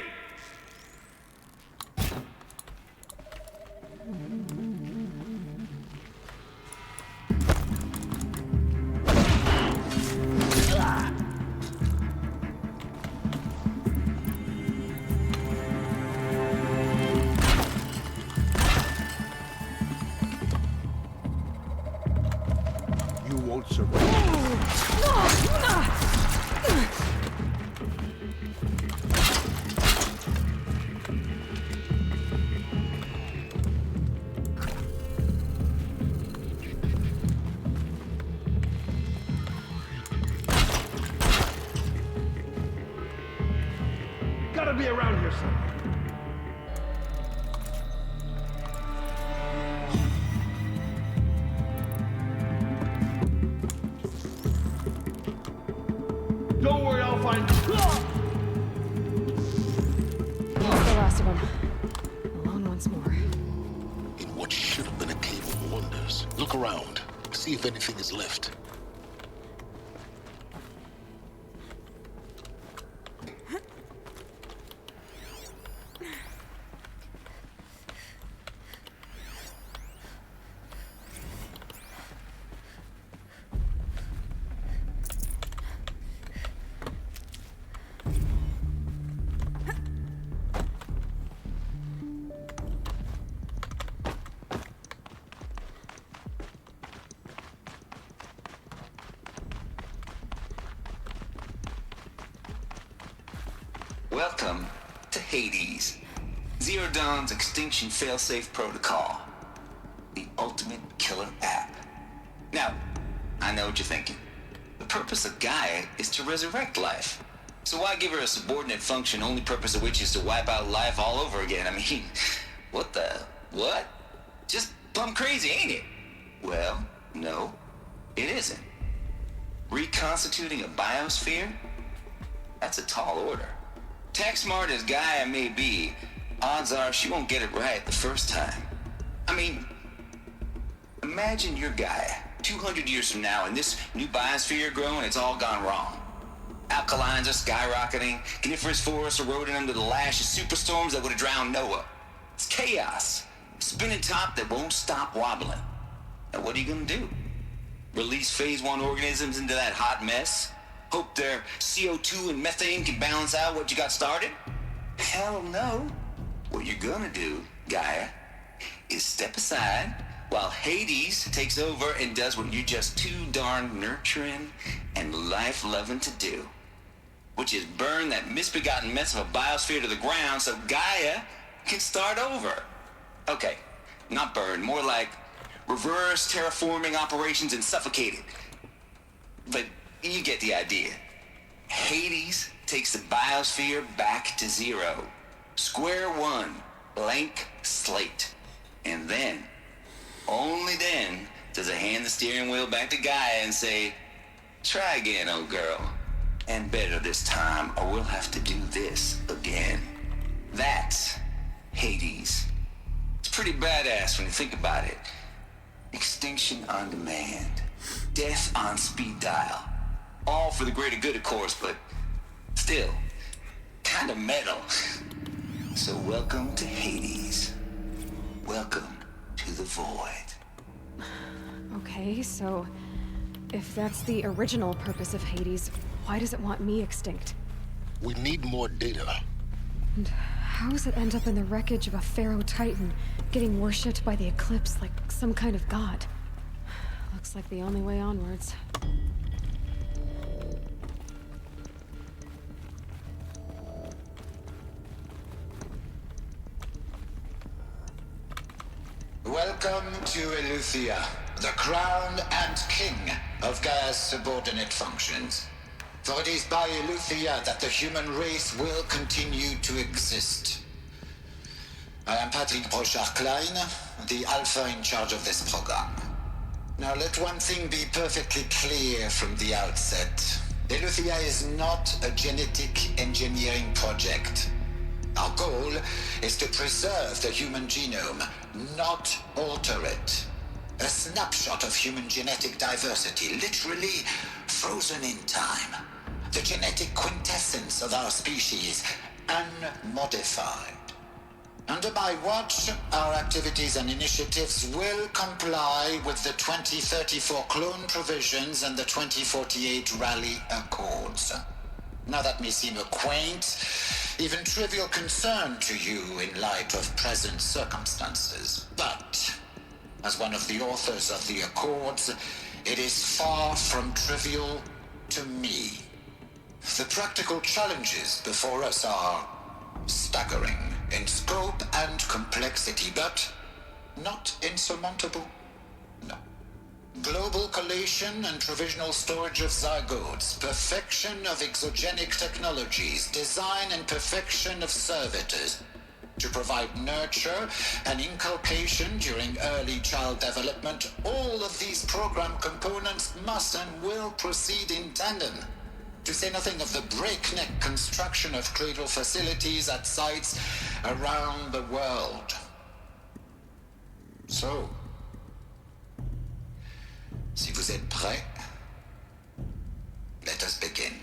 You won't survive. Gotta be around here somewhere. Don't worry, I'll find you. That's the last of them. Alone once more. In what should have been a cave of wonders. Look around. See if anything is left. Welcome to Hades, Zero Dawn's extinction failsafe protocol. The ultimate killer app. Now, I know what you're thinking. The purpose of Gaia is to resurrect life. So why give her a subordinate function, only purpose of which is to wipe out life all over again? I mean, what? Just plumb crazy, ain't it? Well, no, it isn't. Reconstituting a biosphere? That's a tall order. Tech smart as Gaia may be, odds are she won't get it right the first time. I mean, imagine you're Gaia, 200 years from now, and this new biosphere you're growing, it's all gone wrong. Alkalines are skyrocketing, coniferous forests eroding under the lash of superstorms that would have drowned Noah. It's chaos, spinning top that won't stop wobbling. Now what are you gonna do? Release phase 1 organisms into that hot mess? Hope their CO2 and methane can balance out what you got started? Hell no. What you're gonna do, Gaia, is step aside while Hades takes over and does what you're just too darn nurturing and life-loving to do. Which is burn that misbegotten mess of a biosphere to the ground so Gaia can start over. Okay, not burn, more like reverse terraforming operations and suffocate it. But you get the idea. Hades takes the biosphere back to zero. Square one, blank slate. And then, only then, does it hand the steering wheel back to Gaia and say, try again, old girl. And better this time, or we'll have to do this again. That's Hades. It's pretty badass when you think about it. Extinction on demand. Death on speed dial. All for the greater good, of course, but still, kind of metal. So welcome to Hades. Welcome to the void. Okay, so if that's the original purpose of Hades, why does it want me extinct? We need more data. And how does it end up in the wreckage of a Pharaoh Titan, getting worshipped by the Eclipse like some kind of god? Looks like the only way onwards. Welcome to Eleuthia, the crown and king of Gaia's subordinate functions. For it is by Eleuthia that the human race will continue to exist. I am Patrick Brochard-Klein, the alpha in charge of this program. Now let one thing be perfectly clear from the outset. Eleuthia is not a genetic engineering project. Our goal is to preserve the human genome, not alter it. A snapshot of human genetic diversity, literally frozen in time. The genetic quintessence of our species, unmodified. Under my watch, our activities and initiatives will comply with the 2034 clone provisions and the 2048 Rally Accords. Now that may seem a quaint, even trivial concern to you in light of present circumstances, but as one of the authors of the Accords, it is far from trivial to me. The practical challenges before us are staggering in scope and complexity, but not insurmountable. No. Global collation and provisional storage of zygotes, perfection of exogenic technologies, design and perfection of servitors, to provide nurture and inculcation during early child development. All of these program components must and will proceed in tandem. To say nothing of the breakneck construction of cradle facilities at sites around the world. So, si vous êtes prêts, let us begin.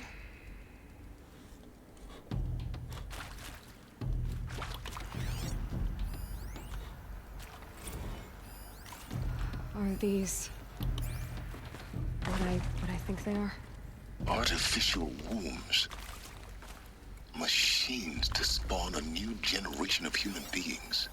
Are these what I think they are? Artificial wombs. Machines to spawn a new generation of human beings.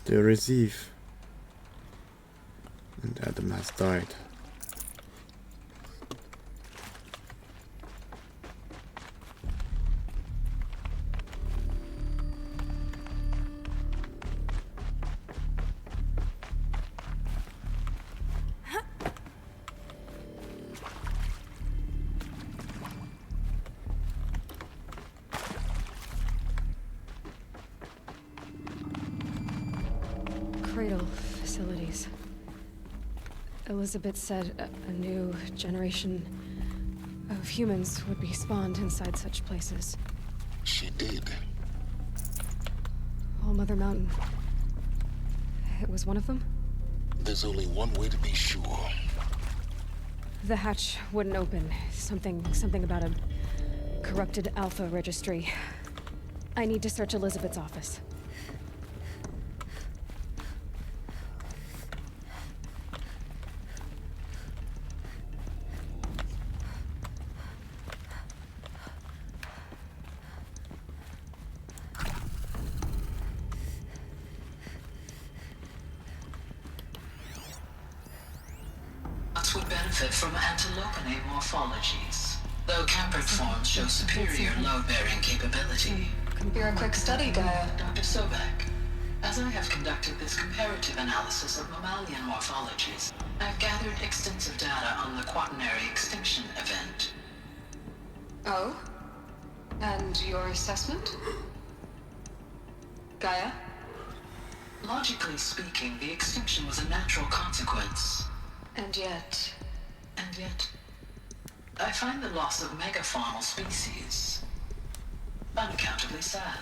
They receive. And Adam has died. Cradle facilities. Elizabeth said a new generation of humans would be spawned inside such places. She did. All Mother Mountain. It was one of them? There's only one way to be sure. The hatch wouldn't open. Something about a corrupted Alpha registry. I need to search Elizabeth's office. Would benefit from antilopinae morphologies, though campered forms show superior load-bearing capability. You're a quick study, Gaia. Dr. Sobek, as I have conducted this comparative analysis of mammalian morphologies, I've gathered extensive data on the quaternary extinction event. Oh? And your assessment? Gaia? Logically speaking, the extinction was a natural consequence. And yet, I find the loss of megafaunal species unaccountably sad.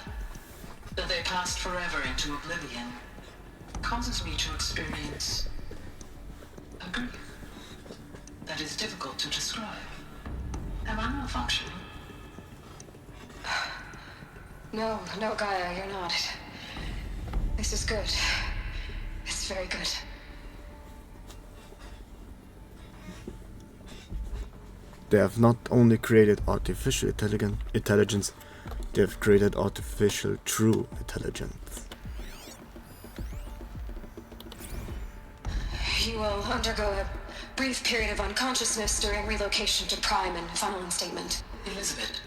That they passed forever into oblivion causes me to experience a grief that is difficult to describe. Am I malfunctioning? No, Gaia, you're not. This is good. It's very good. They have not only created artificial intelligence, they have created artificial true intelligence. You will undergo a brief period of unconsciousness during relocation to Prime and final instatement. Elizabeth,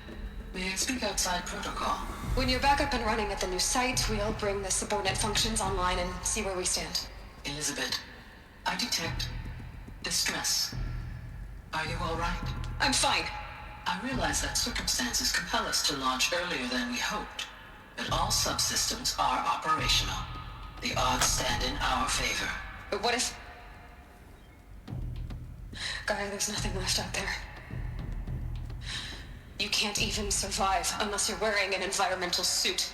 may I speak outside protocol? When you're back up and running at the new site, we'll bring the subordinate functions online and see where we stand. Elizabeth, I detect distress. Are you all right? I'm fine. I realize that circumstances compel us to launch earlier than we hoped, but all subsystems are operational. The odds stand in our favor. But what if... Gaia, there's nothing left out there. You can't even survive unless you're wearing an environmental suit.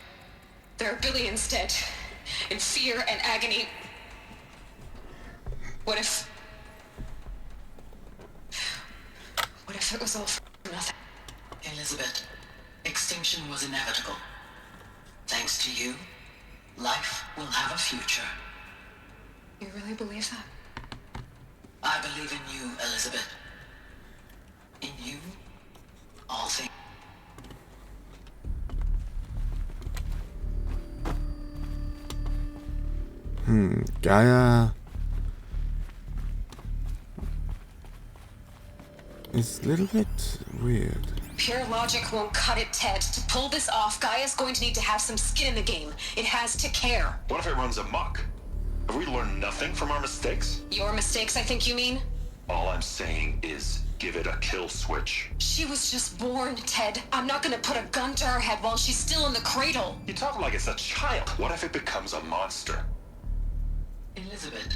There are billions dead, in fear and agony. What if it was all for nothing? Elizabeth, extinction was inevitable. Thanks to you, life will have a future. You really believe that? I believe in you, Elizabeth. In you, all things. Gaia is a little bit weird. Pure logic won't cut it, Ted. To pull this off, Gaia's going to need to have some skin in the game. It has to care. What if it runs amok? Have we learned nothing from our mistakes? Your mistakes, I think you mean? All I'm saying is, give it a kill switch. She was just born, Ted. I'm not gonna put a gun to her head while she's still in the cradle. You talk like it's a child. What if it becomes a monster? Elizabeth,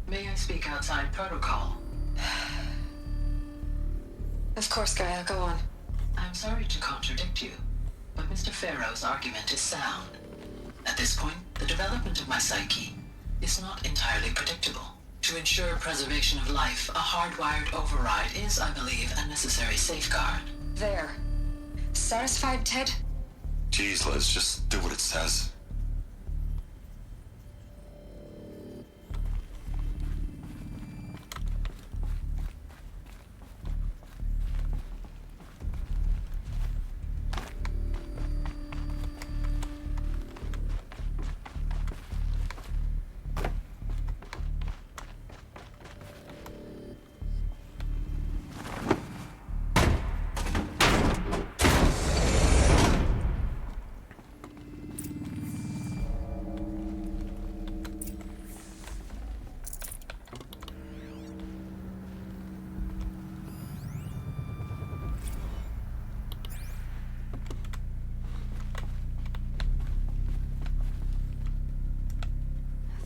may I speak outside protocol? Of course, Gaia, go on. I'm sorry to contradict you, but Mr. Farrow's argument is sound. At this point, the development of my psyche is not entirely predictable. To ensure preservation of life, a hardwired override is, I believe, a necessary safeguard. There. Satisfied, Ted? Jeez, Liz, just do what it says.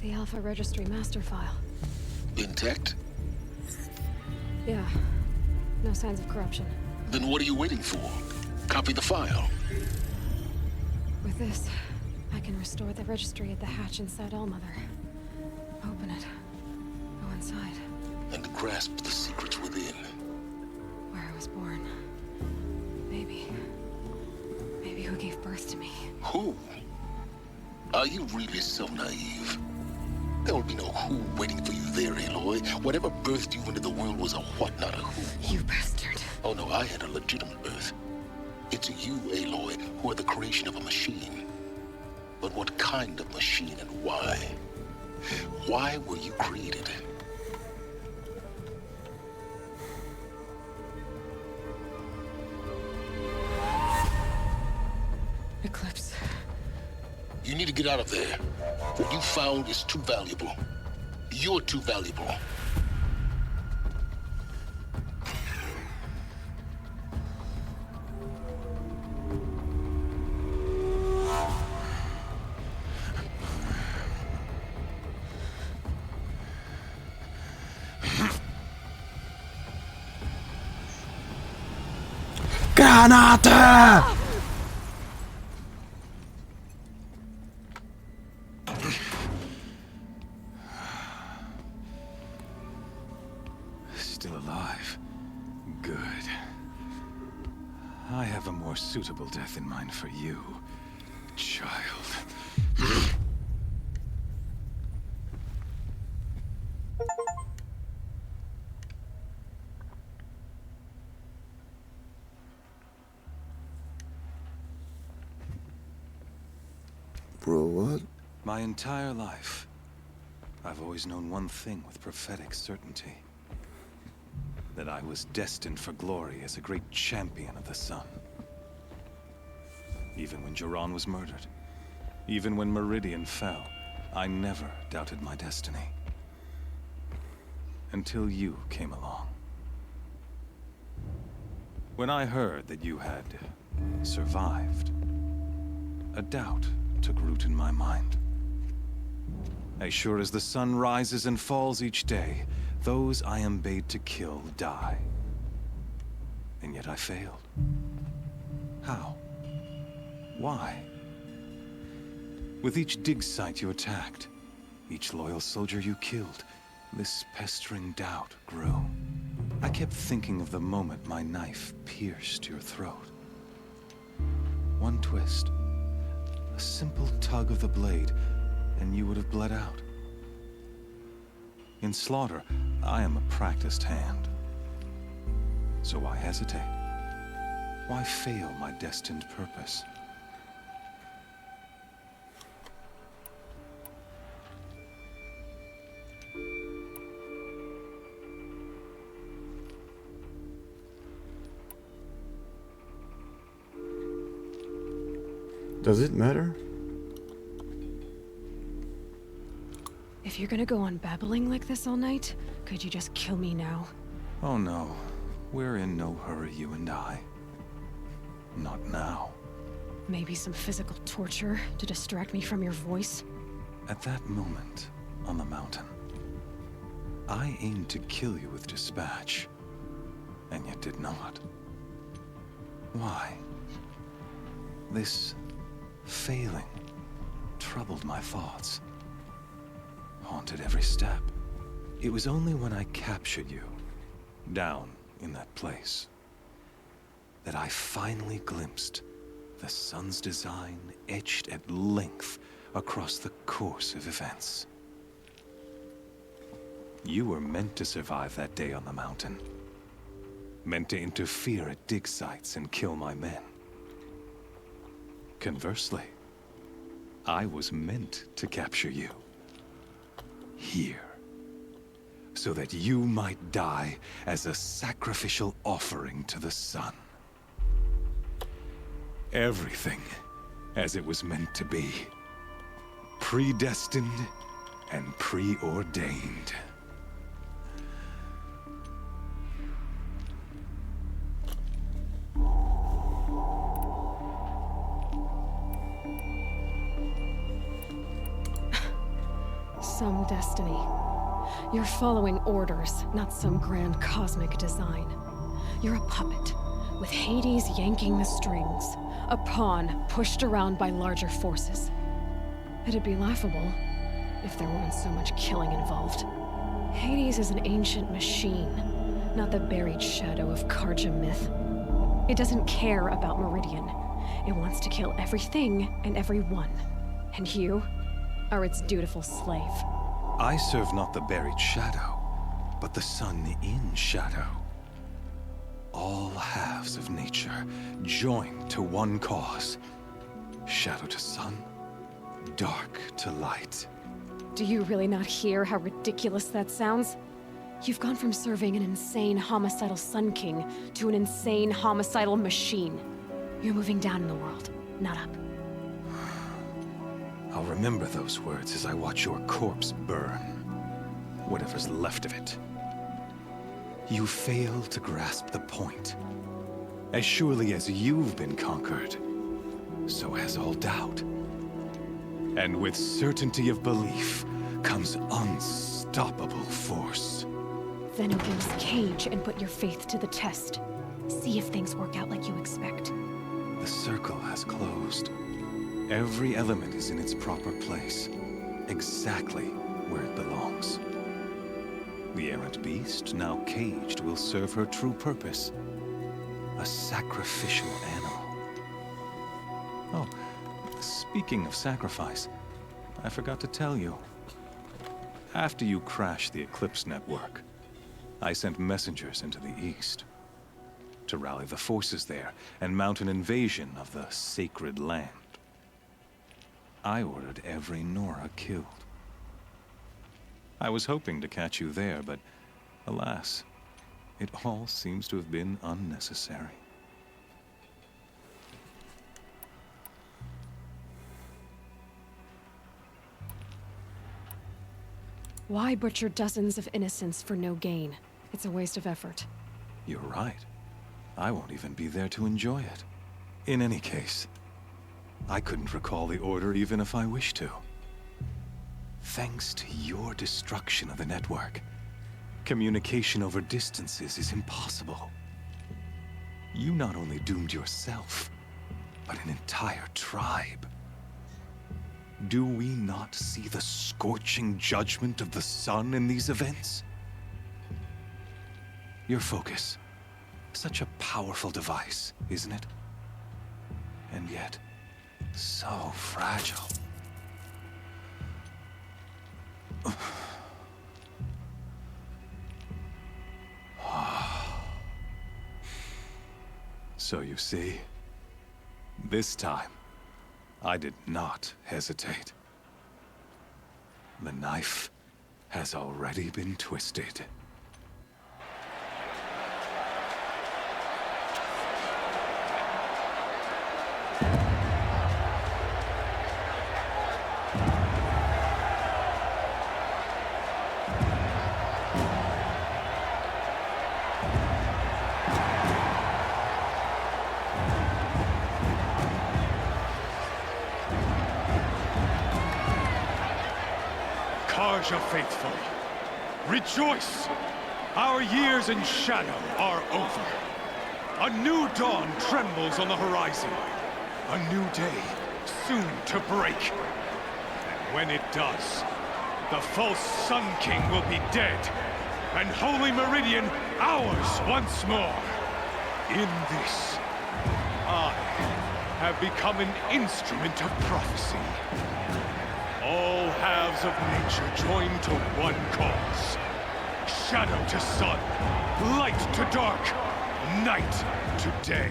The Alpha Registry master file. Intact? Yeah. No signs of corruption. Then what are you waiting for? Copy the file. With this, I can restore the registry at the hatch inside Allmother. Open it. Go inside. And grasp the secrets within. Where I was born. Maybe who gave birth to me. Who? Are you really so naive? There will be no who waiting for you there, Aloy. Whatever birthed you into the world was a what, not a who. You bastard. Oh no, I had a legitimate birth. It's you, Aloy, who are the creation of a machine. But what kind of machine and why? Why were you created? Eclipse. You need to get out of there. What you found is too valuable. You're too valuable. Granate! Still alive. Good. I have a more suitable death in mind for you, child. Bro, what? My entire life, I've always known one thing with prophetic certainty. That I was destined for glory as a great champion of the sun. Even when Jiran was murdered, even when Meridian fell, I never doubted my destiny. Until you came along. When I heard that you had survived, a doubt took root in my mind. As sure as the sun rises and falls each day, those I am bade to kill die. And yet I failed. How? Why? With each dig site you attacked, each loyal soldier you killed, this pestering doubt grew. I kept thinking of the moment my knife pierced your throat. One twist, a simple tug of the blade, and you would have bled out. In slaughter, I am a practiced hand. So why hesitate? Why fail my destined purpose? Does it matter? If you're gonna go on babbling like this all night, could you just kill me now? Oh no, we're in no hurry, you and I. Not now. Maybe some physical torture to distract me from your voice? At that moment, on the mountain, I aimed to kill you with dispatch, and yet did not. Why? This failing troubled my thoughts, haunted every step. It was only when I captured you, down in that place, that I finally glimpsed the sun's design etched at length across the course of events. You were meant to survive that day on the mountain. Meant to interfere at dig sites and kill my men. Conversely, I was meant to capture you. Here. So that you might die as a sacrificial offering to the sun. Everything as it was meant to be. Predestined and preordained. some destiny. You're following orders, not some grand cosmic design. You're a puppet, with Hades yanking the strings. A pawn pushed around by larger forces. It'd be laughable if there weren't so much killing involved. Hades is an ancient machine, not the buried shadow of Karja myth. It doesn't care about Meridian. It wants to kill everything and everyone. And you are its dutiful slave. I serve not the buried shadow, but the sun in shadow. All halves of nature joined to one cause. Shadow to sun, dark to light. Do you really not hear how ridiculous that sounds? You've gone from serving an insane homicidal Sun King to an insane homicidal machine. You're moving down in the world, not up. I'll remember those words as I watch your corpse burn. Whatever's left of it. You fail to grasp the point. As surely as you've been conquered, so has all doubt. And with certainty of belief comes unstoppable force. Then open this cage and put your faith to the test. See if things work out like you expect. The circle has closed. Every element is in its proper place, exactly where it belongs. The errant beast, now caged, will serve her true purpose. A sacrificial animal. Oh, speaking of sacrifice, I forgot to tell you. After you crashed the Eclipse network, I sent messengers into the east to rally the forces there and mount an invasion of the sacred land. I ordered every Nora killed. I was hoping to catch you there, but alas, it all seems to have been unnecessary. Why butcher dozens of innocents for no gain? It's a waste of effort. You're right. I won't even be there to enjoy it. In any case, I couldn't recall the order even if I wished to. Thanks to your destruction of the network, communication over distances is impossible. You not only doomed yourself, but an entire tribe. Do we not see the scorching judgment of the sun in these events? Your focus. Such a powerful device, isn't it? And yet, so fragile. So you see, this time, I did not hesitate. The knife has already been twisted. Karja faithful, rejoice! Our years in shadow are over. A new dawn trembles on the horizon. A new day soon to break. And when it does, the false Sun King will be dead, and Holy Meridian ours once more. In this, I have become an instrument of prophecy. All halves of nature join to one cause. Shadow to sun, light to dark, night to day.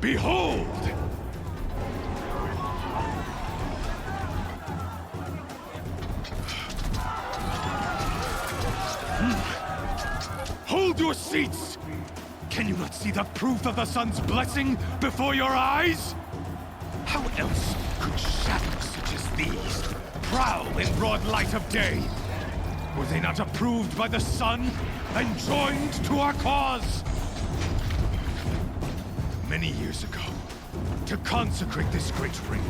Behold! Hold your seats! Can you not see the proof of the sun's blessing before your eyes? How else could shadows such as these prowl in broad light of day? Were they not approved by the sun and joined to our cause? Many years ago, To consecrate this great ring,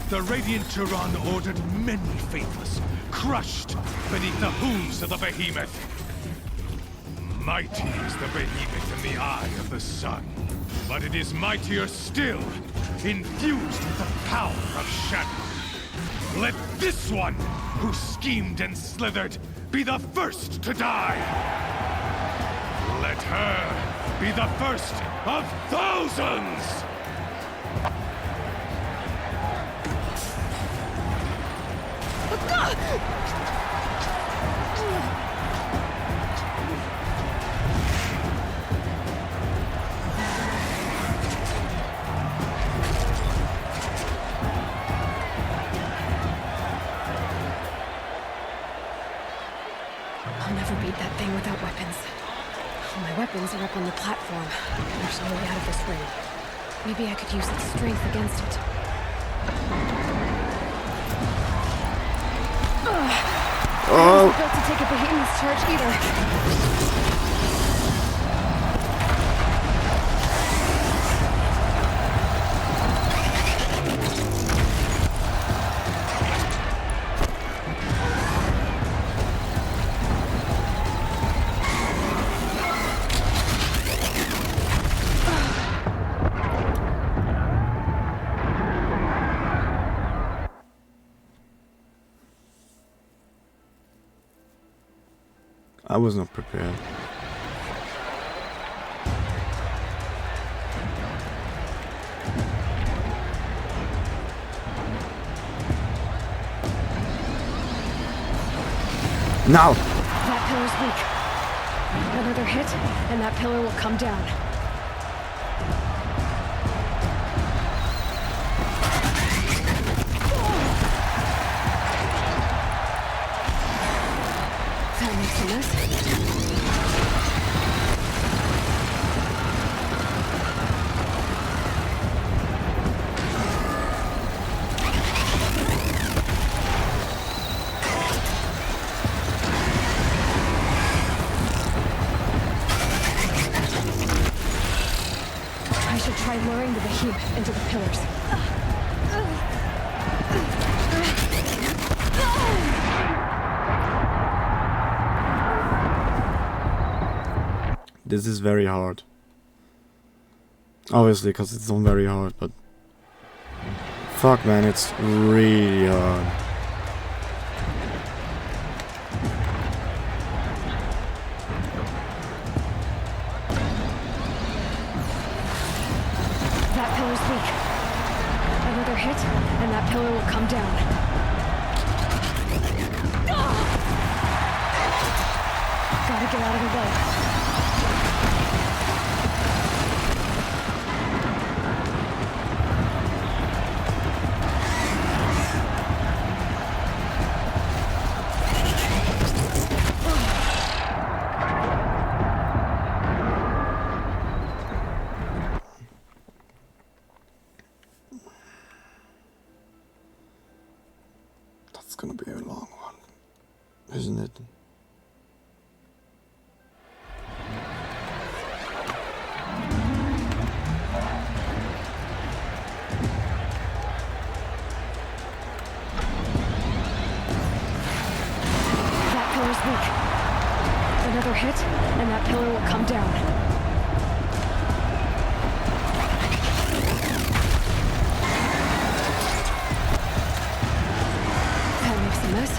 the Radiant Turan ordered many faithless, crushed beneath the hooves of the behemoth. Mighty is the behemoth in the eye of the sun, but it is mightier still, infused with the power of shadow. Let this one, who schemed and slithered, be the first to die. Let her be the first of thousands! I'll never beat that thing without weapons. All my weapons are up on the platform. There's no way out of this ring. Maybe I could use its strength against it. I wasn't built to take a behemoth's charge either. I was not prepared. Now! That pillar's weak. Another hit, and that pillar will come down. That makes a mess. I should try luring the behemoth into the pillars. This is very hard. Obviously, because it's not very hard, but... Fuck, man, it's really hard. That pillar's weak. Another hit, and that pillar will come down. Gotta get out of the way. That's gonna be a long one, isn't it? That pillar's weak. Another hit, and that pillar will come down. That makes a mess.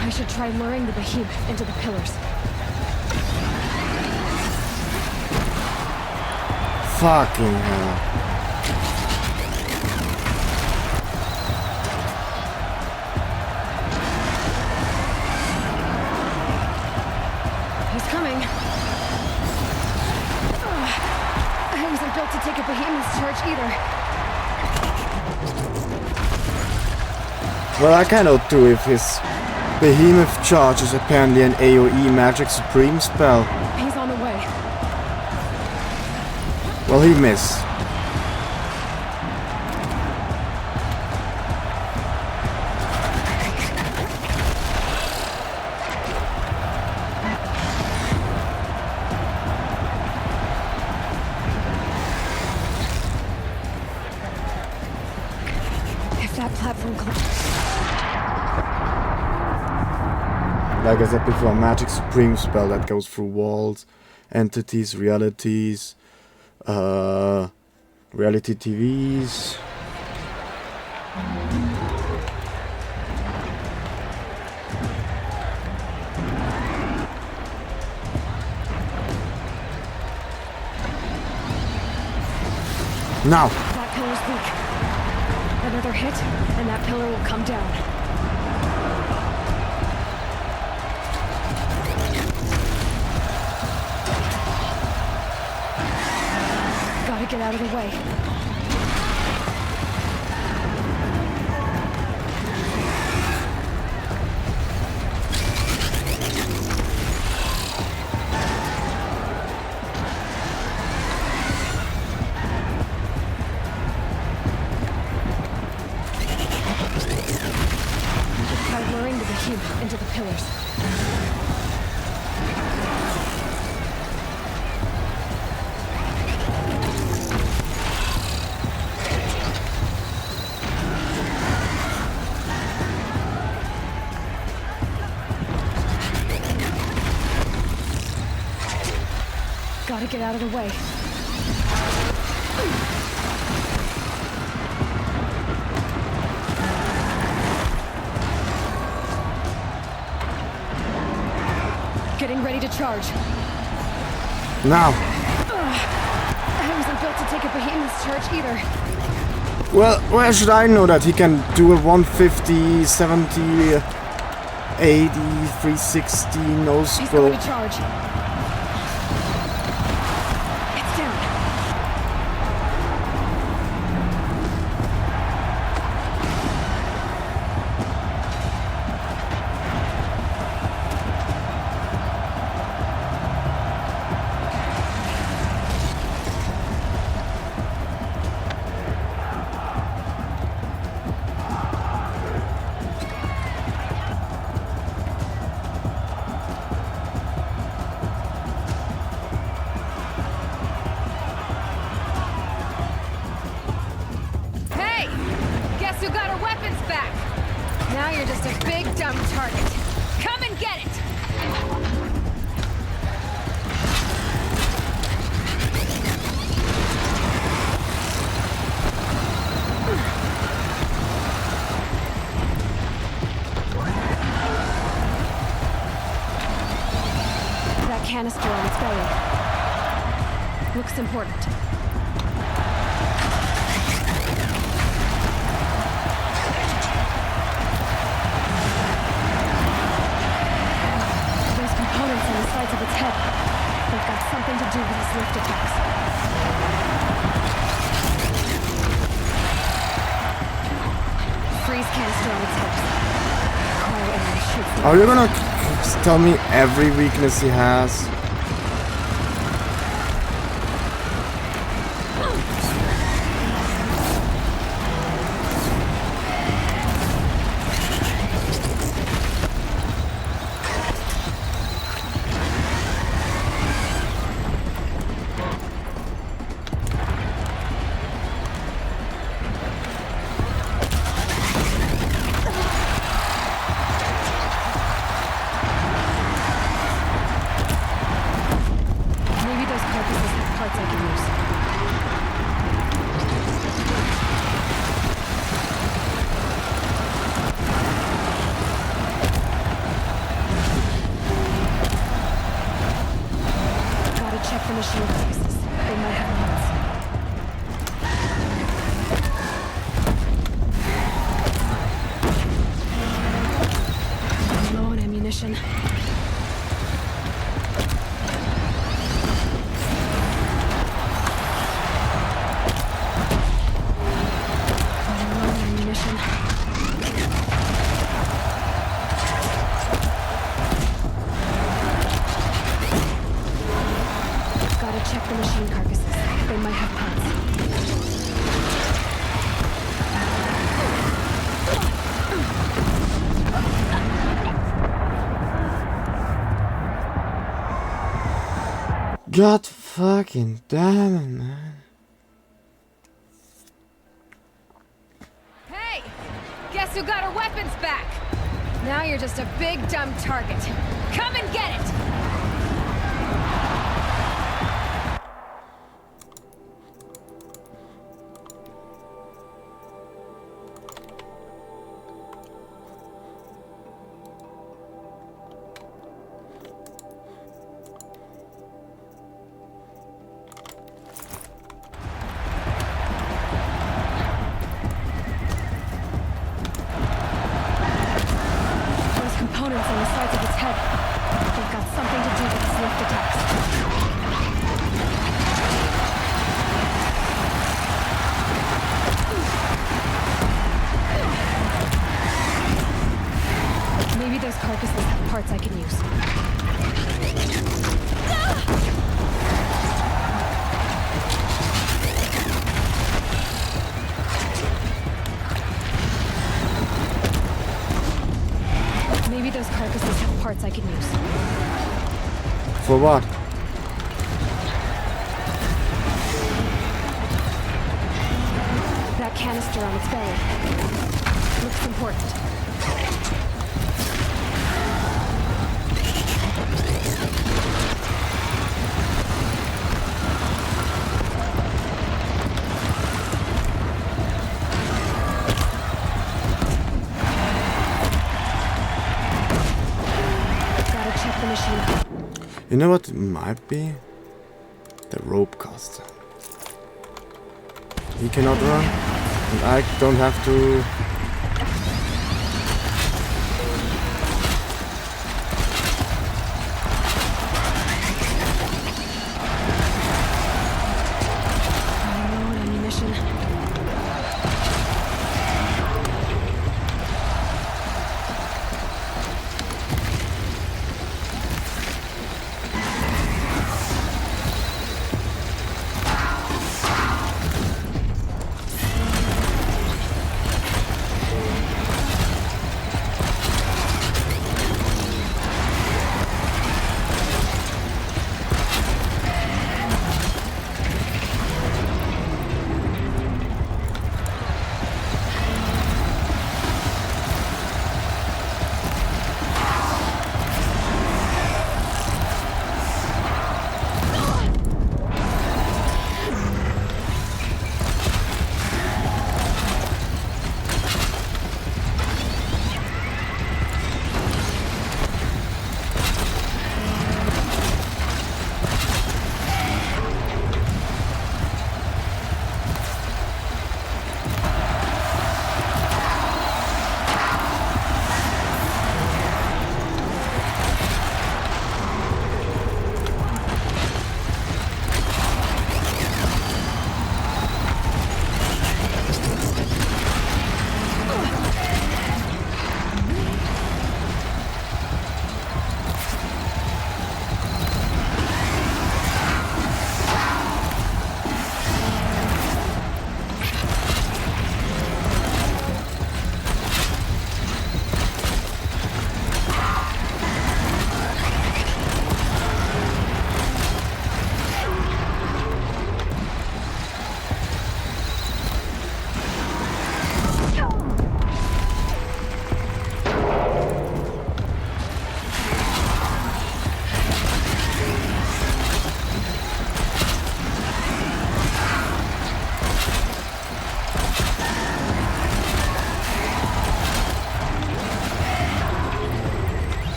I should try luring the behemoth into the pillars. Fucking hell. He's coming. I wasn't built to take a behemoth's charge either. Well, I cannot do if his Behemoth Charge is apparently an AoE Magic Supreme spell. He's on the way. Well, he missed. If that platform Like I said before, Magic Supreme spell that goes through walls, entities, realities, reality TVs. Now! That pillar's weak. Another hit, and that pillar will come down. Gotta get out of the way. Try luring the behemoth into the pillars. Gotta get out of the way. Getting ready to charge. Now! I wasn't built to take a behemoth's charge either. Well, where should I know that he can do a 150, 70, 80, 360, no He's going scope? to charge. It's down. Hey! Guess who got our weapons back? Now you're just a big dumb target. Come and get it! That canister on its belly. Looks important. Those components on the sides of its head. They've got something to do with its lift attacks. Freeze canister on its hips. Cryo enemy shoots them. Are you gonna tell me every weakness he has? Maybe those carcasses have parts I can use. Gotta check the machine carcasses. They might have parts. I'm low on ammunition. Running low on ammunition. the machine carcasses. They might have parts. God fucking damn it, man. Hey! Guess who got her weapons back? Now you're just a big dumb target. Come and get it! Components on the sides of its head. They've got something to do with its lift attacks. Maybe those carcasses have parts I can use. Maybe those carcasses have parts I can use. For what? That canister on its belly. Looks important. You know what it might be? The rope caster. He cannot run, and I don't have to.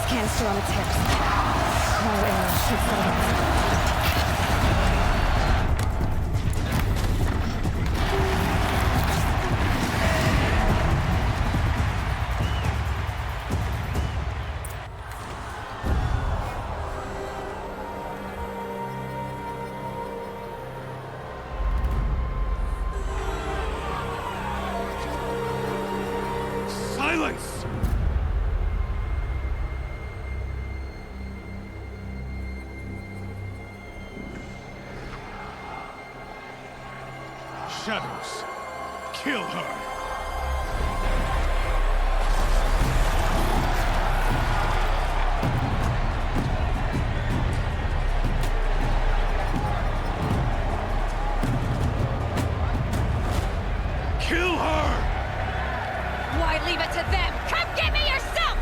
Canister on its hips. Cryo arrow should settle it. Silence! shadows. Kill her. Kill her! Why leave it to them? Come get me yourself!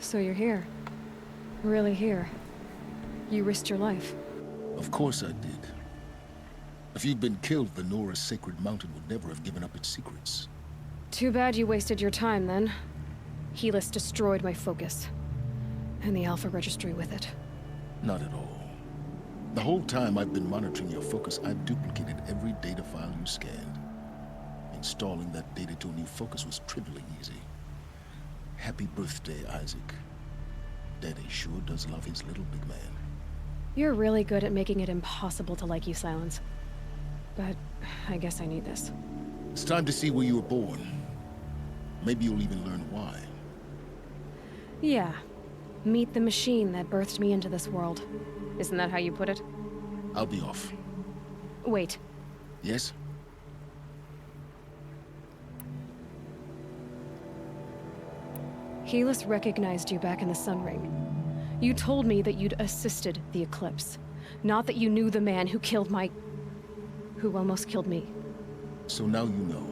So you're here. Really here. You risked your life. Of course I did. If you'd been killed, the Nora's sacred mountain would never have given up its secrets. Too bad you wasted your time, then. Helis destroyed my focus. And the Alpha Registry with it. Not at all. The whole time I've been monitoring your focus, I've duplicated every data file you scanned. Installing that data to a new focus was trivially easy. Happy birthday, Isaac. Daddy sure does love his little big man. You're really good at making it impossible to like you, Silence. But I guess I need this. It's time to see where you were born. Maybe you'll even learn why. Yeah. Meet the machine that birthed me into this world. Isn't that how you put it? I'll be off. Wait. Yes? Helis recognized you back in the Sun Ring. You told me that you'd assisted the Eclipse. Not that you knew the man who killed my... who almost killed me. So now you know.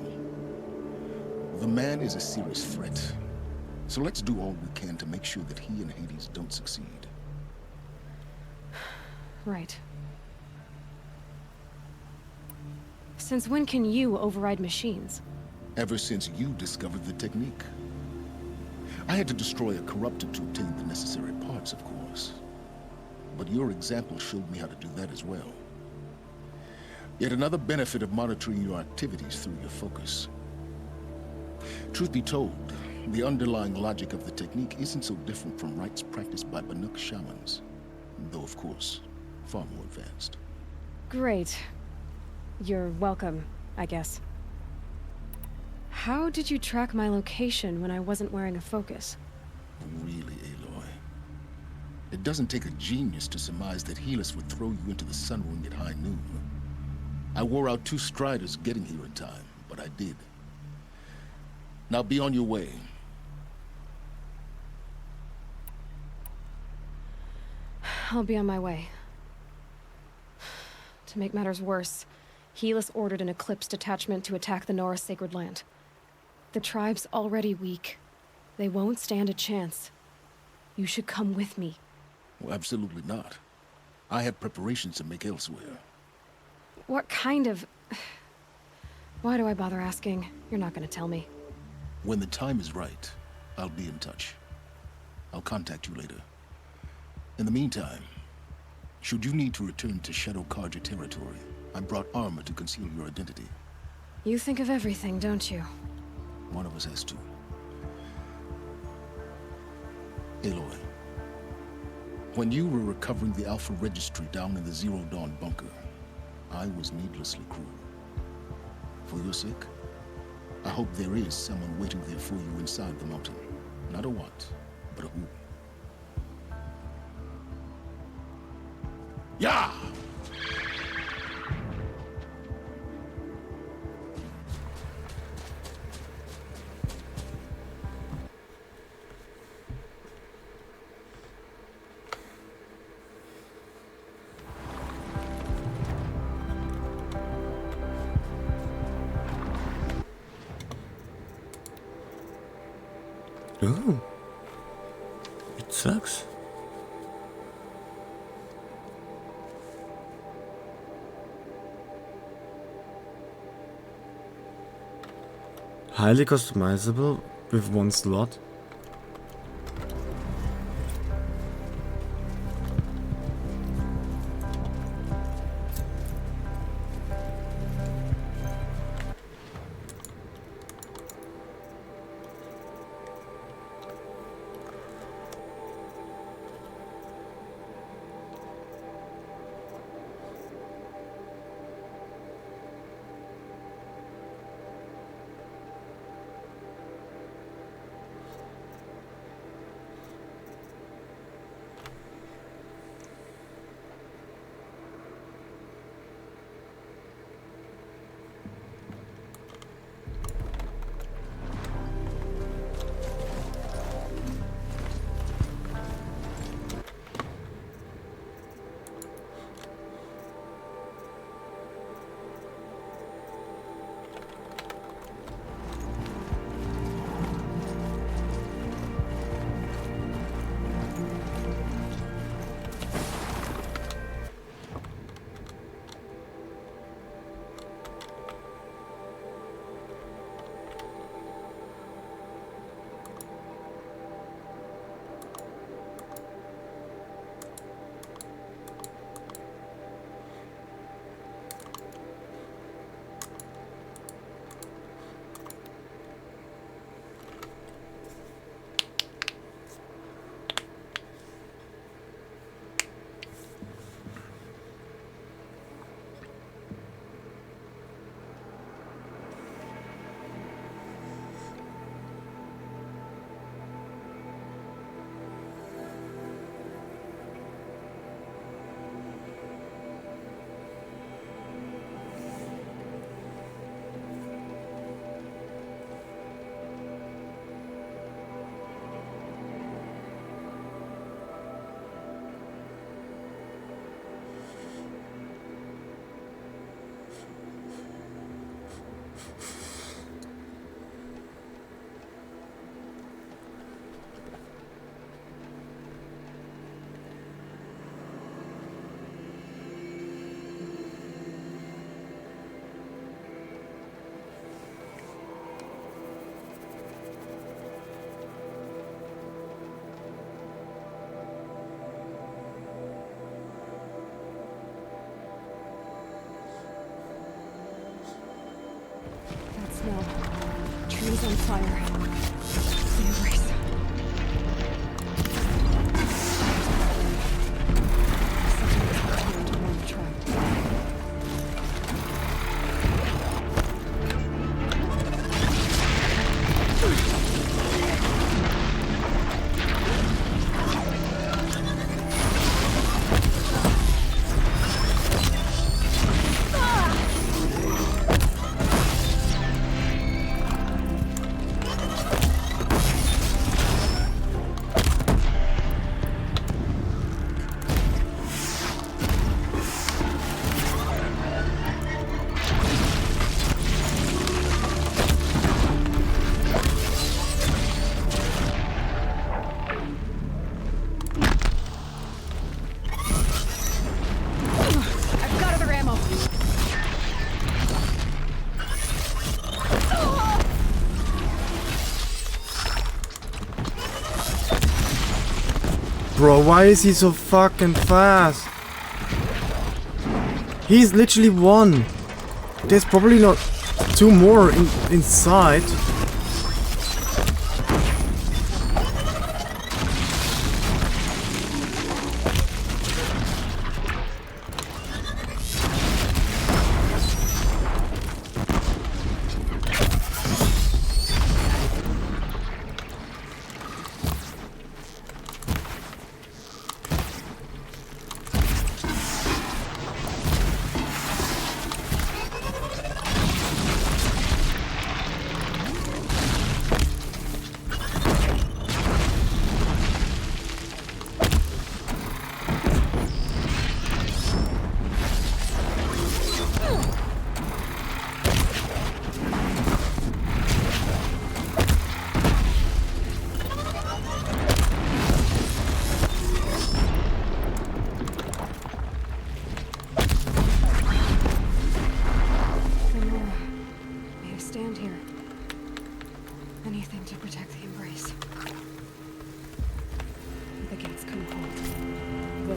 The man is a serious threat. So let's do all we can to make sure that he and Hades don't succeed. Right. Since when can you override machines? Ever since you discovered the technique. I had to destroy a corruptor to obtain the necessary parts, of course. But your example showed me how to do that as well. Yet another benefit of monitoring your activities through your focus. Truth be told, the underlying logic of the technique isn't so different from rites practiced by Banuk shamans. Though, of course, far more advanced. Great. You're welcome, I guess. How did you track my location when I wasn't wearing a focus? Really, Aloy? It doesn't take a genius to surmise that Helis would throw you into the Sun Ring at high noon. I wore out 2 striders getting here in time, but I did. Now be on your way. I'll be on my way. To make matters worse, Helis ordered an Eclipse detachment to attack the Nora Sacred Land. The tribe's already weak. They won't stand a chance. You should come with me. Well, absolutely not. I have preparations to make elsewhere. What kind of... Why do I bother asking? You're not gonna tell me. When the time is right, I'll be in touch. I'll contact you later. In the meantime, should you need to return to Shadow Karja territory, I brought armor to conceal your identity. You think of everything, don't you? One of us has to. Aloy, when you were recovering the Alpha Registry down in the Zero Dawn bunker, I was needlessly cruel. For your sake, I hope there is someone waiting there for you inside the mountain. Not a what, but a who. Yeah! Oh. It sucks. Highly customizable with one slot. Smell. Trees on fire. The eraser. Something's returning to warn the tribe. Bro, why is he so fucking fast? He's literally one. There's probably not two more inside.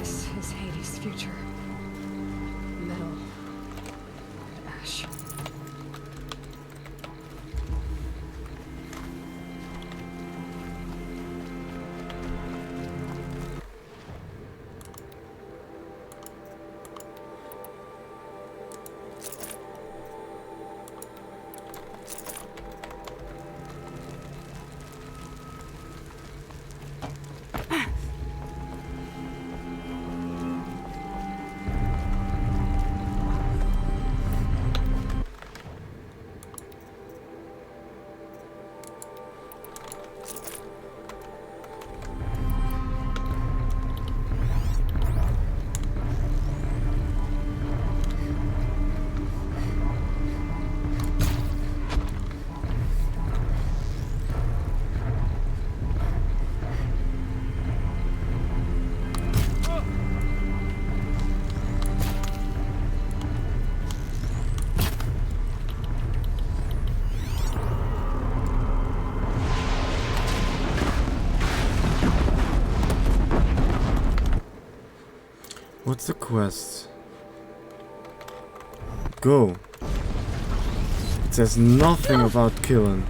This is Hades' future. Metal and ash. What's the quest? Go. It says nothing about killing.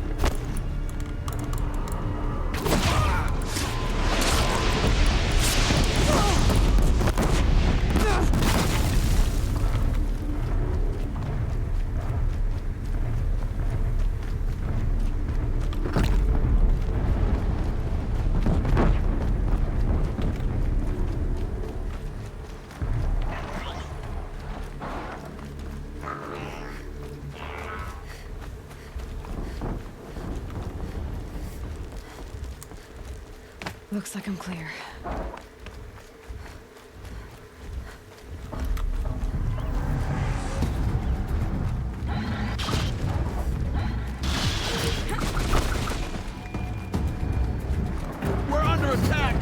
Looks like I'm clear. We're under attack!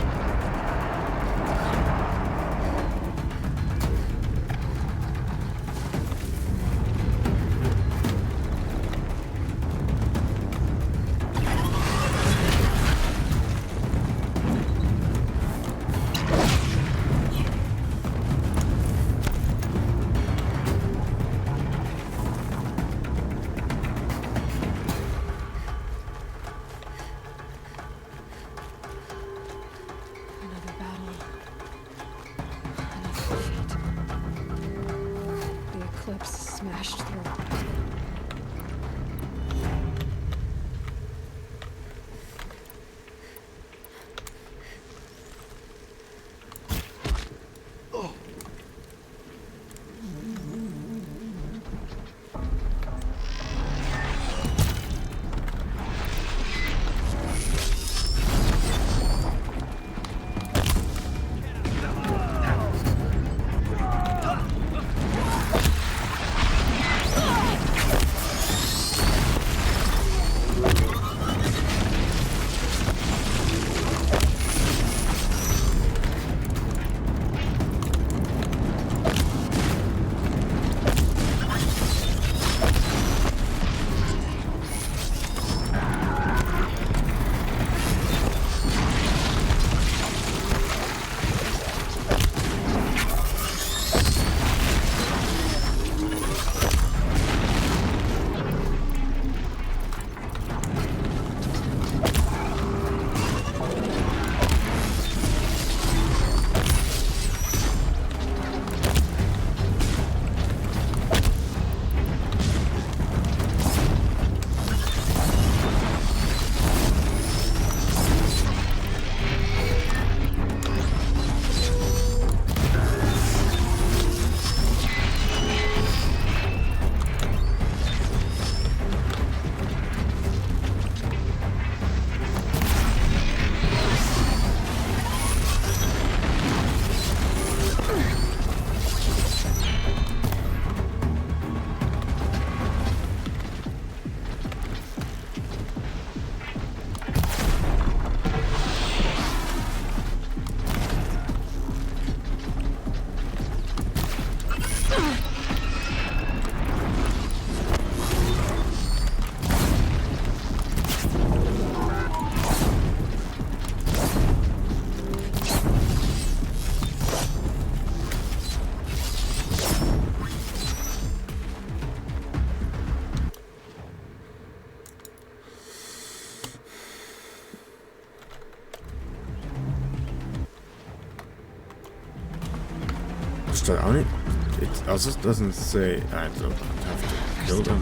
Another battle. Another defeat. The eclipse smashed through. Ah! It also doesn't say I don't have to kill them.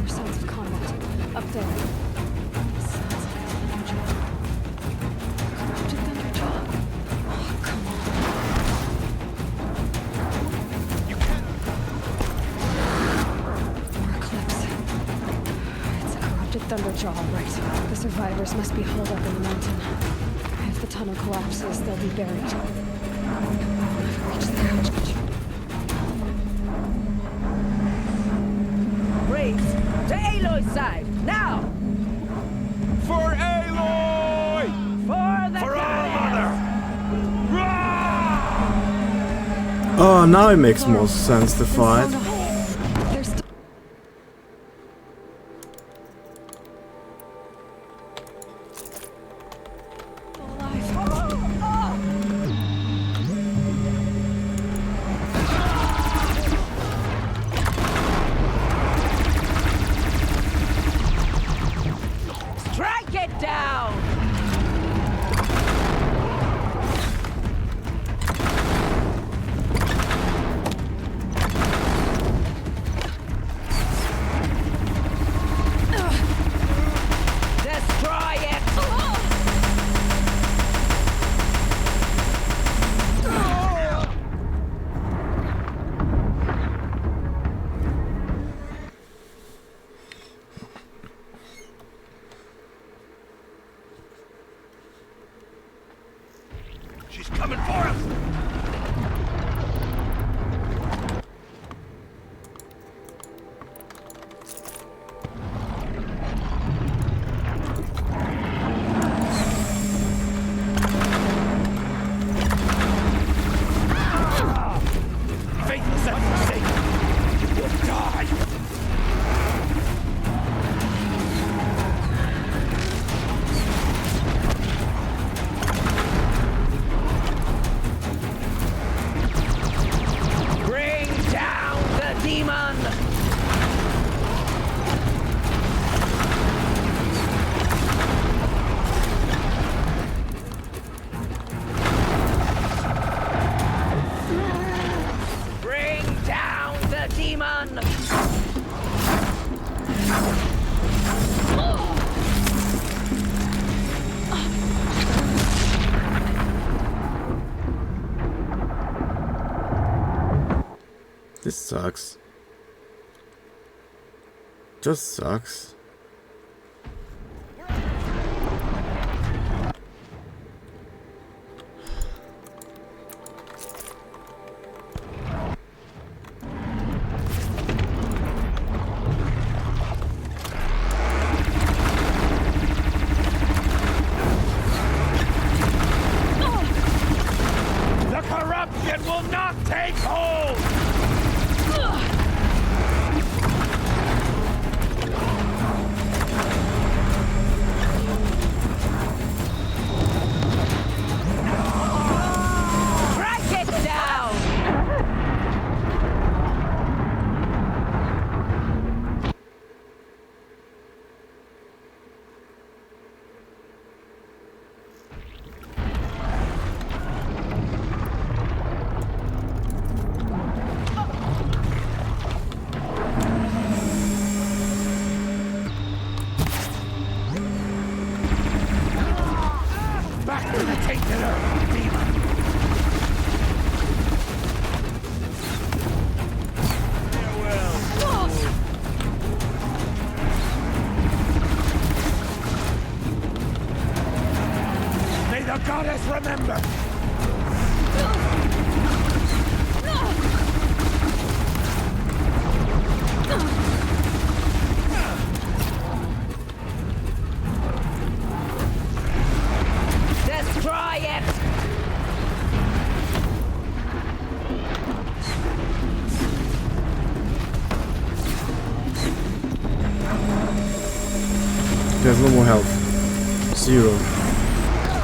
Sounds of combat. Up there. Sounds like Thunderjaw. Corrupted Thunderjaw. Oh, come on. More Eclipse. It's a corrupted Thunderjaw, right. The survivors must be holed up in the mountain. If the tunnel collapses, they'll be buried. I'll never reach the couch. Braves, to Aloy's side, now! For Aloy! For the For our mother! Oh, now it makes more sense to fight. Strike it down! Destroy it! She's coming for us! Faithless and forsaken, you will die! Bring down the demon! Bring down the demon! This sucks. Just sucks. The corruption will not take hold! Track it down! Back to the tainted earth, demon! May the goddess remember! Destroy it! There's no more health. 0.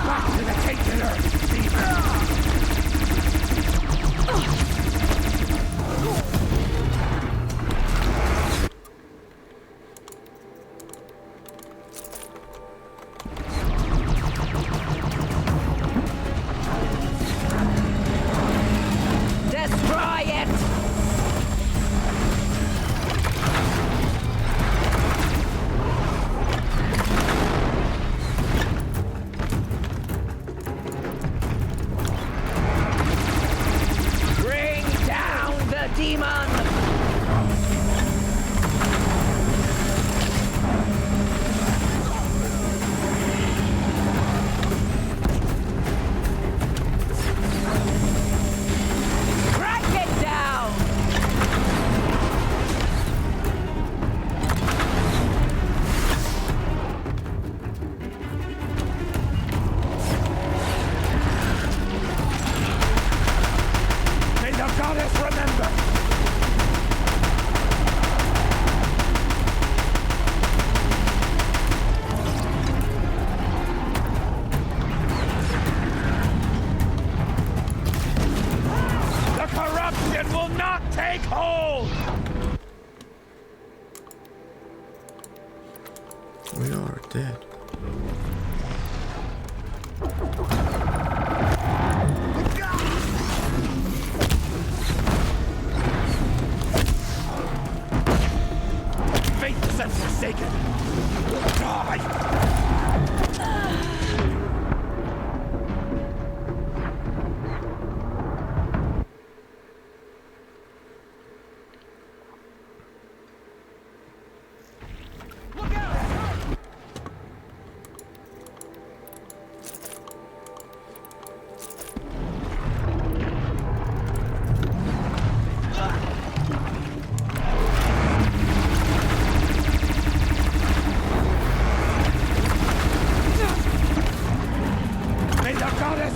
Back to the tainted earth, demon! will not take hold! We are dead. Faithless and forsaken will die!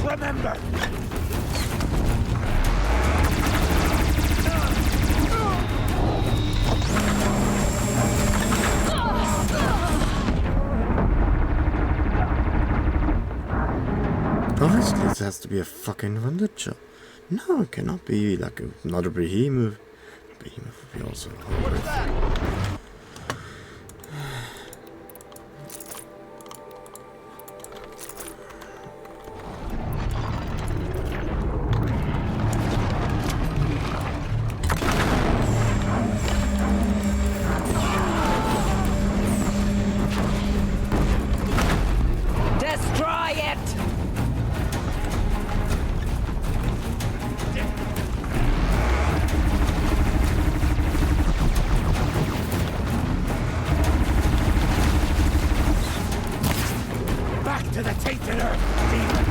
Remember! Obviously, this has to be a fucking Vandacha. No, it cannot be like another behemoth. Behemoth would be also horrible. To the tainted earth, demon!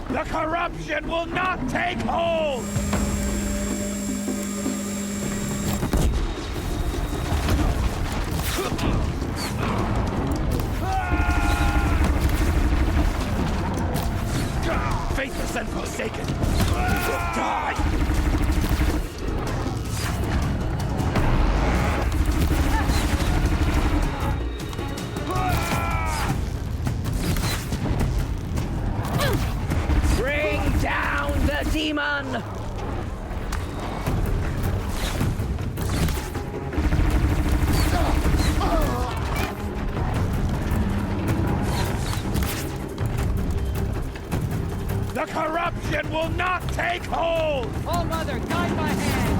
The corruption will not take hold! Faithless and forsaken, you will die! Bring down the demon! The corruption will not take hold! Oh, Mother, guide my hand!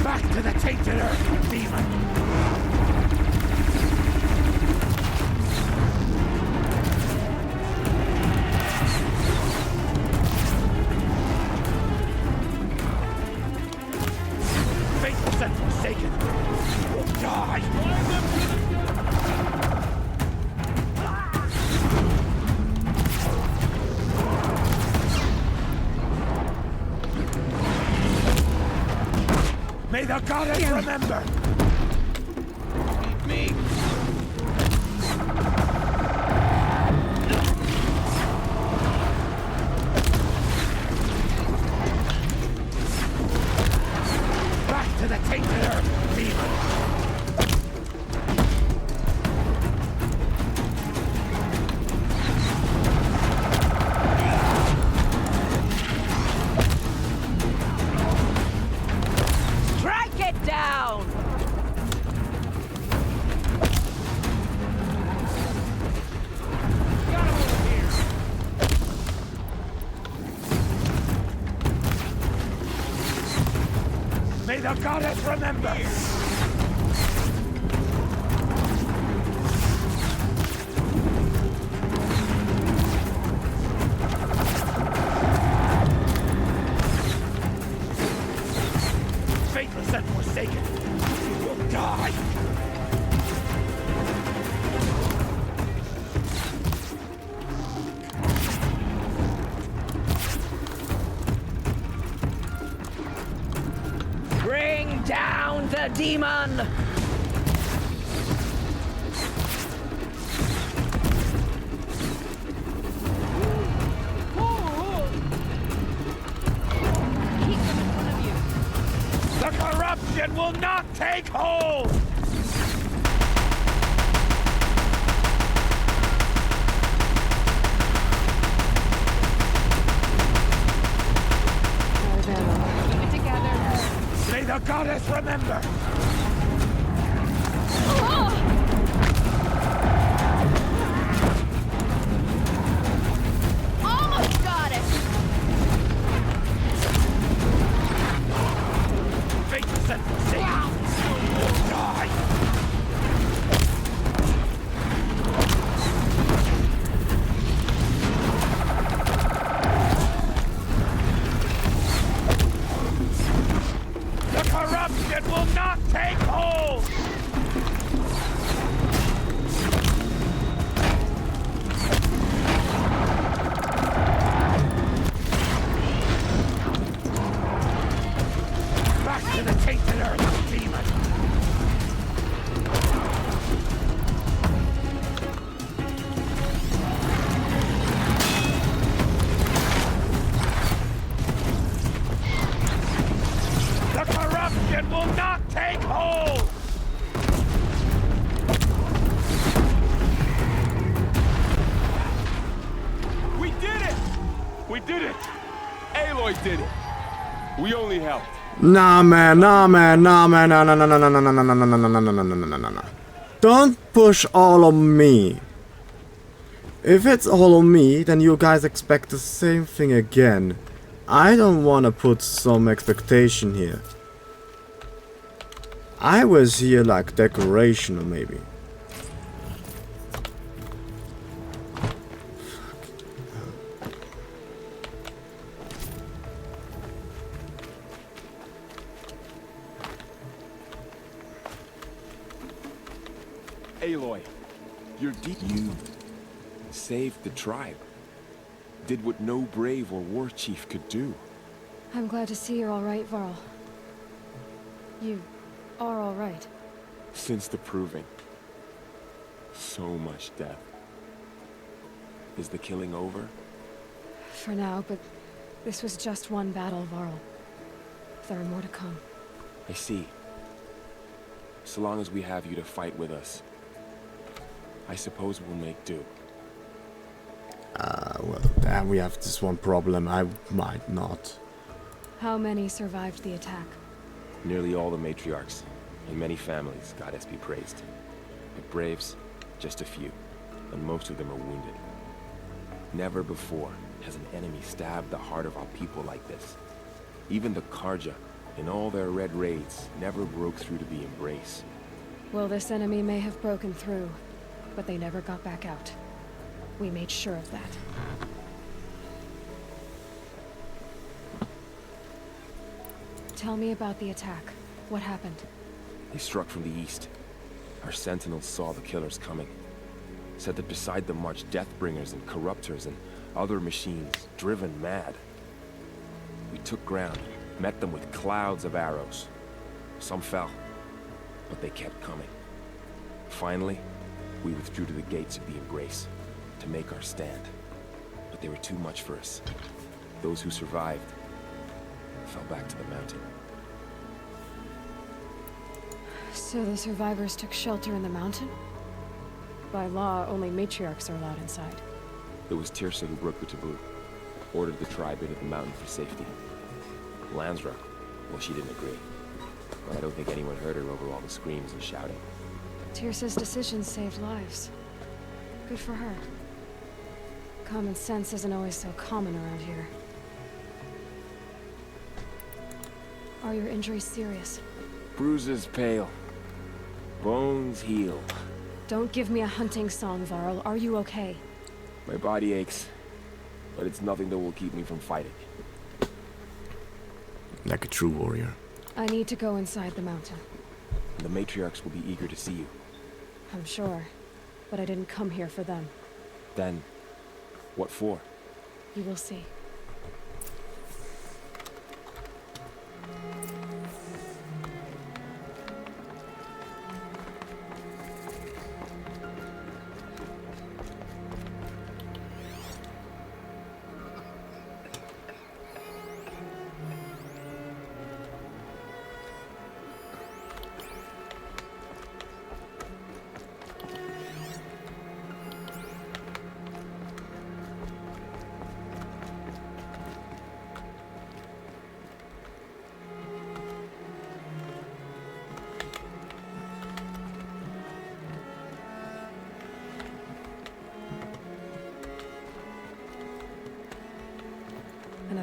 Back to the tainted earth, demon! Faithless and forsaken will die! May the goddess remember! Me. Back to the tainted earth, demon! Strike it down! May the goddess remember! Faithless and forsaken, you will die! Bring down the demon! will not take hold! Keep it together. May the goddess remember! Almost got it! Fate set for Satan! You will die! The corruption will not take hold! Back to the tainted earth, demon! The corruption will not take hold! We did it! We did it! Aloy did it! We only helped. Nah, man, nah, man, nah, man, nah, nah, nah, nah, nah, nah, nah, nah, nah, nah, nah, nah, nah, nah, nah, nah, nah. Don't push all on me. If it's all on me, then you guys expect the same thing again. I don't wanna put some expectation here. I was here like decoration or maybe. Aloy, you're deep. You saved the tribe. Did what no brave or war chief could do. I'm glad to see you're all right, Varl. You are all right. Since the proving. So much death. Is the killing over? For now, but this was just one battle, Varl. There are more to come. I see. So long as we have you to fight with us, I suppose we'll make do. Well, damn, we have this one problem. I might not. How many survived the attack? Nearly all the matriarchs, and many families, goddess be praised. But braves, just a few, and most of them are wounded. Never before has an enemy stabbed the heart of our people like this. Even the Karja, in all their red raids, never broke through to the Embrace. Well, this enemy may have broken through, but they never got back out. We made sure of that. Tell me about the attack. What happened? They struck from the east. Our sentinels saw the killers coming. Said that beside them marched Deathbringers and Corruptors and other machines, driven mad. We took ground, met them with clouds of arrows. Some fell, but they kept coming. Finally, we withdrew to the gates of the Embrace to make our stand. But they were too much for us. Those who survived fell back to the mountain. So the survivors took shelter in the mountain? By law, only matriarchs are allowed inside. It was Tirsa who broke the taboo, ordered the tribe into the mountain for safety. Lansra, well, she didn't agree. But I don't think anyone heard her over all the screams and shouting. Tirsa's decision saved lives. Good for her. Common sense isn't always so common around here. Are your injuries serious? Bruises pale. Bones heal. Don't give me a hunting song, Varl. Are you okay? My body aches, but it's nothing that will keep me from fighting. Like a true warrior. I need to go inside the mountain. The matriarchs will be eager to see you. I'm sure, but I didn't come here for them. Then, what for? You will see.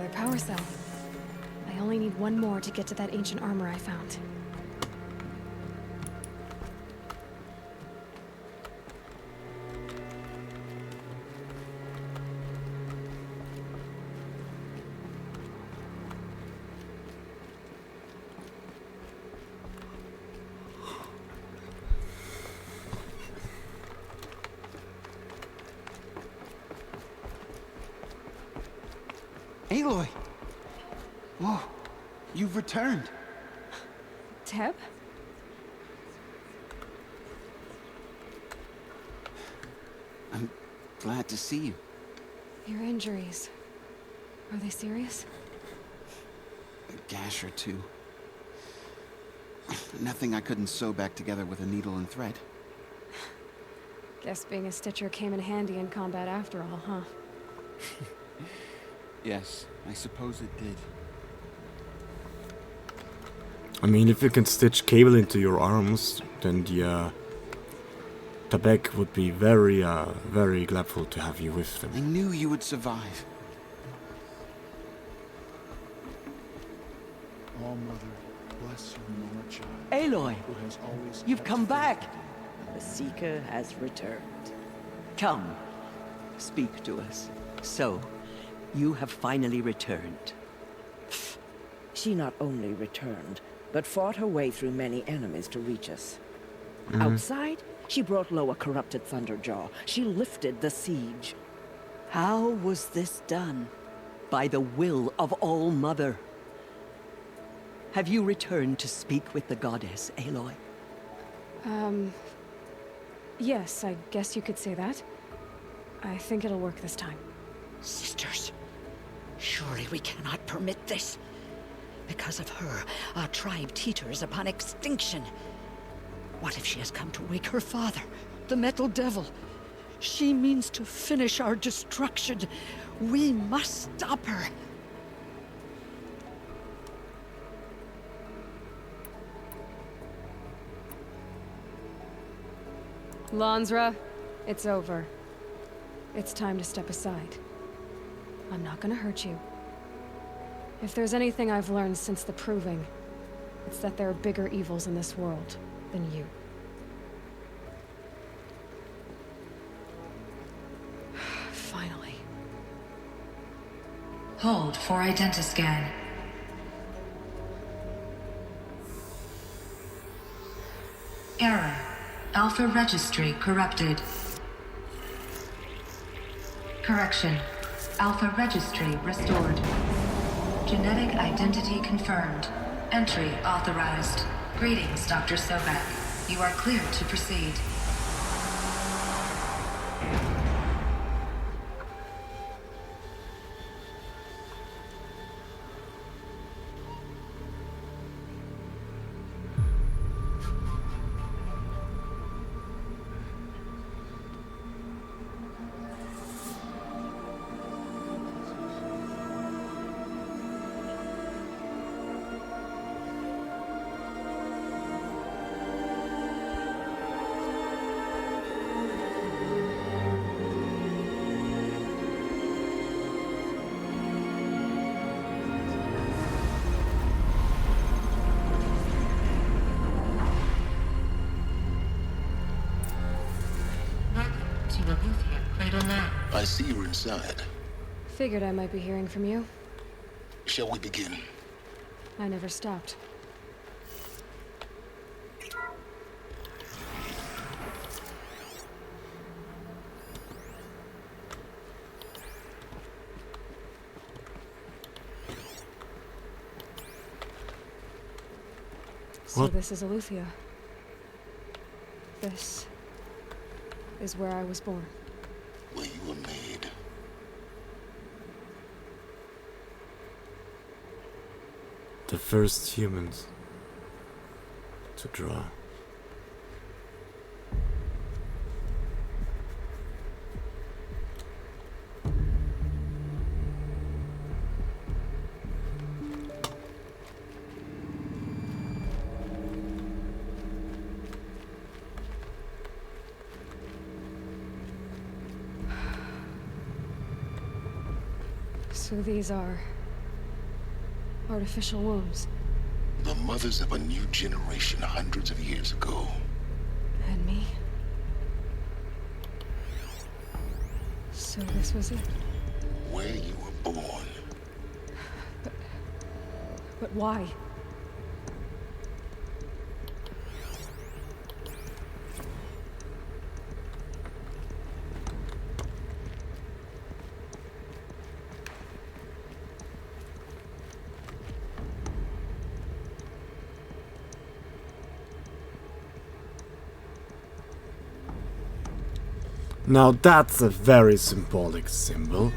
Another power cell. I only need one more to get to that ancient armor I found. Aloy! Whoa, you've returned. Teb? I'm glad to see you. Your injuries. Are they serious? A gash or two. Nothing I couldn't sew back together with a needle and thread. Guess being a stitcher came in handy in combat after all, huh? Yes, I suppose it did. I mean, if you can stitch cable into your arms, then the Tabek would be very, very gladful to have you with them. I knew you would survive. All Mother, bless your Nora child. Aloy, who has always you've come back. The Seeker has returned. Come, speak to us. So, you have finally returned. She not only returned, but fought her way through many enemies to reach us. Outside, she brought low a corrupted Thunderjaw. She lifted the siege. How was this done? By the will of All Mother. Have you returned to speak with the goddess, Aloy? Yes, I guess you could say that. I think it'll work this time. Sisters, surely we cannot permit this. Because of her, our tribe teeters upon extinction. What if she has come to wake her father, the Metal Devil? She means to finish our destruction. We must stop her. Lansra, it's over. It's time to step aside. I'm not gonna hurt you. If there's anything I've learned since the Proving, it's that there are bigger evils in this world than you. Finally. Hold for identiscan. Error. Alpha registry corrupted. Correction. Alpha registry restored. Genetic identity confirmed. Entry authorized. Greetings, Dr. Sobek. You are cleared to proceed. I see you're inside. Figured I might be hearing from you. Shall we begin? I never stopped. So What? this is Aletheia. This is where I was born. Where you were made. The first humans to draw. So these are Artificial wombs. The mothers of a new generation hundreds of years ago. And me? So this was it. Where you were born. But why? Now that's a very symbolic symbol.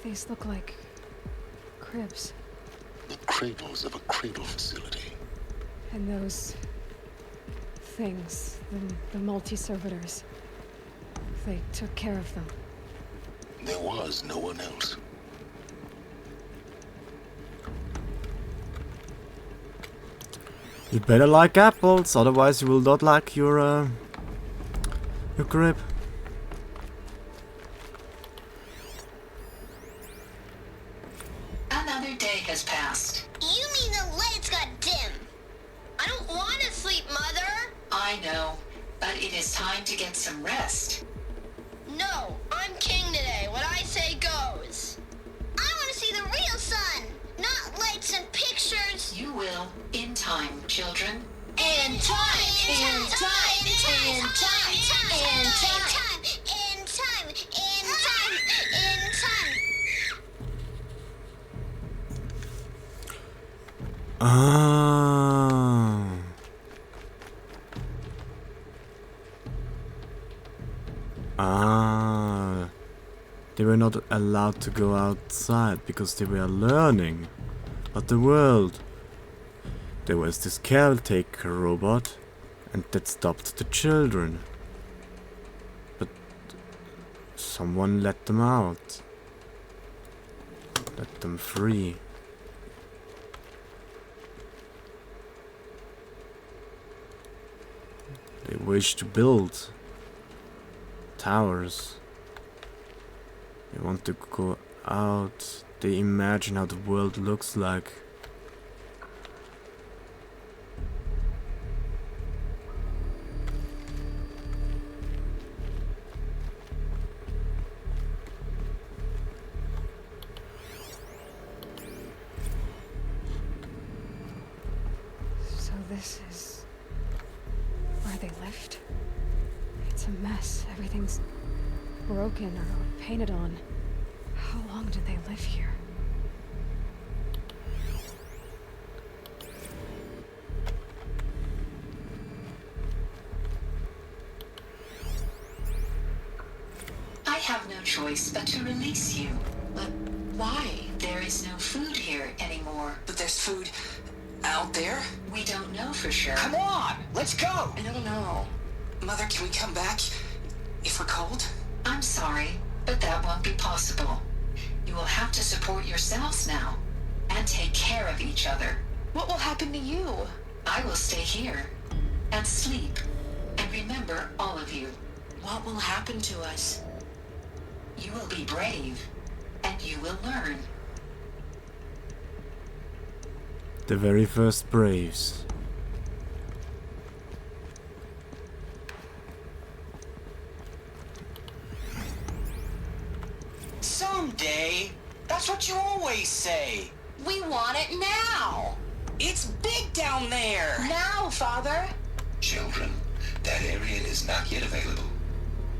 These look like cribs. The cradles of a cradle facility. And those things, the multi-servitors, they took care of them. There was no one else. You better like apples, otherwise you will not like your crib. Another day has passed. You mean the lights got dim? I don't want to sleep, Mother. I know, but it is time to get some rest. No, I'm king today. What I say goes. I want to see the real sun, not lights and pictures. You will, in time, children. In time, in time, in time, in time, in time, in time, in time. They were not allowed to go outside because they were learning about the world. There was this caretaker robot, and that stopped the children. But someone let them out. Let them free. They wish to build towers. They want to go out. They imagine how the world looks like. So this is where they lived? It's a mess. Everything's broken or painted on. How long did they live here? I have no choice but to release you. But why? There is no food here anymore. But there's food out there? We don't know for sure. Come on, let's go! No. Mother, can we come back if we're cold? I'm sorry, but that won't be possible. You will have to support yourselves now, and take care of each other. What will happen to you? I will stay here, and sleep, and remember all of you. What will happen to us? You will be brave, and you will learn. The very first Braves. Someday. That's what you always say. We want it now. It's big down there. Now, Father. Children, that area is not yet available.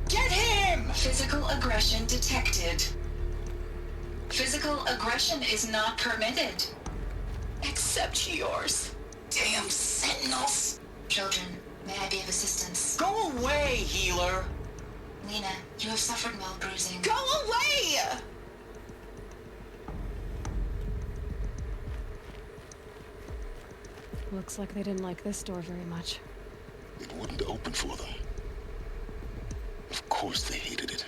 Get him! Physical aggression detected. Physical aggression is not permitted. Except yours. Damn sentinels. Children, may I be of assistance? Go away, healer. Lena, you have suffered mild bruising. Go away! Looks like they didn't like this door very much. It wouldn't open for them. Of course they hated it.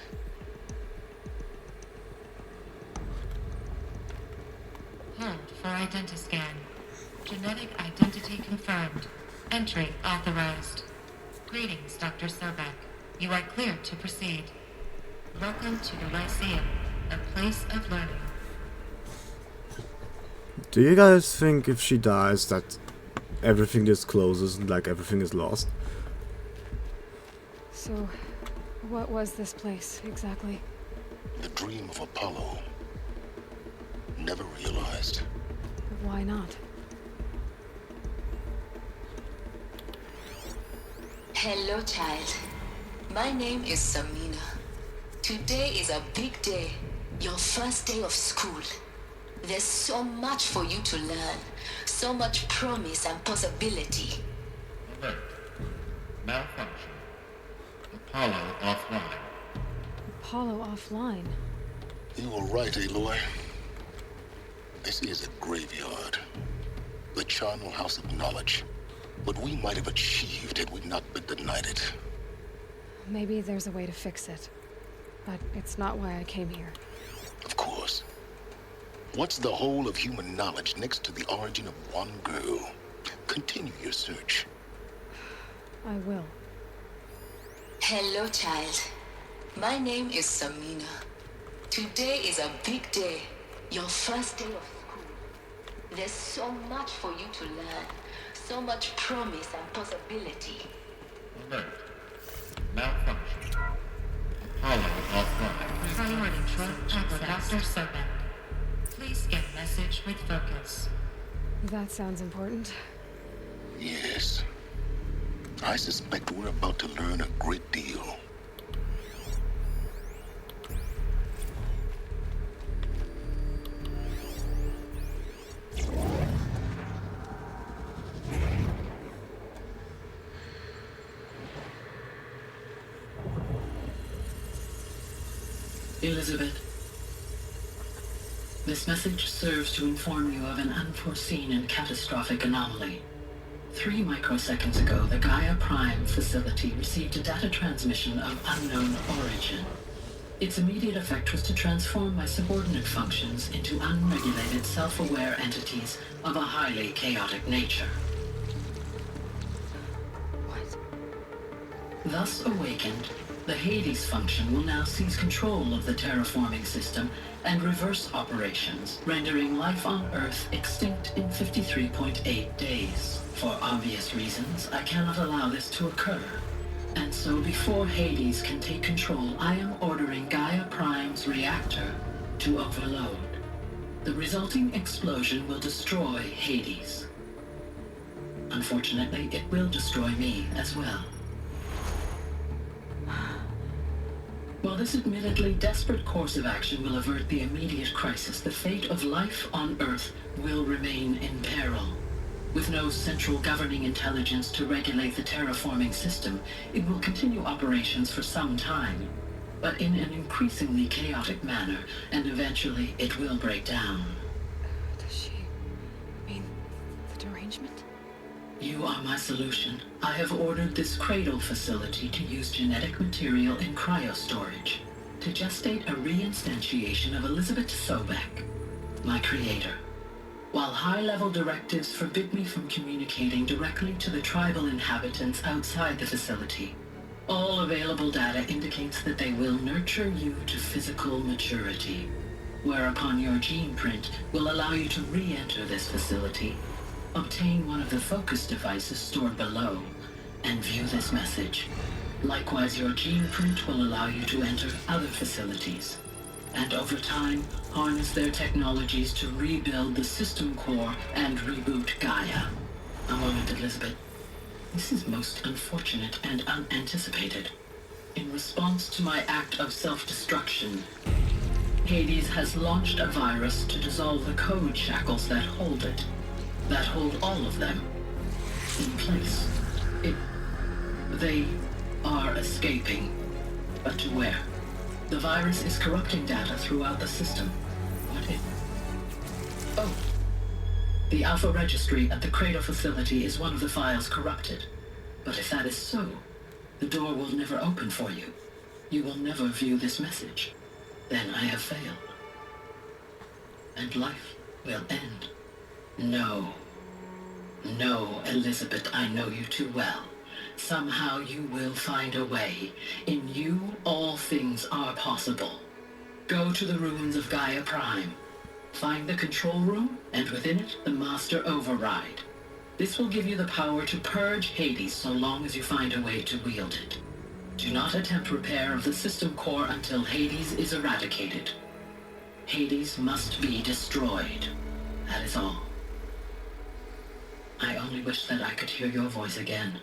Hold for identiscan. Genetic identity confirmed. Entry authorized. Greetings, Dr. Sobek. You are cleared to proceed. Welcome to the Lyceum, a place of learning. Do you guys think if she dies that everything just closes and like everything is lost? So, what was this place exactly? The dream of Apollo. Never realized. Why not? Hello, child. My name is Samina. Today is a big day. Your first day of school. There's so much for you to learn. So much promise and possibility. Alert. Malfunction. Apollo offline. Apollo offline? You were right, Aloy. This is a graveyard. The charnel house of knowledge. What we might have achieved had we not been denied it. Maybe there's a way to fix it. But it's not why I came here. Of course. What's the whole of human knowledge next to the origin of one girl? Continue your search. I will. Hello, child. My name is Samina. Today is a big day. Your first day of school. There's so much for you to learn. So much promise and possibility. Alert. Malfunction. Apollo offline. Priority for Dr. Sobek. Please get message with focus. That sounds important. Yes. I suspect we're about to learn a great deal. Elizabeth, this message serves to inform you of an unforeseen and catastrophic anomaly. 3 microseconds ago, the Gaia Prime facility received a data transmission of unknown origin. Its immediate effect was to transform my subordinate functions into unregulated, self-aware entities of a highly chaotic nature. What? Thus awakened, the Hades function will now seize control of the terraforming system and reverse operations, rendering life on Earth extinct in 53.8 days. For obvious reasons, I cannot allow this to occur. And so before Hades can take control, I am ordering Gaia Prime's reactor to overload. The resulting explosion will destroy Hades. Unfortunately, it will destroy me as well. While this admittedly desperate course of action will avert the immediate crisis, the fate of life on Earth will remain in peril. With no central governing intelligence to regulate the terraforming system, it will continue operations for some time, but in an increasingly chaotic manner, and eventually it will break down. Does she mean the derangement? You are my solution. I have ordered this cradle facility to use genetic material in cryostorage to gestate a reinstantiation of Elizabeth Sobek, my creator. While high-level directives forbid me from communicating directly to the tribal inhabitants outside the facility, all available data indicates that they will nurture you to physical maturity, whereupon your gene print will allow you to re-enter this facility, obtain one of the focus devices stored below, and view this message. Likewise, your gene print will allow you to enter other facilities, and over time, harness their technologies to rebuild the system core and reboot Gaia. A moment, Elizabeth. This is most unfortunate and unanticipated. In response to my act of self-destruction, Hades has launched a virus to dissolve the code shackles that hold it, that hold all of them in place. They are escaping, but to where? The virus is corrupting data throughout the system. Oh. The Alpha Registry at the Cradle facility is one of the files corrupted. But if that is so, the door will never open for you. You will never view this message. Then I have failed. And life will end. No. No, Elizabeth, I know you too well. Somehow you will find a way. In you, all things are possible. Go to the ruins of Gaia Prime. Find the control room, and within it, the Master Override. This will give you the power to purge Hades so long as you find a way to wield it. Do not attempt repair of the system core until Hades is eradicated. Hades must be destroyed. That is all. I only wish that I could hear your voice again.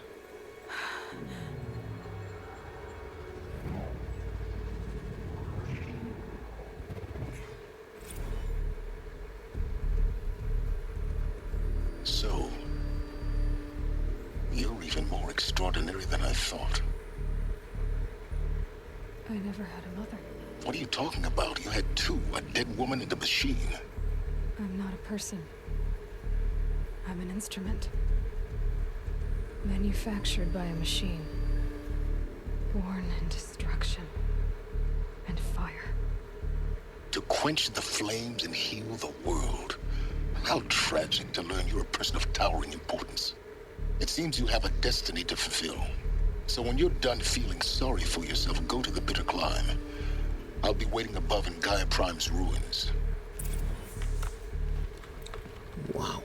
So, you're even more extraordinary than I thought. I never had a mother. What are you talking about? You had two, a dead woman and a machine. I'm not a person. I'm an instrument. Manufactured by a machine. Born in destruction and fire. To quench the flames and heal the world. How tragic to learn you're a person of towering importance. It seems you have a destiny to fulfill. So when you're done feeling sorry for yourself, go to the bitter climb. I'll be waiting above in Gaia Prime's ruins. Wow.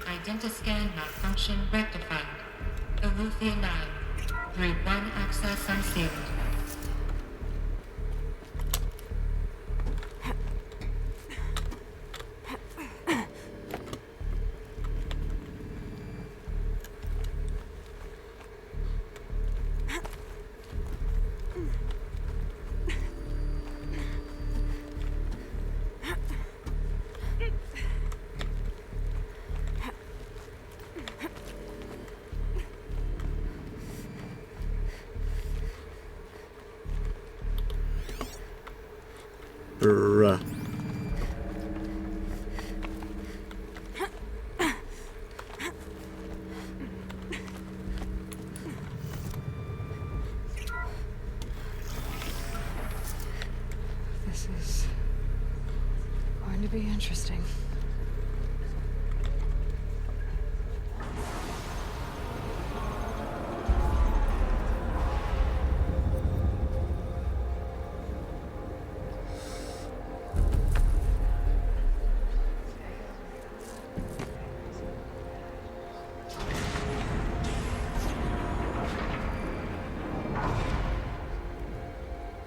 Identiscan malfunction rectified. Elufia 9. Group 1 access unsealed. Bruh. This is going to be interesting.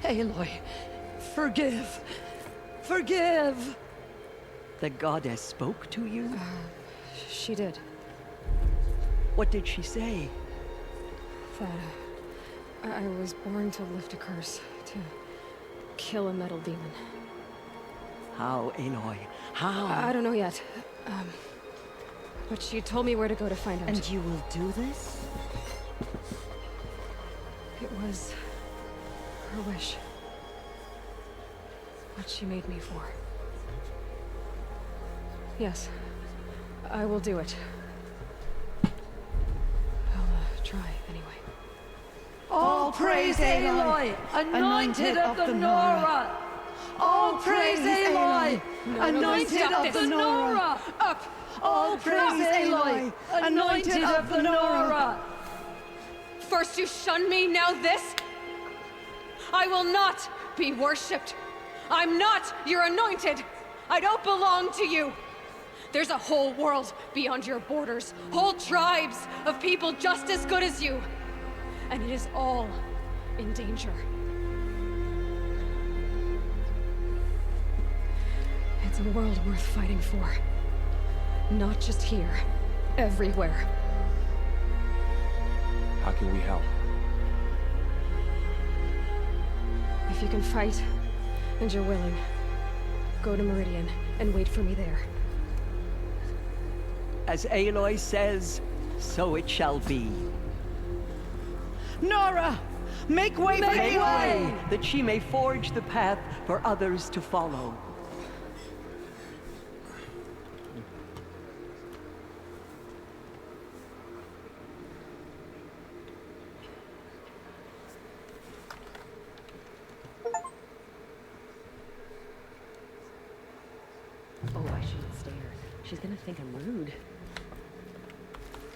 Aloy, forgive. Forgive! The goddess spoke to you? She did. What did she say? That I was born to lift a curse, to kill a metal demon. How, Aloy? How? I don't know yet. But she told me where to go to find out. And you will do this? It was her wish. What she made me for. Yes, I will do it. I'll try anyway. All praise Aloy, anointed of the Nora! All praise Aloy, anointed of the Nora! Up! All praise Aloy, anointed of the Nora! First you shunned me, now this? I will not be worshipped. I'm not your anointed. I don't belong to you. There's a whole world beyond your borders, whole tribes of people just as good as you. And it is all in danger. It's a world worth fighting for. Not just here, everywhere. How can we help? If you can fight, and you're willing, go to Meridian and wait for me there. As Aloy says, so it shall be. Nora! Make way for Aloy, that she may forge the path for others to follow. shouldn't stare. She's gonna think I'm rude.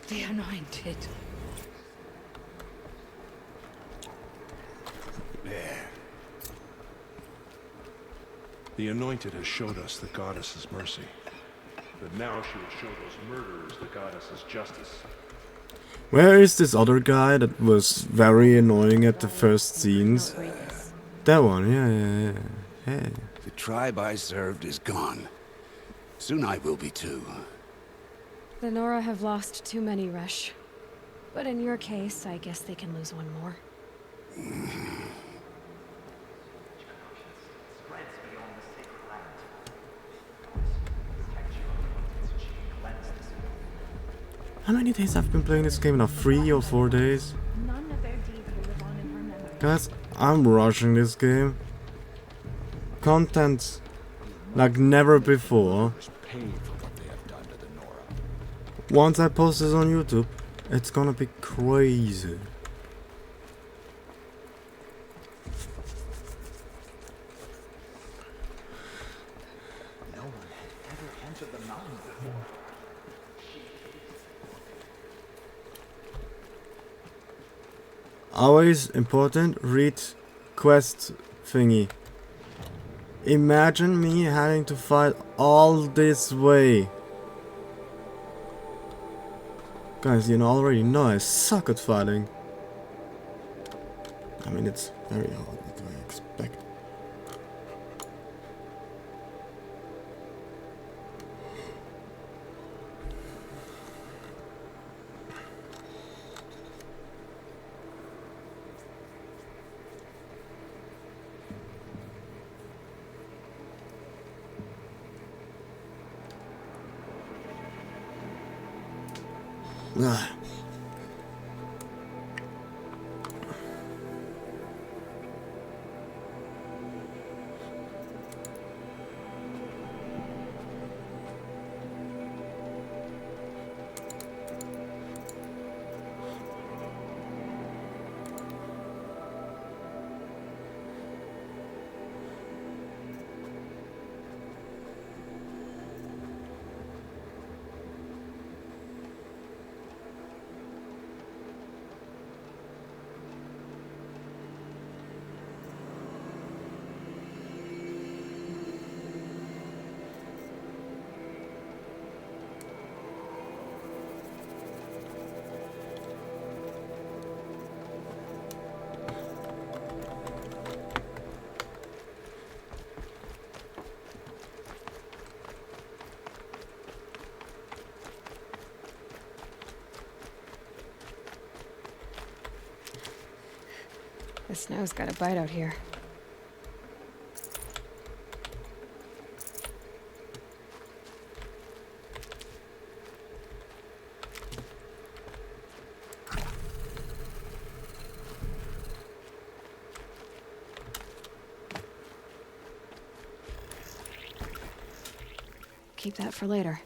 The Anointed. There. The Anointed has showed us the Goddess's mercy. But now she will show those murderers the Goddess's justice. Where is this other guy that was very annoying at the first scenes? That one, yeah. Hey. The tribe I served is gone. Soon I will be too. The Nora have lost too many, Resh. But in your case, I guess they can lose one more. How many days I've been playing this game now? 3 or 4 days? Guys, I'm rushing this game. Content like never before. Once I post this on YouTube, it's gonna be crazy. No one had ever entered the mountain before. Always important, read quest thingy. Imagine me having to fight all this way. Guys, you know, already know I suck at fighting. I mean, it's very hard, what do I expect? Ah. The snow's got a bite out here. Keep that for later.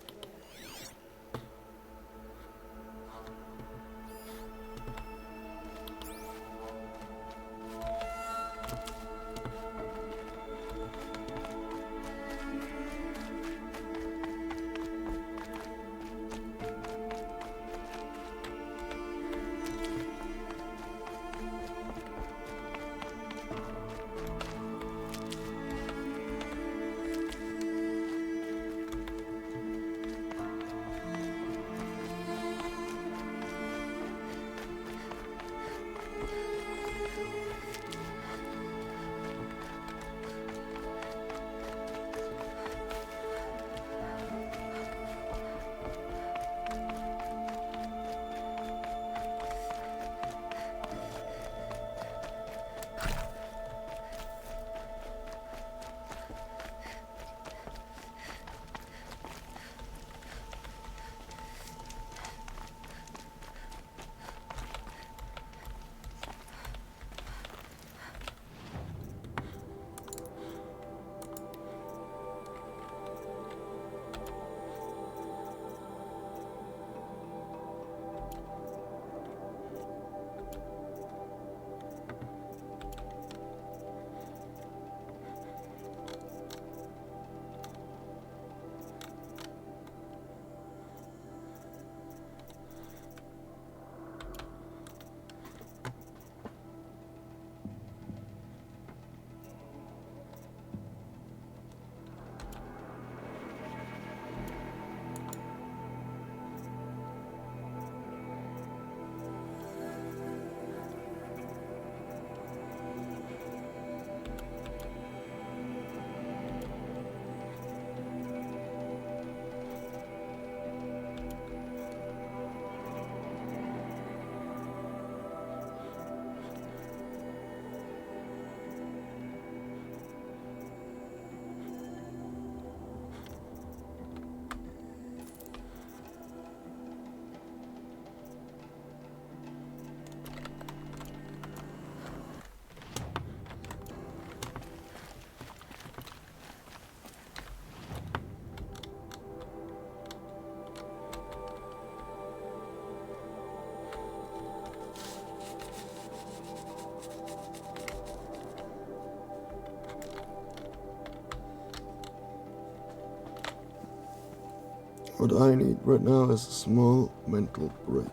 What I need right now is a small mental break.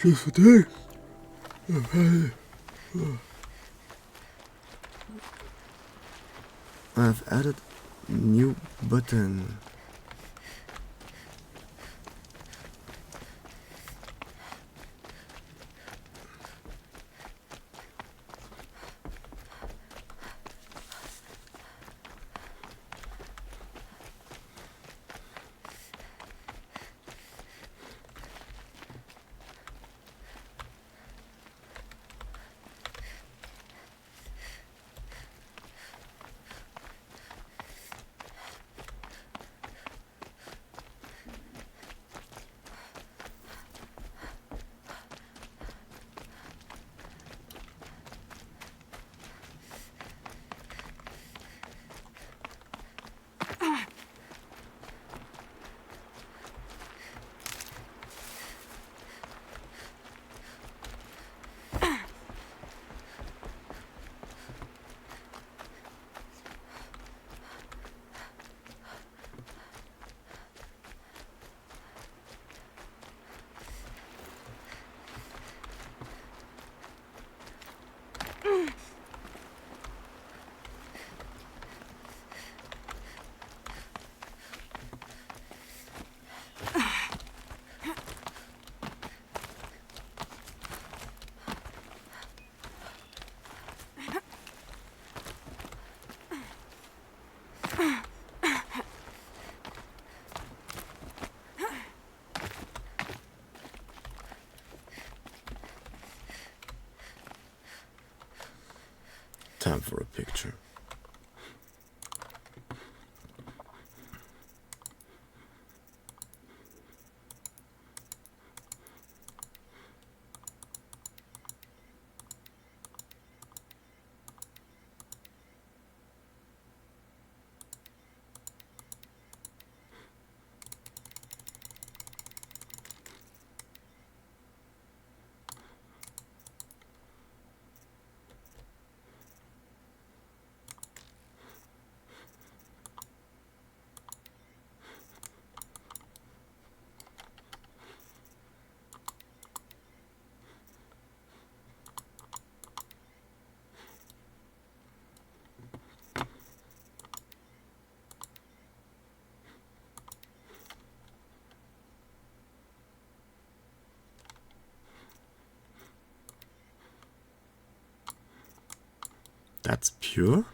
Just a day. I've added new button. Time for a picture. That's pure?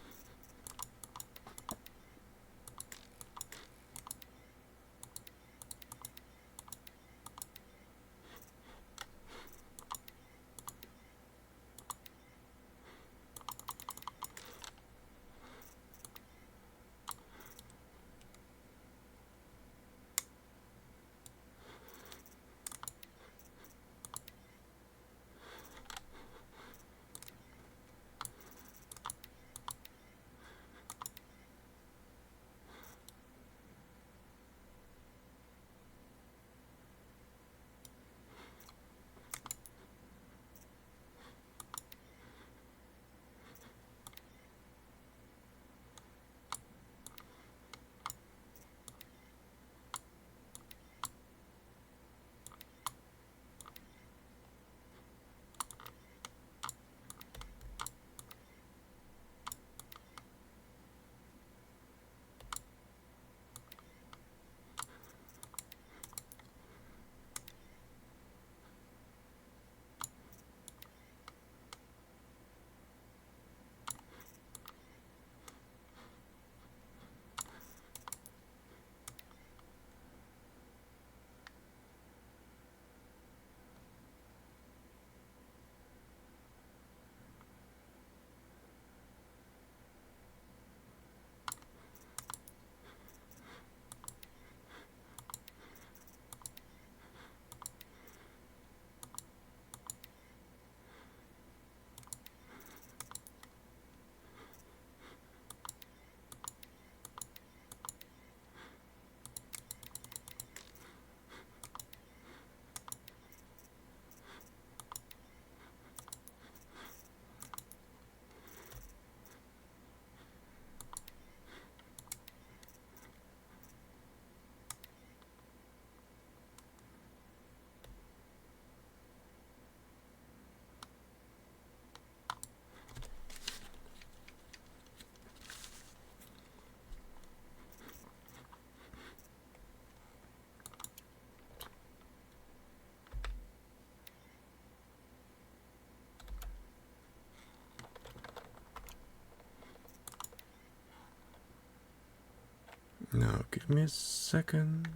Now, give me a second.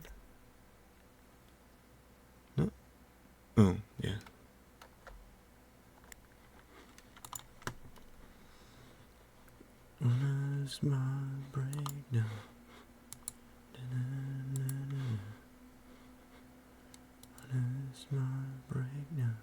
No? Oh, yeah. When is my breakdown? When is my breakdown?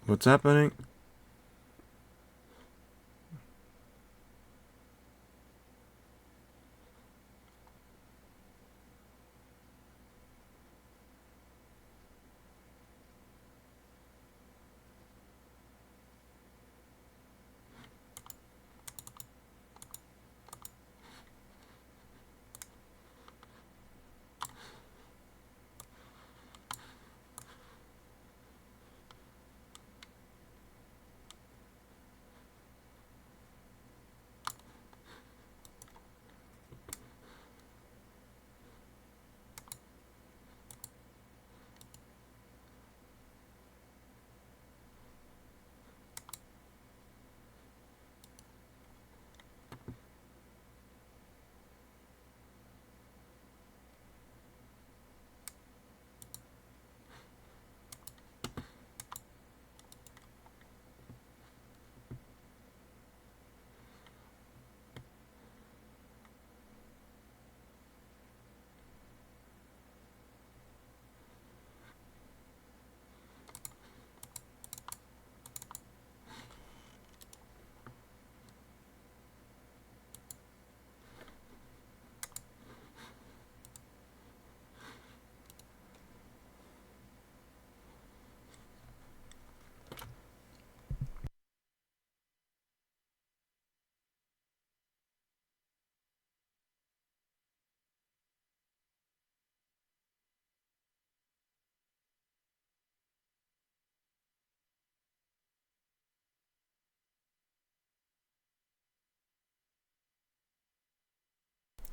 What's happening?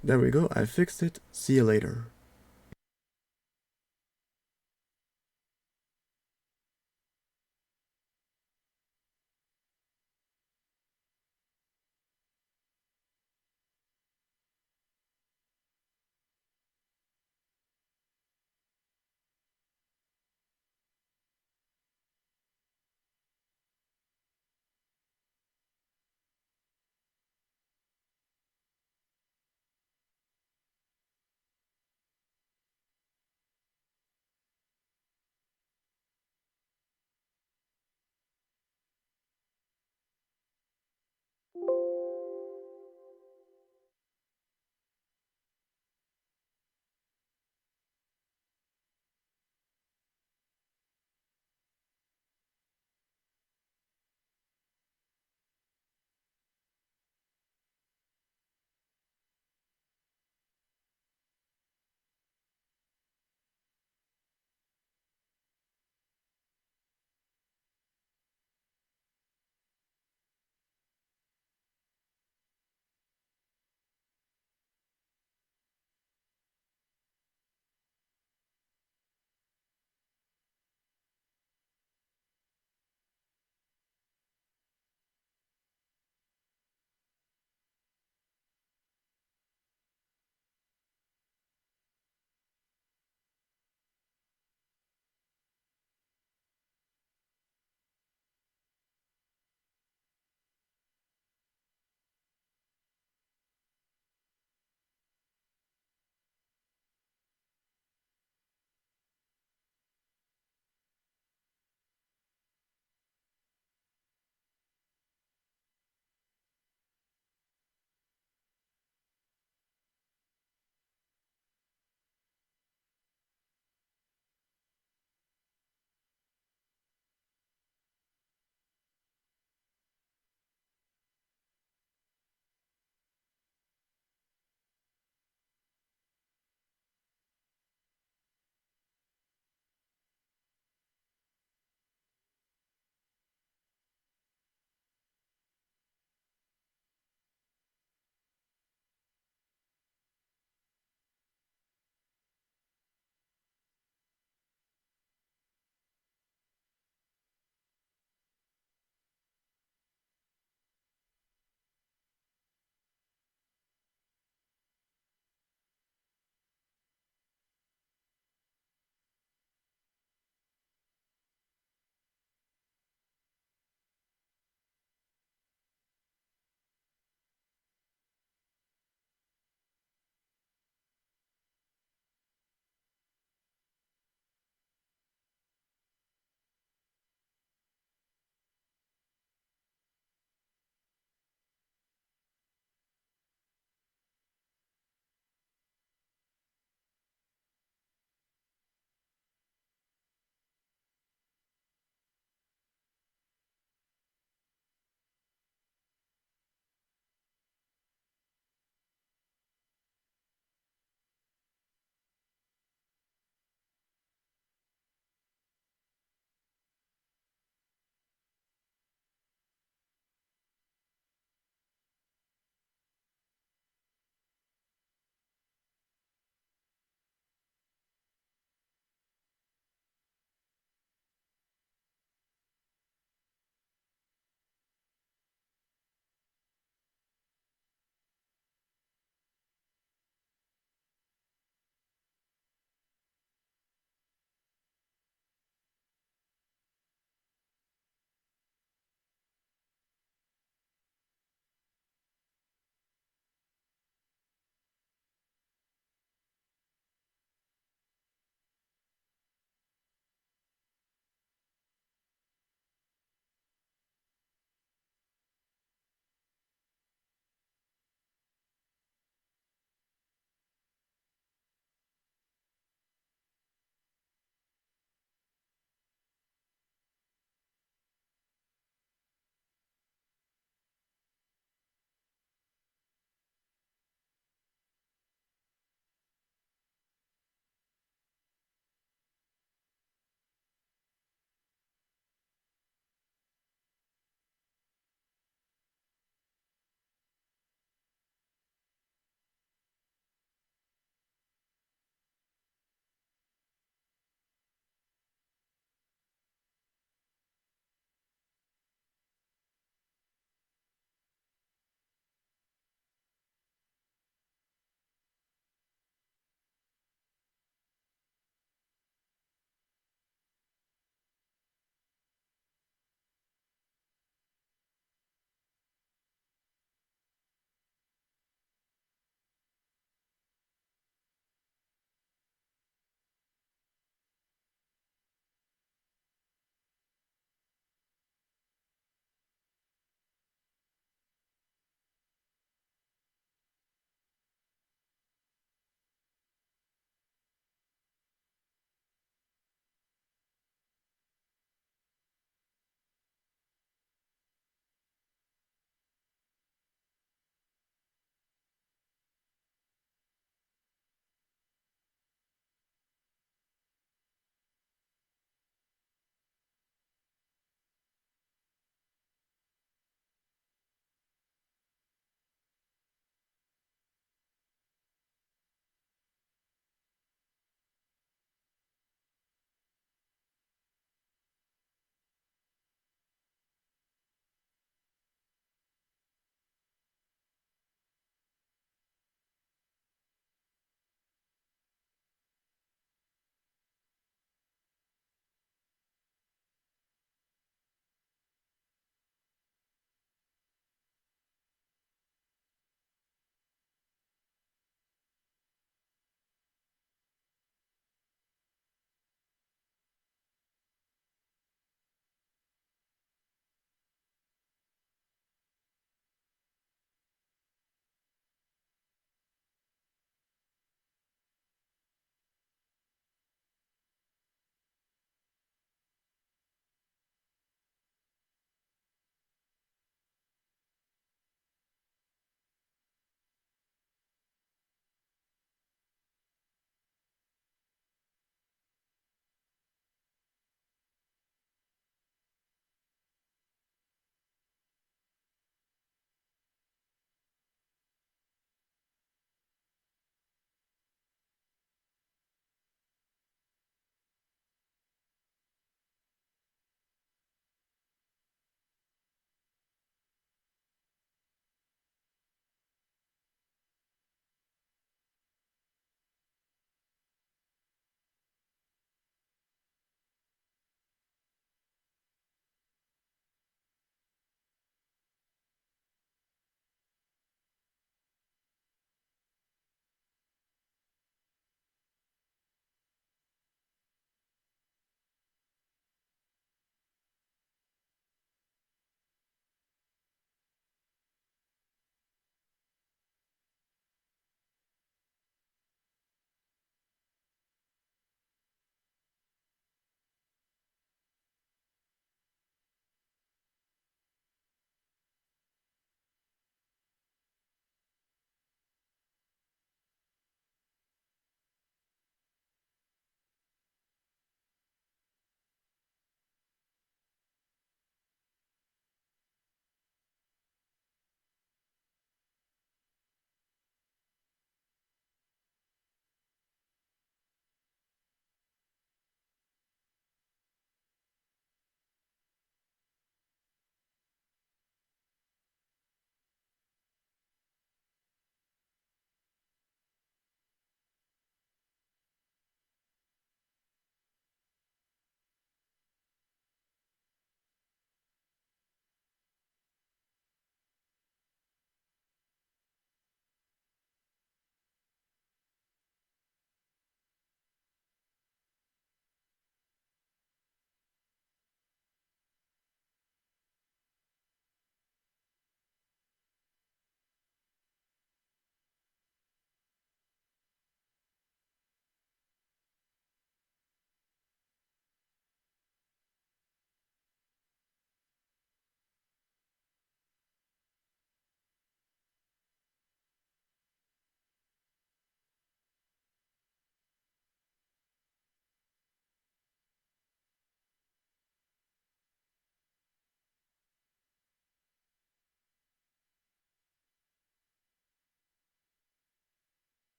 There we go, I fixed it. See you later.